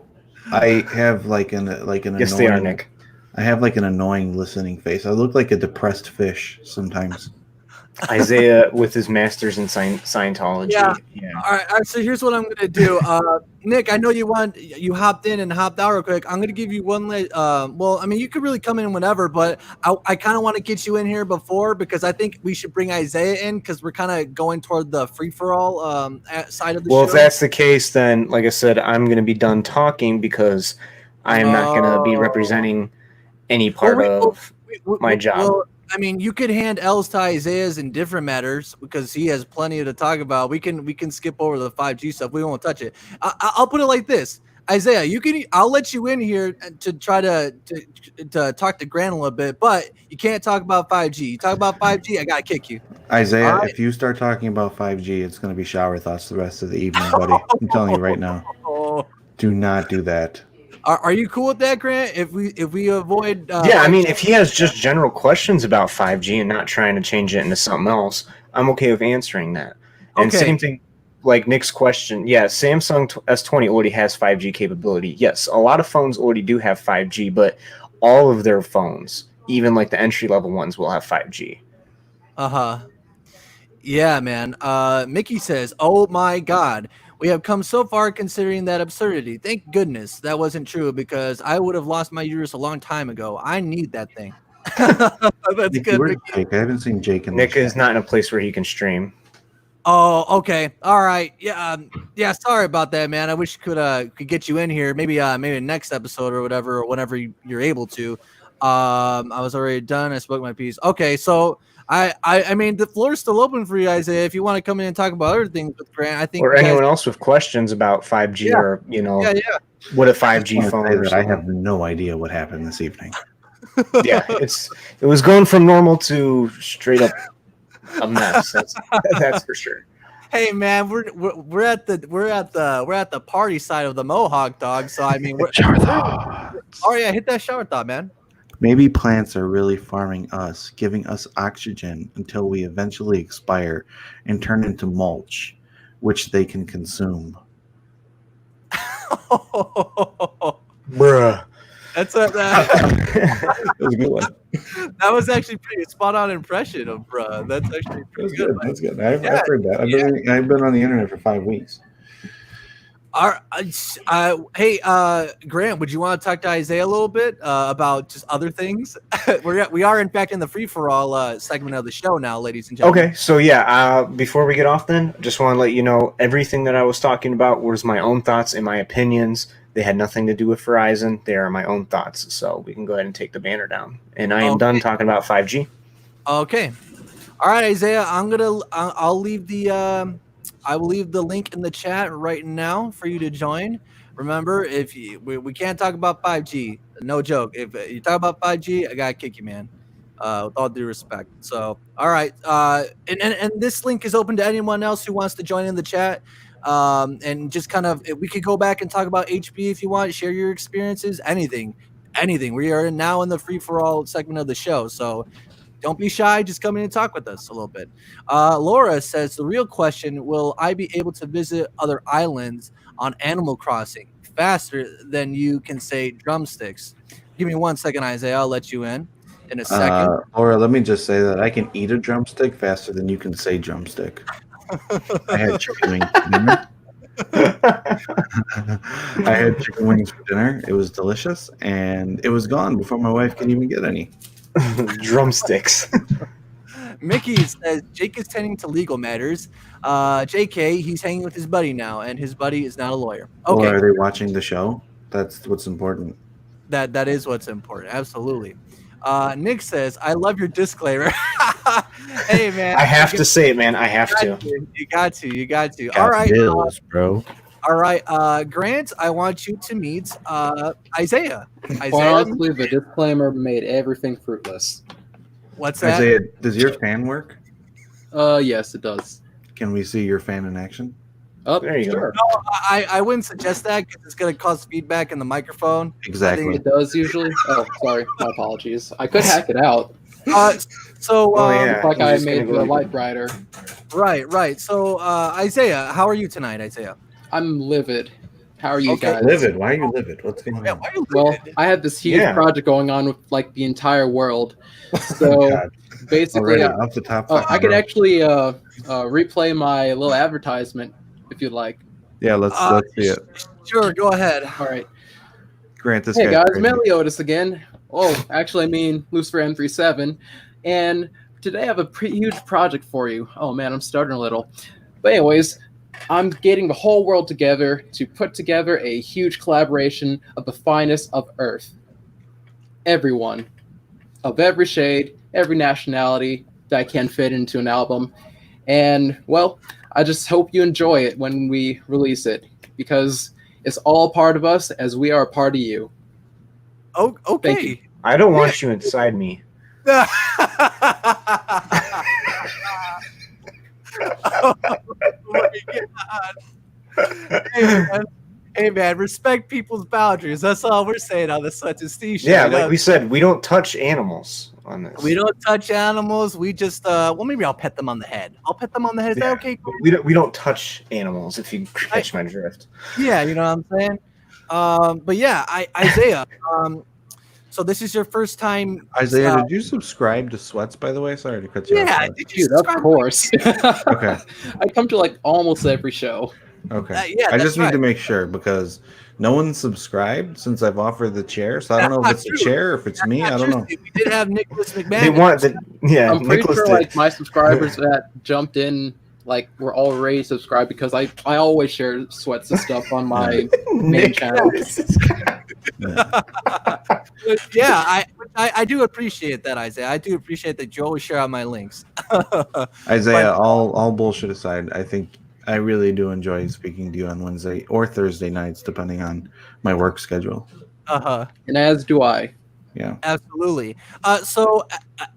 I have like an Yes, annoying, they are, Nick. I have like an annoying listening face. I look like a depressed fish sometimes. Isaiah with his master's in Scientology. Yeah. All right. So here's what I'm gonna do. Nick, I know you hopped in and hopped out real quick. I'm gonna give you one. Well, I mean, you could really come in whenever, but I kind of want to get you in here before, because I think we should bring Isaiah in, because we're kind of going toward the free for all side of the show. Well, if that's the case, then like I said, I'm gonna be done talking, because I am not gonna be representing any part of my job. Well, I mean, you could hand L's to Isaiah's in different matters, because he has plenty to talk about. We can skip over the 5G stuff. We won't touch it. I'll put it like this, Isaiah. I'll let you in here to try to talk to Grant a little bit, but you can't talk about 5G. You talk about 5G, I gotta kick you. Isaiah, if you start talking about 5G, it's going to be shower thoughts the rest of the evening, buddy. I'm telling you right now. Do not do that. Are you cool with that, Grant? If we avoid, yeah, I mean, if he has just general questions about 5G and not trying to change it into something else, I'm okay with answering that. And same thing, like Nick's question. Yeah, Samsung S20 already has 5G capability. Yes, a lot of phones already do have 5G, but all of their phones, even like the entry level ones, will have 5G. Yeah, man. Mickey says, "Oh my God. We have come so far considering that absurdity. Thank goodness that wasn't true, because I would have lost my uterus a long time ago. I need that thing." That's Nick, good. where's Jake? I haven't seen Jake in Nick is not in a place where he can stream. Oh, okay. All right. Yeah. Yeah. Sorry about that, man. I wish could get you in here. Maybe next episode or whatever, or whenever you're able to. I was already done. I spoke my piece. Okay. So I mean, the floor is still open for you, Isaiah. If you want to come in and talk about other things with Grant, I think. Or anyone else with questions about 5G or, what a 5G phone is. I have no idea what happened this evening. Yeah, it was going from normal to straight up a mess. That's for sure. Hey man, we're at the party side of the Mohawk dog. So I mean, shower thoughts. Oh yeah, hit that shower thought, man. Maybe plants are really farming us, giving us oxygen until we eventually expire and turn into mulch, which they can consume. Bruh. That's That was a good one. That was actually pretty spot on impression of bruh. That's actually pretty good. That's good. I've heard that. I've been on the internet for 5 weeks. Hey, Grant, would you want to talk to Isaiah a little bit about just other things? We are in fact in the free for all segment of the show now, ladies and gentlemen. Okay, so yeah, before we get off, then just want to let you know everything that I was talking about was my own thoughts and my opinions. They had nothing to do with Verizon. They are my own thoughts. So we can go ahead and take the banner down. And I am done talking about 5G. Okay. All right, Isaiah. I'll leave I will leave the link in the chat right now for you to join. Remember, if we can't talk about 5G, no joke. If you talk about 5G, I gotta kick you, man. With all due respect. So, all right. And this link is open to anyone else who wants to join in the chat. And just kind of, we could go back and talk about HB if you want. Share your experiences. Anything. We are now in the free for all segment of the show. So don't be shy. Just come in and talk with us a little bit. Laura says, the real question, will I be able to visit other islands on Animal Crossing faster than you can say drumsticks? Give me 1 second, Isaiah. I'll let you in a second. Laura, let me just say that I can eat a drumstick faster than you can say drumstick. I had chicken wings for dinner. I had chicken wings for dinner. It was delicious, and it was gone before my wife could even get any. Drumsticks. Mickey says Jake is tending to legal matters. JK, he's hanging with his buddy now, and his buddy is not a lawyer. Okay. Well, are they watching the show? That's what's important. That is what's important. Absolutely. Nick says, I love your disclaimer. Hey, man. I have to say it, man. I have to. You got to. Got All right. bills, bro. All right. Grant, I want you to meet Isaiah. Well, honestly, the disclaimer made everything fruitless. What's that? Isaiah, does your fan work? Yes, it does. Can we see your fan in action? Oh, There you go. sure. No, I wouldn't suggest that because it's going to cause feedback in the microphone. Exactly. It does usually. Oh, sorry. My apologies. I could hack it out. Yeah. Like I'm I just made gonna the go- light brighter. Right. So, Isaiah, how are you tonight, Isaiah? I'm livid. How are you Okay. guys? Livid. Why are you livid? What's going on? Yeah, why are you Well, livid? I had this huge Yeah. project going on with like the entire world. So God. basically, Already off the top. I could actually replay my little advertisement if you'd like. Yeah, let's see it. Sure, go ahead. All right. Grant, this Hey guy's guys, crazy. Meliodas again. Oh, actually, I mean Lucifer M37. And today I have a huge project for you. Oh man, I'm starting a little. But anyways, I'm getting the whole world together to put together a huge collaboration of the finest of Earth. Everyone, of every shade, every nationality that I can fit into an album. And well, I just hope you enjoy it when we release it, because it's all part of us as we are a part of you. Oh, Thank you. okay. I don't want you inside me. Oh my God. Hey man, respect people's boundaries. That's all we're saying on the Sweats and Steve show. Yeah, You know, like we said, we don't touch animals on this. we don't touch animals. We just well, maybe I'll pet them on the head. I'll pet them on the head. Is that okay? We don't touch animals. If you catch my drift. Yeah, you know what I'm saying. But yeah, Isaiah. So this is your first time. Isaiah, did you subscribe to Sweats, by the way? Sorry to cut you off. Yeah, Sweats. did you Dude, of subscribe? course. Okay. I come to like almost every show. Okay. Yeah, I just that's need right. to make sure because no one's subscribed since I've offered the chair. So I don't know if it's True. the chair or if it's me. I don't know. We did have Nicholas McMahon. They want the I'm pretty Nicholas sure did. like my subscribers that jumped in like were already subscribed because I always share Sweats and stuff on my main channel. Yeah, I do appreciate that, Isaiah. I do appreciate that you always share out my links. Isaiah, all bullshit aside, I think I really do enjoy speaking to you on Wednesday or Thursday nights, depending on my work schedule. And as do I. Yeah. Absolutely. So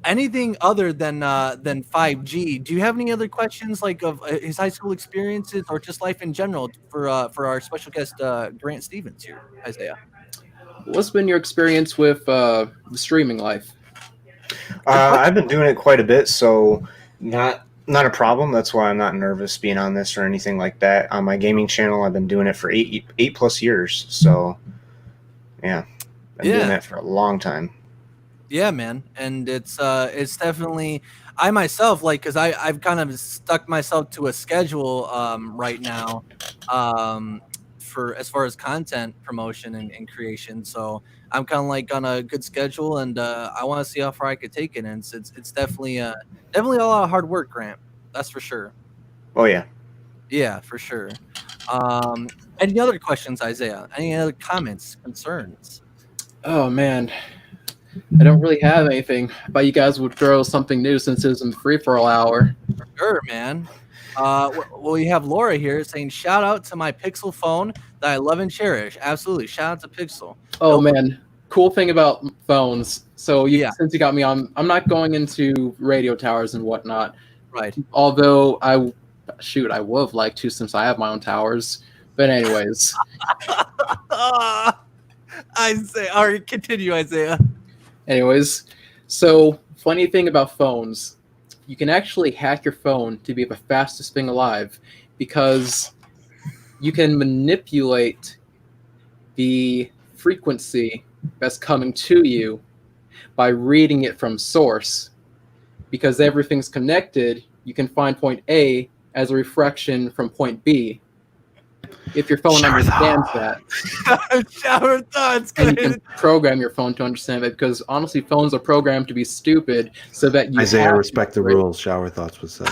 anything other than 5G? Do you have any other questions like of his high school experiences or just life in general for our special guest Grant Stevens here, Isaiah? What's been your experience with the streaming life? I've been doing it quite a bit, so not a problem. That's why I'm not nervous being on this or anything like that. On my gaming channel, I've been doing it for eight plus years. So yeah, been doing that for a long time. Yeah, man, and it's definitely I myself like because I've kind of stuck myself to a schedule right now for as far as content promotion and creation. So I'm kind of like on a good schedule, and I want to see how far I could take it. And it's definitely definitely a lot of hard work, Grant. That's for sure. Oh yeah. Yeah, for sure. Any other questions, Isaiah? Any other comments, concerns? Oh man, I don't really have anything. But you guys would throw something new since it's in the free for all hour. Sure, man. Well, we have Laura here saying, shout out to my Pixel phone that I love and cherish. Absolutely. Shout out to Pixel. Oh man, cool thing about phones. So Yeah. since you got me on, I'm not going into radio towers and whatnot. Right. Although I would have liked to since I have my own towers. But anyways, Isaiah, all right, continue, Isaiah. So funny thing about phones, you can actually hack your phone to be the fastest thing alive because you can manipulate the frequency that's coming to you by reading it from source. Because everything's connected, you can find point A as a reflection from point B. If your phone understands that. Shower thoughts. And you can program your phone to understand that because honestly, phones are programmed to be stupid so that you Isaiah, respect the rules. Shower thoughts was said.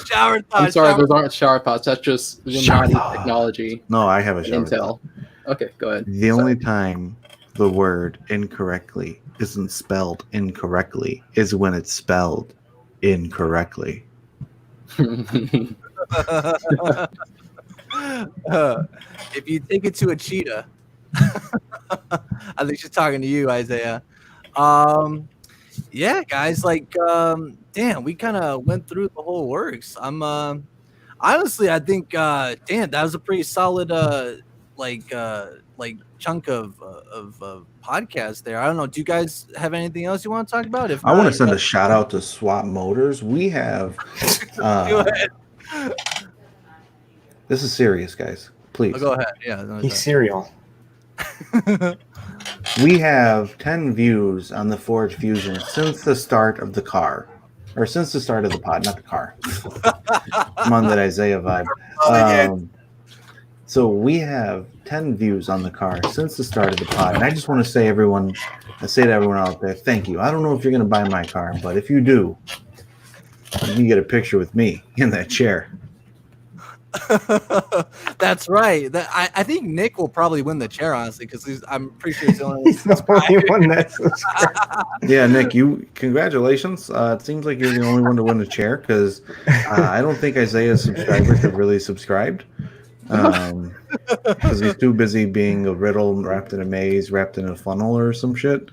Shower thoughts. I'm sorry, those aren't shower pods. That's just Illuminati technology. No, I have a shower Intel. thought. Okay, go ahead. The only time the word incorrectly isn't spelled incorrectly is when it's spelled incorrectly. If you take it to a cheetah, I think she's talking to you, Isaiah. Yeah, guys, like, damn, we kind of went through the whole works. I'm honestly, I think, damn, that was a pretty solid, like chunk of podcast there. I don't know. Do you guys have anything else you want to talk about? If I want not, to send a shout out to Swap Motors. We have. Go ahead. This is serious, guys. Please. Oh, go ahead. Yeah. No, He's cereal. We have 10 views on the Ford Fusion since the start of the car. Or since the start of the pod, not the car. I'm on that Isaiah vibe. So we have 10 views on the car since the start of the pod. And I just want to say to everyone out there, thank you. I don't know if you're going to buy my car, but if you do, you can get a picture with me in that chair. That's right. I think Nick will probably win the chair, honestly, because I'm pretty sure he's the only one. He's the only one that's Yeah, Nick, congratulations. It seems like you're the only one to win the chair because I don't think Isaiah's subscribers have really subscribed because he's too busy being a riddle wrapped in a maze, wrapped in a funnel or some shit.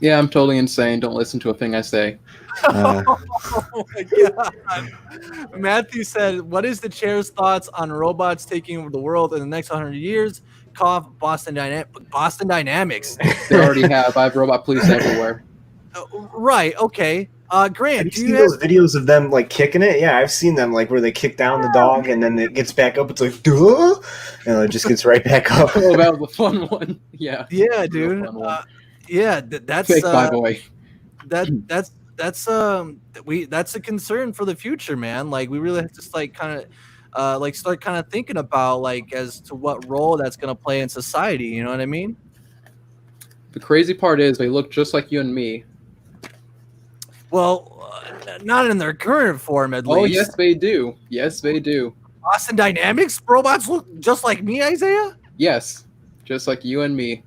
Yeah, I'm totally insane. Don't listen to a thing I say. Oh my god. Matthew said, what is the chair's thoughts on robots taking over the world in the next 100 years? Cough, Boston Dynamics. They already have. I have robot police everywhere. Right, okay. Grant, have you seen those videos of them like kicking it? Yeah, I've seen them like where they kick down the dog and then it gets back up. It's like, duh, and it just gets right back up. Oh, that was a fun one. Yeah. Yeah, dude. Yeah, that's fake, by the way. That's a concern for the future, man. Like we really have to start kind of thinking about like as to what role that's going to play in society. You know what I mean? The crazy part is they look just like you and me. Well, not in their current form, at least. Oh, yes, they do. Yes, they do. Boston Dynamics robots look just like me, Isaiah? Yes, just like you and me.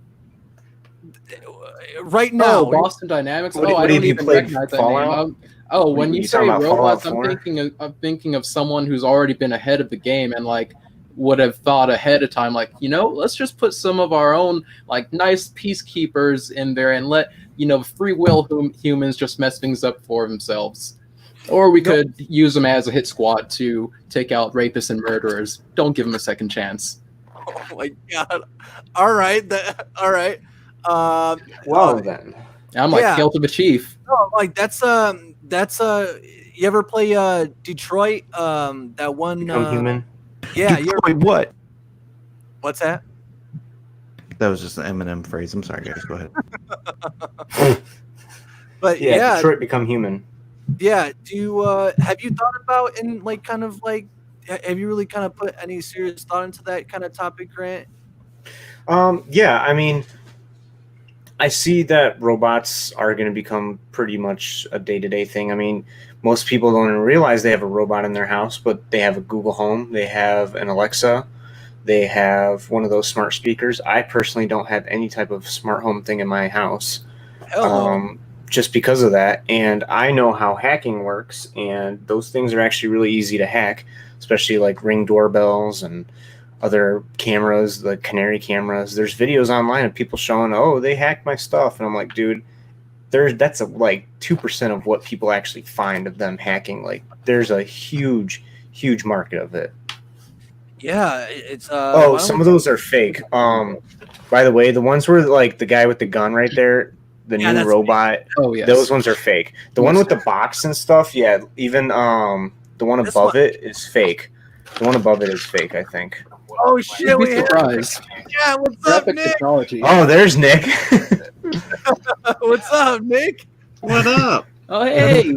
Right now. Oh, Boston Dynamics. What, I what don't you even played recognize that Fallout? name. When you say talking about robots, Fallout 4? I'm thinking of someone who's already been ahead of the game and like would have thought ahead of time, like, let's just put some of our own like nice peacekeepers in there and let free will humans just mess things up for themselves. Or we could use them as a hit squad to take out rapists and murderers. Don't give them a second chance. Oh my god! All right, all right. Well then, I'm like hail to the chief. No, like that's you ever play Detroit? That one. Become Human. Yeah, Wait, what? What's that? That was just an Eminem phrase. I'm sorry, guys. Go ahead. But yeah, Detroit Become Human. Yeah. Do you have you thought about in like kind of like have you really kind of put any serious thought into that kind of topic, Grant? Yeah, I mean, I see that robots are going to become pretty much a day-to-day thing. I mean, most people don't even realize they have a robot in their house, but they have a Google Home, they have an Alexa, they have one of those smart speakers. I personally don't have any type of smart home thing in my house, Hell no. just because of that. And I know how hacking works, and those things are actually really easy to hack, especially like Ring doorbells and other cameras, the Canary cameras. There's videos online of people showing, oh, they hacked my stuff, and I'm like, dude, that's like 2% of what people actually find of them hacking. Like, there's a huge market of it. Yeah, it's Oh, some of those are fake. By the way, the ones where like the guy with the gun right there, the Yeah, new that's robot, Oh yes. those ones are fake. The one with the box and stuff, yeah, even the one This above one- it is fake. The one above it is fake, I think. Oh shit, You'd we be have, surprised. yeah, what's up, Graphic Nick? technology. Oh, there's Nick. What's up, Nick? What up? Oh hey.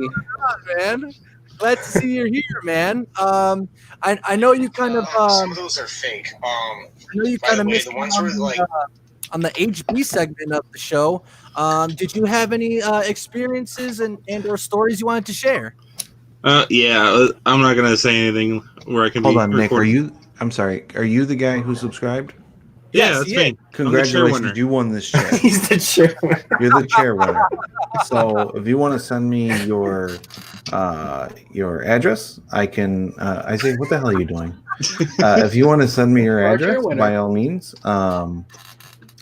Man, glad to see you're here, man. I know you kind of Some of those are fake. I know you By kind the of way, missed the me ones where like on the HB segment of the show. Did you have any experiences and or stories you wanted to share? Yeah, I'm not gonna say anything where I can Hold be on, Nick. recorded. I'm sorry. Are you the guy who subscribed? Yeah, Yes, that's yeah. me. I'm the chair Congratulations, winner. you won this chair. he's the chairman. You're the chair winner. So if you want to send me your address, I can. I say, what the hell are you doing? If you want to send me your Our chair address, winner. by all means, and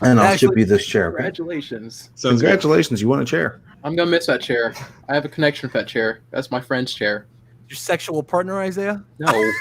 I'll ship you this chair. Okay? Congratulations. Sounds good. Congratulations, you won a chair. I'm gonna miss that chair. I have a connection with that chair. That's my friend's chair. Your sexual partner, Isaiah? No,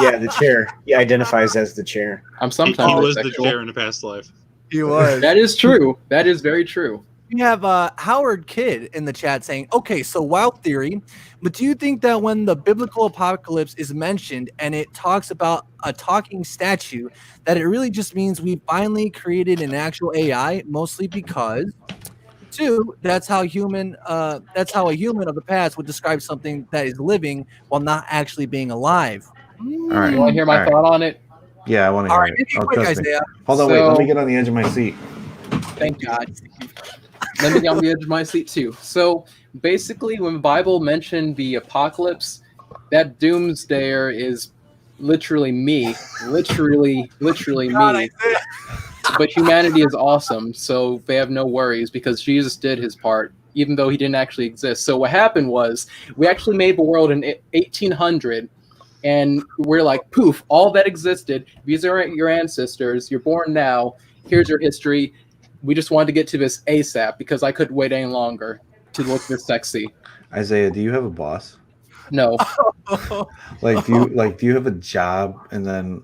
Yeah, the chair. He identifies as the chair. I'm He sometimes was the bisexual. chair in a past life. He was. That is true. That is very true. We have Howard Kidd in the chat saying, okay, so wild theory, but do you think that when the biblical apocalypse is mentioned and it talks about a talking statue, that it really just means we finally created an actual AI, mostly because, two, that's how a human of the past would describe something that is living while not actually being alive? All right. You want to hear my All right. thought on it? Yeah, I want to All hear right, it. make it Oh, quick, trust me. Isaiah. Hold on, wait. Let So- me get on the edge of my seat. Thank God. Let me get on the edge of my seat too. So basically, when the Bible mentioned the apocalypse, that doomsdayer is literally me. Literally God, me. Isaiah. But humanity is awesome, so they have no worries because Jesus did his part, even though he didn't actually exist. So what happened was we actually made the world in 1800, and we're like, poof, all that existed. These are your ancestors. You're born now. Here's your history. We just wanted to get to this ASAP because I couldn't wait any longer to look this sexy. Isaiah, do you have a boss? No, Do you have a job, and then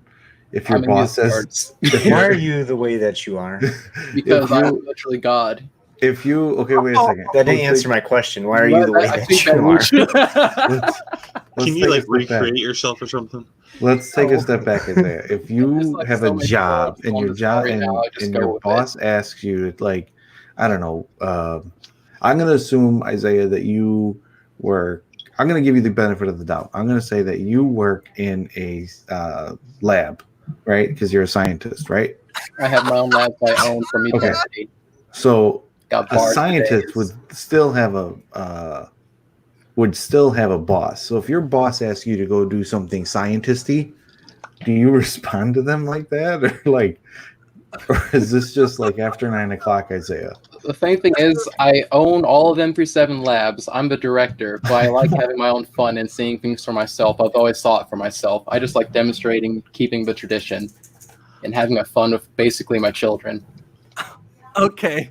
if your I'm in boss these says parts Why are you the way that you are? because if I'm you- literally God. if you okay, wait a second. That didn't answer my question. Why are you the way I that think you are? Let's Can you take a like step back. recreate yourself or something? Let's take a step back, Isaiah. If There's, you like, have so a many job words and on your this job story now, I just and go your with boss asks you to, like, I don't know, I'm going to assume, Isaiah, that you work. I'm going to give you the benefit of the doubt. I'm going to say that you work in a lab, right? Because you're a scientist, right? I have my own lab I own from Okay. eternity. So Got a bars scientist for days. would still have a boss. So if your boss asks you to go do something scientisty, do you respond to them like that, or is this just like after 9 o'clock, Isaiah? The funny thing is, I own all of M37 Labs. I'm the director, but I like having my own fun and seeing things for myself. I've always thought for myself. I just like demonstrating, keeping the tradition, and having a fun with basically my children. Okay.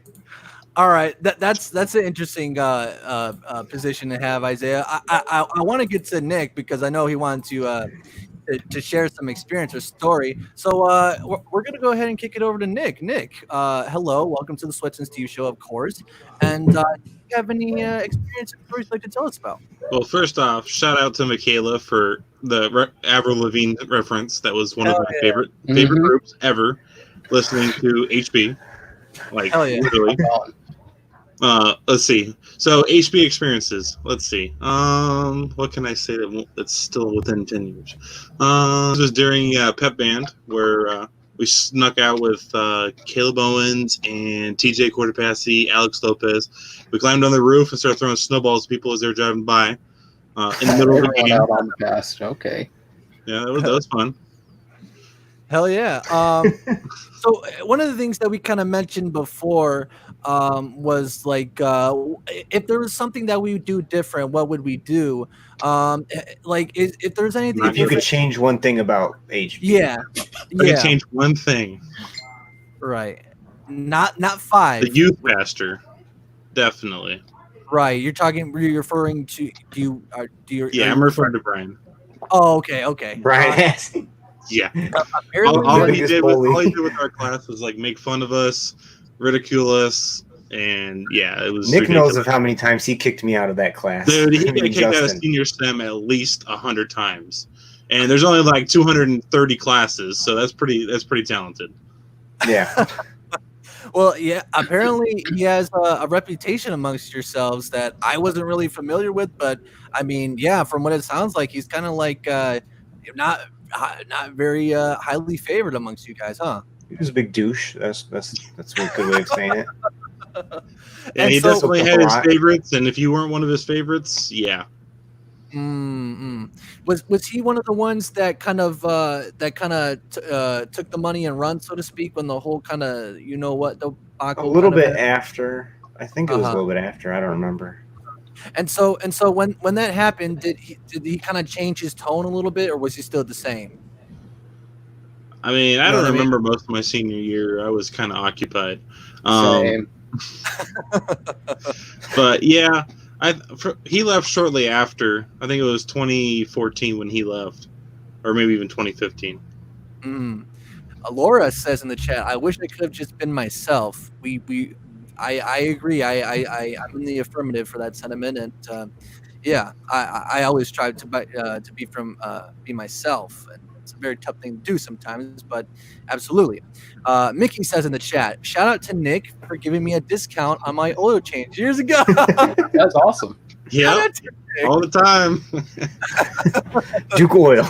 All right. That's an interesting position to have, Isaiah. I want to get to Nick because I know he wanted to share some experience or story. So we're going to go ahead and kick it over to Nick. Nick, hello. Welcome to the Sweats and Steve Show, of course. And do you have any experience or stories you'd like to tell us about? Well, first off, shout out to Michaela for the Avril Lavigne reference. That was one of my favorite Mhm. groups ever. Listening to HB, like Hell yeah. literally. Let's see. So HB experiences. Let's see. What can I say that's still within 10 years? This was during pep band where we snuck out with Caleb Owens and TJ Cortopassi, Alex Lopez. We climbed on the roof and started throwing snowballs at people as they were driving by in the middle of the Everyone game. out on the past. Okay. Yeah, that was fun. Hell yeah. So one of the things that we kind of mentioned before was like if there was something that we would do different, what would we do? Like if there's anything If you could different, change one thing about HB. yeah, I can change one thing. right. Not 5. The youth pastor, definitely. Right. You're referring to I'm referring to Brian. Oh, okay. Brian has. Yeah. Apparently, All Really he this did bully. with our class was like make fun of us, ridicule us, and yeah, it was. Nick ridiculous. knows of how many times he kicked me out of that class. Dude, he I mean, got kicked out of Justin. senior STEM at least 100 times, and there's only like 230 classes, so that's pretty talented. Yeah. well, yeah. Apparently, he has a reputation amongst yourselves that I wasn't really familiar with, but I mean, yeah, from what it sounds like, he's kind of like not very highly favored amongst you guys, huh? He was a big douche. That's a good way of saying it. Yeah, And he so- definitely had his favorites, and if you weren't one of his favorites, yeah. Was he one of the ones that kind of took the money and run, so to speak, when the whole kind of A debacle little kind of bit after. I think it was a little bit after. I don't remember. And so when that happened, did he kind of change his tone a little bit, or was he still the same? I mean, I You know don't what I mean? remember most of my senior year. I was kind of occupied. Same. But yeah, he left shortly after. I think it was 2014 when he left, or maybe even 2015. Laura says in the chat, "I wish I could have just been myself." I agree. I'm in the affirmative for that sentiment, and yeah, I always strive to be myself. And it's a very tough thing to do sometimes, but absolutely. Mickey says in the chat, "Shout out to Nick for giving me a discount on my oil change years ago." That's awesome. Yeah, all the time. Duke Oil.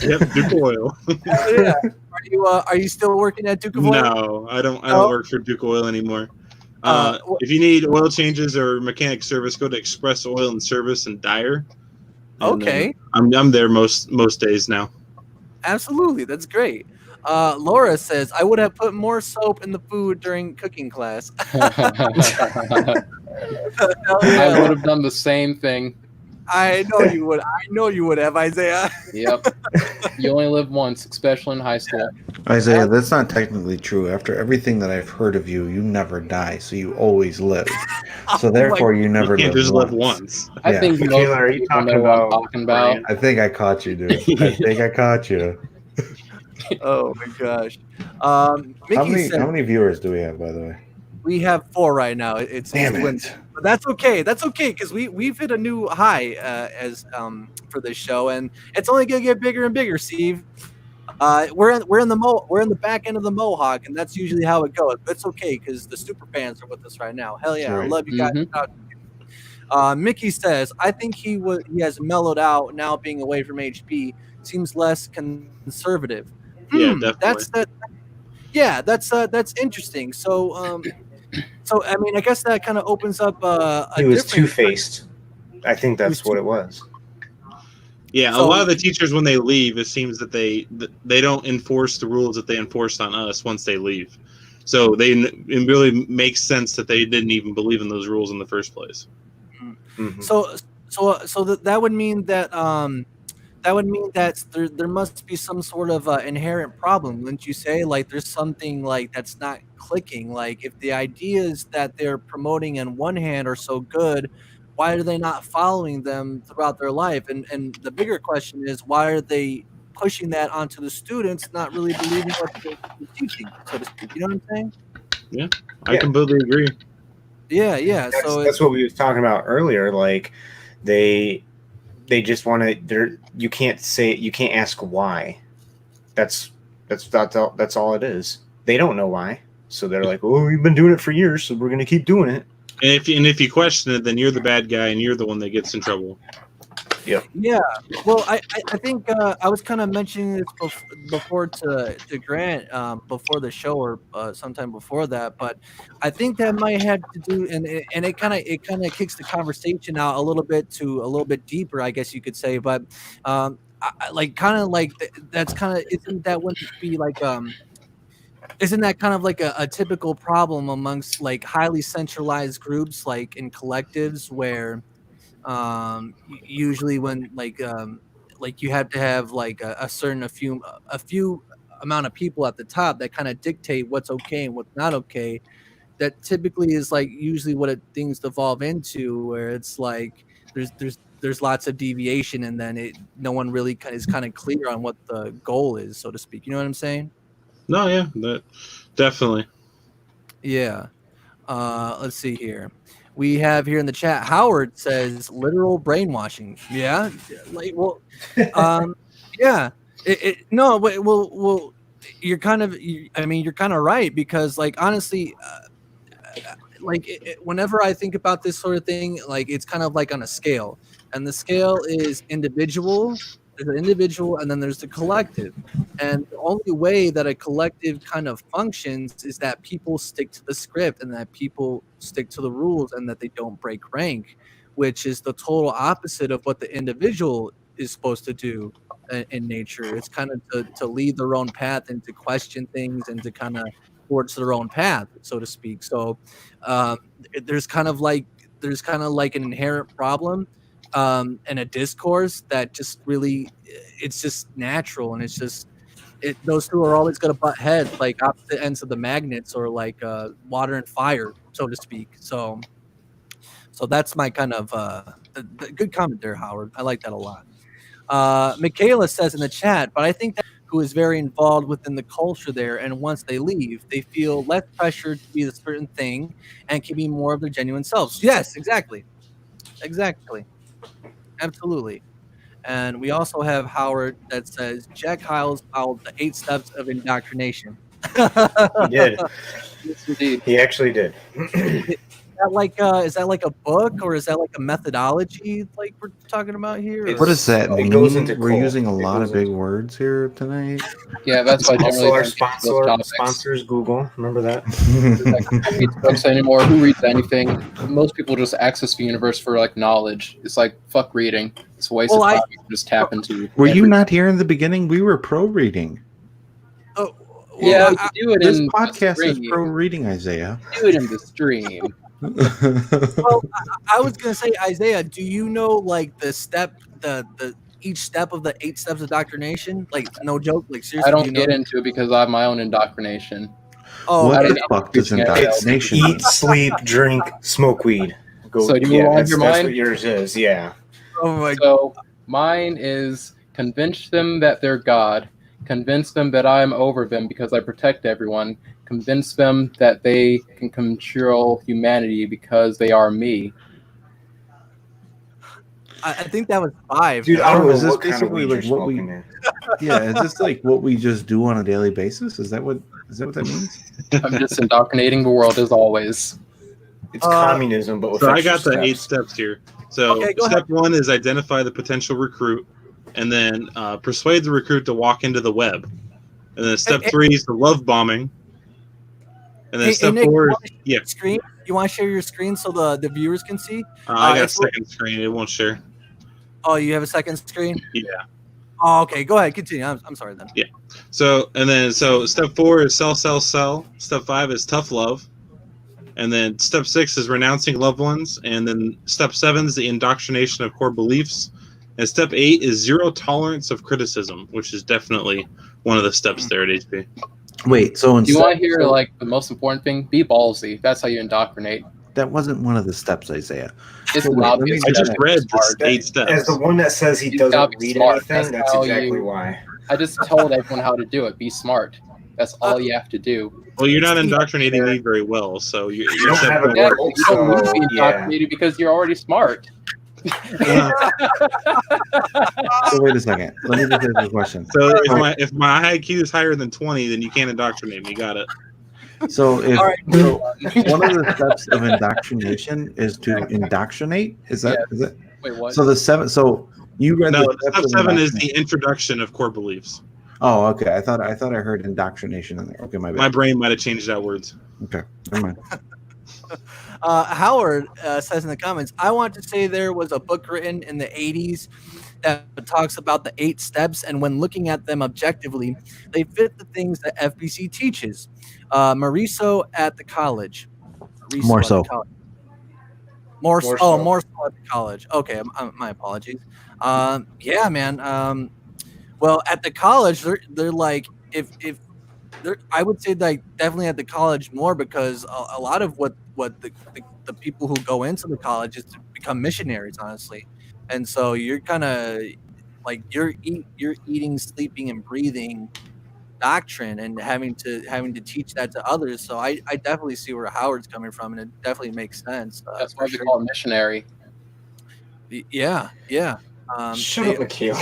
Yep, Duke Oil. Yeah. Are you still working at Duke of Oil? No, I don't No? work for Duke Oil anymore. Wh- If you need oil changes or mechanic service, go to Express Oil and Service in Dyer. And, Okay. I'm there most days now. Absolutely, that's great. Laura says, "I would have put more soap in the food during cooking class." Hell I yeah. would have done the same thing. I know you would. I know you would have, Isaiah. Yep. You only live once, especially in high school. Isaiah, that's not technically true. After everything that I've heard of you, you never die, so you always live. So therefore, you never You can't live just once. live once. I Yeah. think Michaela, most are you people talking know what I'm about talking about. Brian? I think I caught you, dude. I think I caught you. Oh my gosh. Mickey How many said viewers do we have, by the way? we have 4 right now. It's Damn dwindling. it. But that's okay. That's okay because we've hit a new high as for this show, and it's only gonna get bigger and bigger. Steve, we're in the back end of the Mohawk, and that's usually how it goes. But it's okay because the super fans are with us right now. Hell yeah, I Right. love you guys. Mickey says, "I think he has mellowed out now, being away from HB. Seems less conservative." Yeah, definitely. That's interesting. So so I mean, I guess that kind of opens up He was different- two-faced. I think that's what it was. Yeah, So- a lot of the teachers when they leave, it seems that they don't enforce the rules that they enforced on us once they leave. So it really makes sense that they didn't even believe in those rules in the first place. Mhm. So that would mean that there must be some sort of inherent problem, wouldn't you say? Like there's something like that's not clicking. Like if the ideas that they're promoting on one hand are so good, why are they not following them throughout their life? And the bigger question is, why are they pushing that onto the students, not really believing what they're teaching, so to speak? You know what I'm saying? I Yeah. completely agree. Yeah. That's what we was talking about earlier. Like they just want to. You can't ask why. That's all it is. They don't know why, so they're like, "Oh, we've been doing it for years, so we're gonna keep doing it." if you question it, then you're the bad guy and you're the one that gets in trouble. Yeah, well, I think I was kind of mentioning this before to Grant before the show or sometime before that, but I think that might have to do and it kind of kicks the conversation out a little bit deeper, I guess you could say, but like kind of like that's kind of isn't that wouldn't be like isn't that kind of like a typical problem amongst like highly centralized groups like in collectives where usually when like you have to have like a few amount of people at the top that kind of dictate what's okay and what's not okay. That typically is like usually what things devolve into, where it's like there's lots of deviation, and then no one really is kind of clear on what the goal is, so to speak. You know what I'm saying? No, yeah, that definitely. Yeah. Let's see here. We have here in the chat, Howard says literal brainwashing. Yeah, like well, yeah. No, but well, you're kind of. I mean, you're kind of right because, like, honestly, like whenever I think about this sort of thing, like it's kind of like on a scale, and the scale is individual. There's an individual, and then there's the collective. And the only way that a collective kind of functions is that people stick to the script and that people stick to the rules and that they don't break rank, which is the total opposite of what the individual is supposed to do in nature. It's kind of to lead their own path and to question things and to kind of forge their own path, so to speak. So there's kind of like an inherent problem and a discourse that just really it's just natural, and it's just those two are always going to butt heads like opposite ends of the magnets, or like water and fire, so to speak. So that's my kind of the good comment there, Howard. I like that a lot. Michaela says in the chat, but I think that who is very involved within the culture there, and once they leave, they feel less pressure to be a certain thing and can be more of their genuine selves. Yes, exactly. Absolutely. And we also have Howard that says Jack Hyles followed the 8 steps of indoctrination. He did. Yes, indeed. He actually did. Is that like a book, or is that like a methodology like we're talking about here? What does that It mean? goes into We're cult. using a It lot goes of big into- words here tonight. Yeah, that's why Also, our generally sponsors, Google. Remember that? Who reads books anymore? Who reads anything? Most people just access the universe for like knowledge. It's like fuck reading. It's a waste of time. You can just tap into. Were you not here in the beginning? We were pro reading. Oh, Yeah, well, you do it This in podcast the is stream. pro reading, Isaiah. Do it in the stream. well, I was gonna say, Isaiah, do you know like the each step of the 8 steps of indoctrination? Like, no joke, like seriously. I don't do you get know? into it because I have my own indoctrination. Oh, What I the don't fuck does know. indoctrination mean? Eat, sleep, drink, smoke weed. Go. So do you want that's, your that's mind? what yours is. Yeah. oh my So mine is convince them that they're God, convince them that I'm over them because I protect everyone, convince them that they can control humanity because they are me. I think that was 5. Dude, I don't know Is this what kind of basically weed like you're what we- smoking, man. Yeah, is this like what we just do on a daily basis? Is that what that means? I'm just indoctrinating the world as always. It's communism, but with So I extra got the 8 steps. steps here. So Okay, go step 1 is identify the potential recruit, and then persuade the recruit to walk into the web. And then step 3 is the love bombing. And then step Nick, 4 is screen. You want to share your screen so the viewers can see? I got a it's- second screen. It won't share. Oh, you have a second screen? Yeah. Oh, okay. Go ahead. Continue. I'm sorry then. So step 4 is sell, sell, sell. Step 5 is tough love. And then step 6 is renouncing loved ones. And then step 7 is the indoctrination of core beliefs. And step 8 is zero tolerance of criticism, which is definitely one of the steps there at HP. Wait, so Do you want to hear like the most important thing? Be ballsy. That's how you indoctrinate. that wasn't one of the steps, Isaiah. It's Wait, an let obvious me- I just step. read the Smart. 8 As steps. the one that says he You gotta doesn't be read smart. anything, that's how exactly you- why. I just told everyone how to do it. Be smart. That's all you have to do. Well, you're not indoctrinating me very well, so You you're don't have a Yeah, goal, you don't need to so, be yeah. indoctrinated because you're already smart. So wait a second. Let me just ask you a question. So if my IQ is higher than 20, then you can't indoctrinate me. Got it. So if All right. so one of the steps of indoctrination is to indoctrinate. Is that Yes. is it? Wait, what? So the seven. So you read No, the steps step of 7 is indoctrination. the introduction of core beliefs. Oh, okay. I thought I heard indoctrination in there. Okay, my bad. My brain might have changed out words. Okay, never mind. Howard says in the comments, I want to say there was a book written in the 80s that talks about the 8 steps, and when looking at them objectively, they fit the things that FBC teaches. Mariso at the college. Mariso More at the so. college. More so at the college. Okay, my apologies. Yeah, man. Well, at the college, they're like, if I would say like definitely at the college more, because a lot of what the people who go into the college is to become missionaries, honestly. And so you're kind of like you're eating, sleeping, and breathing doctrine, and having to teach that to others. So I definitely see where Howard's coming from, and it definitely makes sense. That's for why we call it missionary. Yeah. Shut up, Nikhil.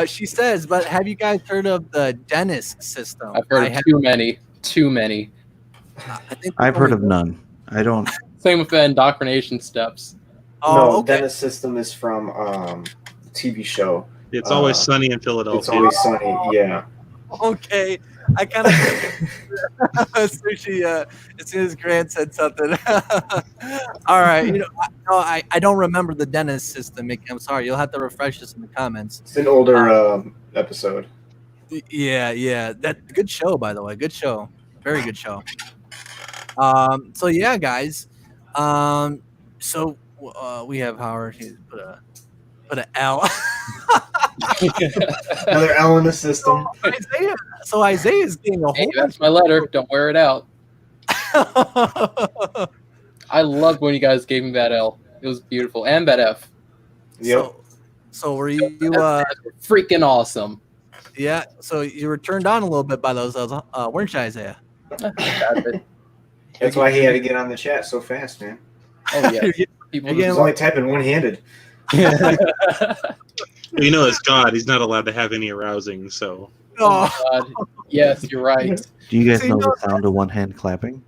She says, but have you guys heard of the Dennis system? I've heard of too many. Too many. I think I've heard of none. I don't. Same with the indoctrination steps. Oh, okay. Dennis system is from TV show. It's always sunny in Philadelphia. It's always sunny. Yeah. Okay. I kind of Sushi, as soon as Grant said something. All right. I don't remember the Dennis system, Mickey. I'm sorry. You'll have to refresh us in the comments. It's an older episode. Yeah. That good show, by the way. Good show. Very good show. So yeah, guys. So we have Howard. He's put an L. Another L in the system. Isaiah's getting a Hey, whole that's my letter. Don't wear it out. I loved when you guys gave me that L. It was beautiful. And that F. Yep. So were you Freaking awesome. yeah, so you were turned on a little bit by those, weren't you, Isaiah? That's why he had to get on the chat so fast, man. Oh yeah. You're People He's getting- only typing one-handed. You know, as God, he's not allowed to have any arousing. So Oh my God. Yes, you're right. Do you guys See, know no- the sound of one hand clapping?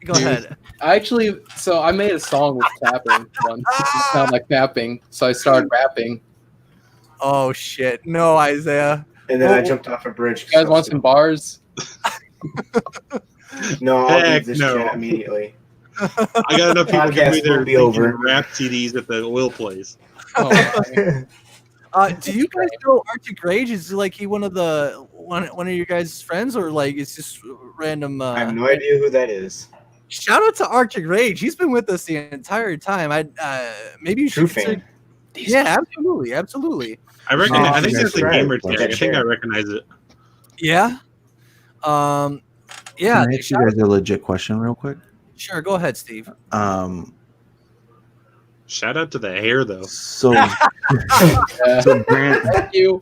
Go ahead. I made a song with clapping once. It sounded like clapping, so I started rapping. Oh shit. No, Isaiah. And then I jumped off a bridge. You guys want some bars? No, I'll Heck leave this no. chat immediately. I got enough people Podcast give me their will be over. rap CDs at the oil place. Oh, Do you guys know Arctic Rage? Is like he one of your guys' friends, or like it's just random? I have no idea who that is. Shout out to Arctic Rage. He's been with us the entire time. Maybe you True should fan. Yeah, absolutely. I reckon. I think that's a Right. gamer tag. I think Sure. I recognize it. Yeah. Yeah. Can I ask you guys a legit question real quick? Sure. Go ahead, Steve. Shout out to the hair, though. So yeah. Grant, Thank you.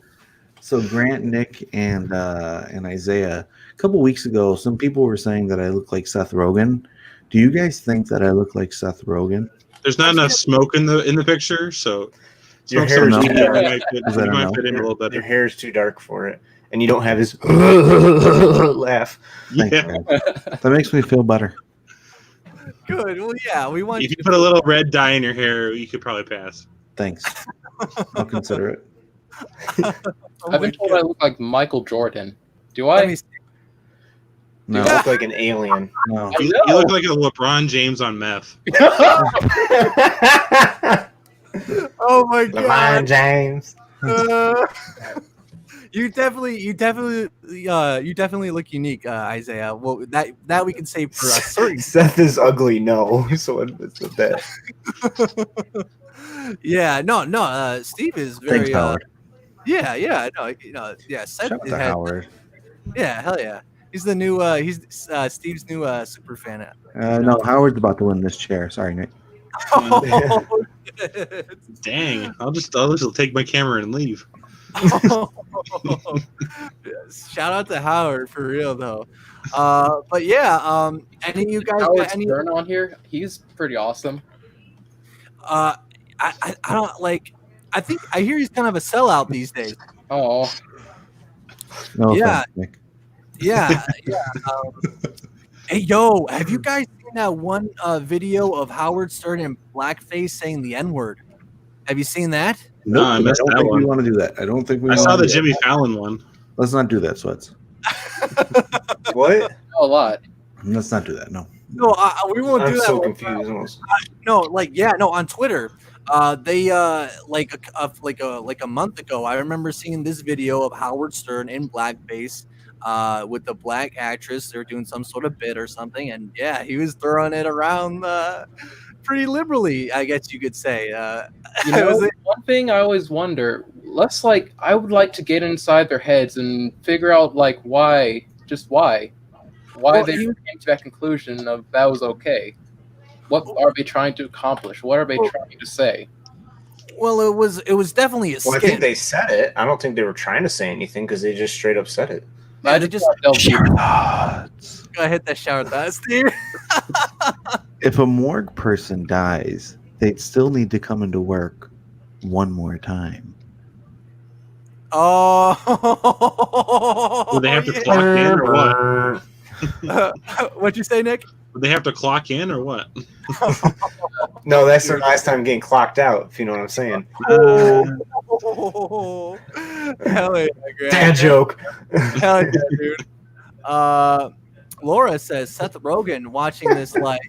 Grant, Nick, and Isaiah. A couple weeks ago, some people were saying that I look like Seth Rogen. Do you guys think that I look like Seth Rogen? There's not enough smoke in the picture, so Your smoke hair is some too in dark. there might fit, Is that you might enough? fit in a little Your better. hair is too dark for it, and you don't have his laugh. Thanks, Yeah. man. That makes me feel better. Good. Well, yeah, we want If you put a little red dye in your hair, you could probably pass. Thanks. I'll consider it. I've been told I look like Michael Jordan. Do Let I? me see. No, You look like an alien. no. I You know. look like a LeBron James on meth. Oh my LeBron god. James. You definitely look unique, Isaiah. Well, that we can say for us. Certain. Seth is ugly. No, so it's with that. Yeah, no. Steve is very. Thanks, Howard. Yeah. Yeah. Seth Shout out to has- Howard. Yeah, hell yeah. He's the new. He's Steve's new super fan. No, Howard's about to win this chair. Sorry, Nick. Oh, Dang, I'll just take my camera and leave. Shout out to Howard for real though. But yeah, any of you guys Howard got any? Stern on here. He's pretty awesome. I don't like. I think I hear he's kind of a sellout these days. Oh, No Yeah. offense, Nick. Yeah. Hey, yo, have you guys seen that one video of Howard Stern in blackface saying the N-word? Have you seen that? Nope, I but I missed don't that think we one. want to do that. I don't think we I want saw to the do Jimmy that. Fallon one. Let's not do that, Sweats. What? A lot. Let's not do that. No. No, we won't do I'm that. so confused. Almost. No, on Twitter, they like a month ago, I remember seeing this video of Howard Stern in blackface, with the black actress. They're doing some sort of bit or something, and yeah, he was throwing it around pretty liberally, I guess you could say. You know, one thing I always wonder, I would like to get inside their heads and figure out why Well, they came to that conclusion of that was okay. What are they trying to accomplish? What are they trying to say? Well, it was definitely a Well, I skit. think they said it. I don't think they were trying to say anything because they just straight up said it. Yeah, I just delve deeper. Go hit that shower thought, Steve. If a morgue person dies, they'd still need to come into work one more time. Oh, Would they have to clock in or what? What'd you say, Nick? Would they have to clock in or what? No, that's their last time getting clocked out, if you know what I'm saying. Hell yeah, Grant. Dad joke. Hell yeah, dude. Laura says Seth Rogen watching this like.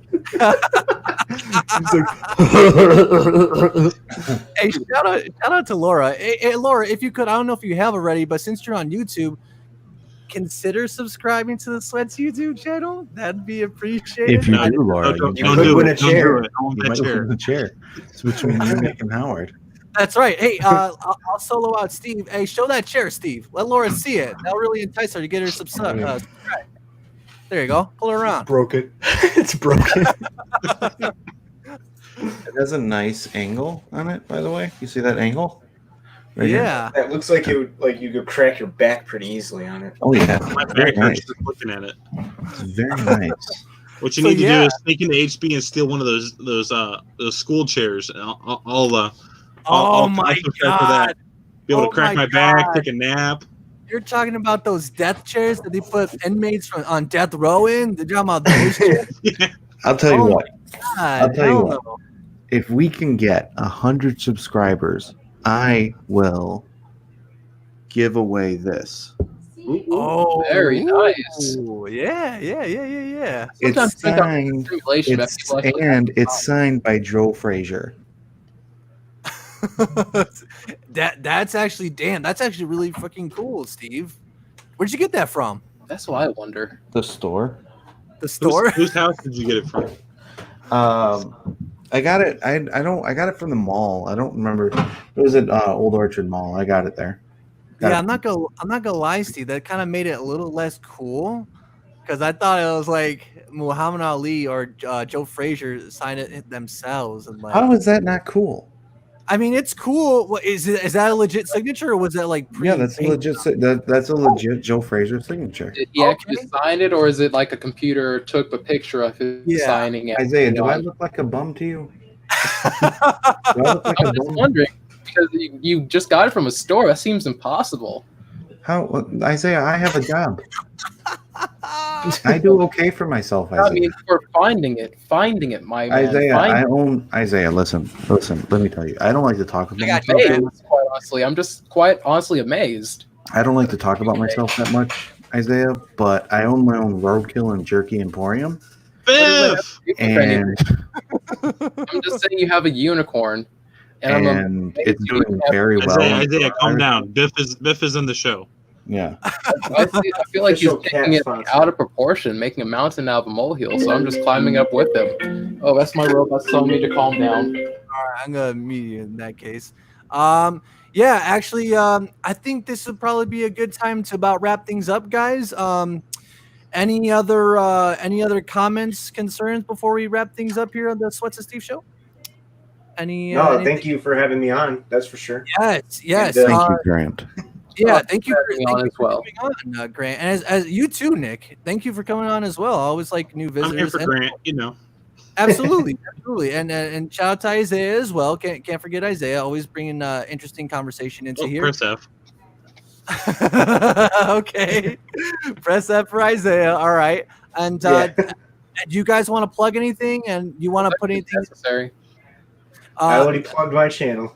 Hey, shout out to Laura. Hey, Laura, if you could, I don't know if you have already, but since you're on YouTube, consider subscribing to the Sweats YouTube channel. That'd be appreciated. If you do, Laura, Don't you do might it. win a Don't do chair. it. Don't you win might a chair. win the chair. It's between you, Nick, and Howard. That's right. Hey, I'll solo out Steve. Hey, show that chair, Steve. Let Laura see it. That'll really entice her to get her subscribe. There you go. Pull her around. Broken. It's broken. It has a nice angle on it, by the way. You see that angle? Right here? Yeah. That looks like it would, you could crack your back pretty easily on it. Oh yeah. My Very back hurts nice. just looking at it. It's very nice. What you So, need to yeah. do is sneak into HB and steal one of those school chairs. And Oh I'll my subscribe for god. that. Be able Oh to crack my my back, God. take a nap. You're talking about those death chairs that they put inmates on death row in? They're talking about those chairs? I'll tell you Oh what. God, I'll tell you hell what. no. If we can get 100 subscribers, I will give away this. Oh, Very nice. ooh, yeah. Sometimes It's I think I'm signed. simulation that people actually And it's signed by Joe Frazier. That's actually that's actually really fucking cool, Steve. Where'd you get that from? That's what I wonder. The store. The store? Whose house did you get it from? I got it. I got it from the mall. I don't remember. It was at Old Orchard Mall. I got it there. Yeah, I'm not gonna lie, Steve. That kind of made it a little less cool because I thought it was like Muhammad Ali or Joe Frazier signed it themselves. And like, How is that not cool? I mean, it's cool. What is that a legit signature or was that like? Yeah, that's a legit. That's a legit Joe Frazier signature. Did he actually sign it, or is it like a computer took a picture of his Yeah. signing it? Isaiah, do I look like a bum to you? Do I look like I'm a just bum? wondering because you just got it from a store. That seems impossible. How, Isaiah? I have a job. I do okay for myself, Isaiah. I mean, for finding it, my man. Isaiah, listen. Let me tell you. I don't like to talk about I got myself. amazed, quite honestly. I'm just quite honestly amazed. I don't like to talk about myself that much, Isaiah. But I own my own roadkill and jerky emporium, Biff! and I'm just saying you have a unicorn, and it's doing very well. Isaiah, calm down. Biff is in the show. Yeah. I feel like he's Official taking cat it sponsor. out of proportion, making a mountain out of a molehill. So I'm just climbing up with him. Oh, that's my robot telling me to calm down. All right, I'm gonna mute you in that case. Yeah, actually, I think this would probably be a good time to about wrap things up, guys. Any other comments, concerns before we wrap things up here on the Sweats and Steve show? No, thank you for having me on. That's for sure. Yes. And, Thank you, Grant. Yeah, thank you having me on as well. coming on, Grant, and as you too, Nick. Thank you for coming on as well. I always like new visitors. I'm here for and- Grant, you know. Absolutely, and shout out to Isaiah as well. Can't forget Isaiah. Always bringing interesting conversation into here. Press F. Okay. Press F for Isaiah. All right. And Yeah. do you guys want to plug anything? And you want to put anything? necessary. I already plugged my channel.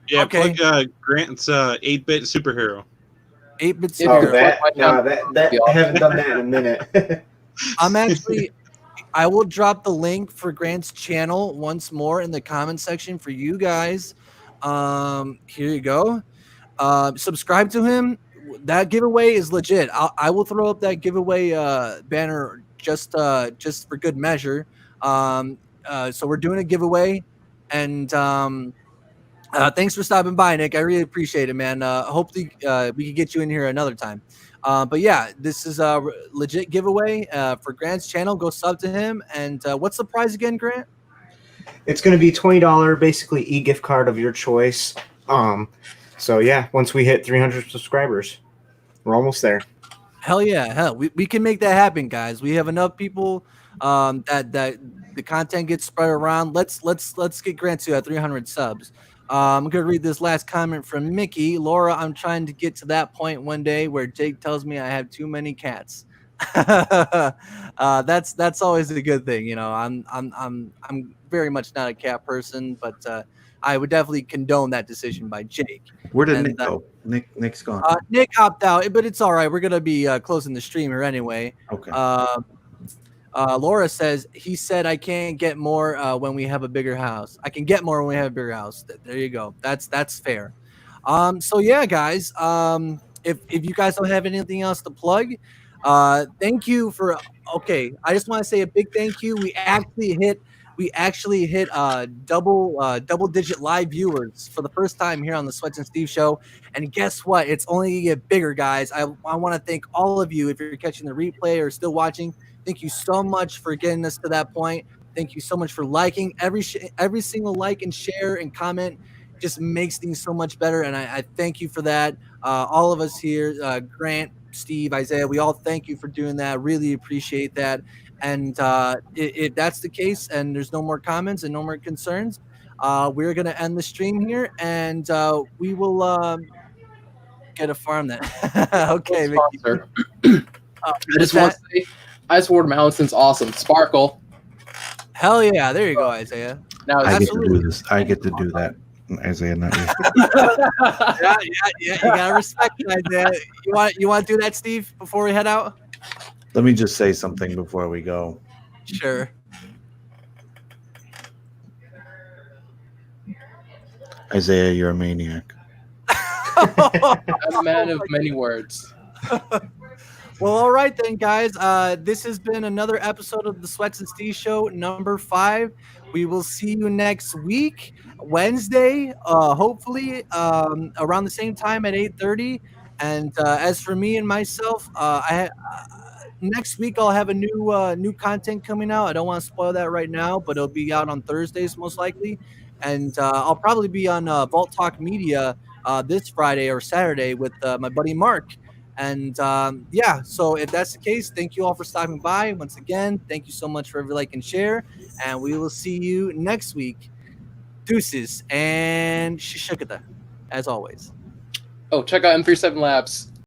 Yeah, Okay. plug Grant's 8-bit superhero. 8-bit If Oh, you superhero. that I haven't done that in a minute. I will drop the link for Grant's channel once more in the comment section for you guys. Here you go. Subscribe to him. That giveaway is legit. I will throw up that giveaway banner just for good measure. So we're doing a giveaway, and thanks for stopping by, Nick. I really appreciate it, man. Hopefully we can get you in here another time. But yeah, this is a legit giveaway for Grant's channel. Go sub to him. And what's the prize again, Grant? It's going to be $20, basically e-gift card of your choice. So yeah, once we hit 300 subscribers, we're almost there. Hell yeah, hell, we can make that happen, guys. We have enough people that the content gets spread around. Let's get Grant to 300 subs. I'm gonna read this last comment from Mickey. Laura, I'm trying to get to that point one day where Jake tells me I have too many cats. That's always a good thing, you know. I'm very much not a cat person, but I would definitely condone that decision by Jake. Where did Nick go? Nick's gone. Nick opted out, but it's all right. We're gonna be closing the stream here anyway. Okay. Laura says he said I can't get more when we have a bigger house. I can get more when we have a bigger house. There you go. That's fair. So yeah, guys. If you guys don't have anything else to plug, thank you for. Okay, I just want to say a big thank you. We actually hit double digit live viewers for the first time here on the Sweats and Steve Show. And guess what? It's only gonna get bigger, guys. I want to thank all of you if you're catching the replay or still watching. Thank you so much for getting us to that point. Thank you so much for liking. Every single like and share and comment just makes things so much better. And I thank you for that. All of us here, Grant, Steve, Isaiah, we all thank you for doing that. Really appreciate that. And if that's the case and there's no more comments and no more concerns, we're going to end the stream here, and we will get a farm then. Okay, Mickey. I just word my own since awesome. Sparkle. Hell yeah. There you go, Isaiah. Now I get to do this. I get to do that. Isaiah, not you. yeah. You got to respect it, Isaiah. You want to do that, Steve, before we head out? Let me just say something before we go. Sure. Isaiah, you're a maniac. I'm a man of many words. Well, all right then, guys. This has been another episode of the Sweats and Steve Show, number 5. We will see you next week, Wednesday, hopefully around the same time at 8:30. And as for me and myself, next week I'll have a new content coming out. I don't want to spoil that right now, but it'll be out on Thursdays most likely. And I'll probably be on Vault Talk Media this Friday or Saturday with my buddy Mark. And yeah, so if that's the case, thank you all for stopping by. Once again, thank you so much for every like and share. And we will see you next week. Deuces and shishakata, as always. Oh, check out M37 Labs.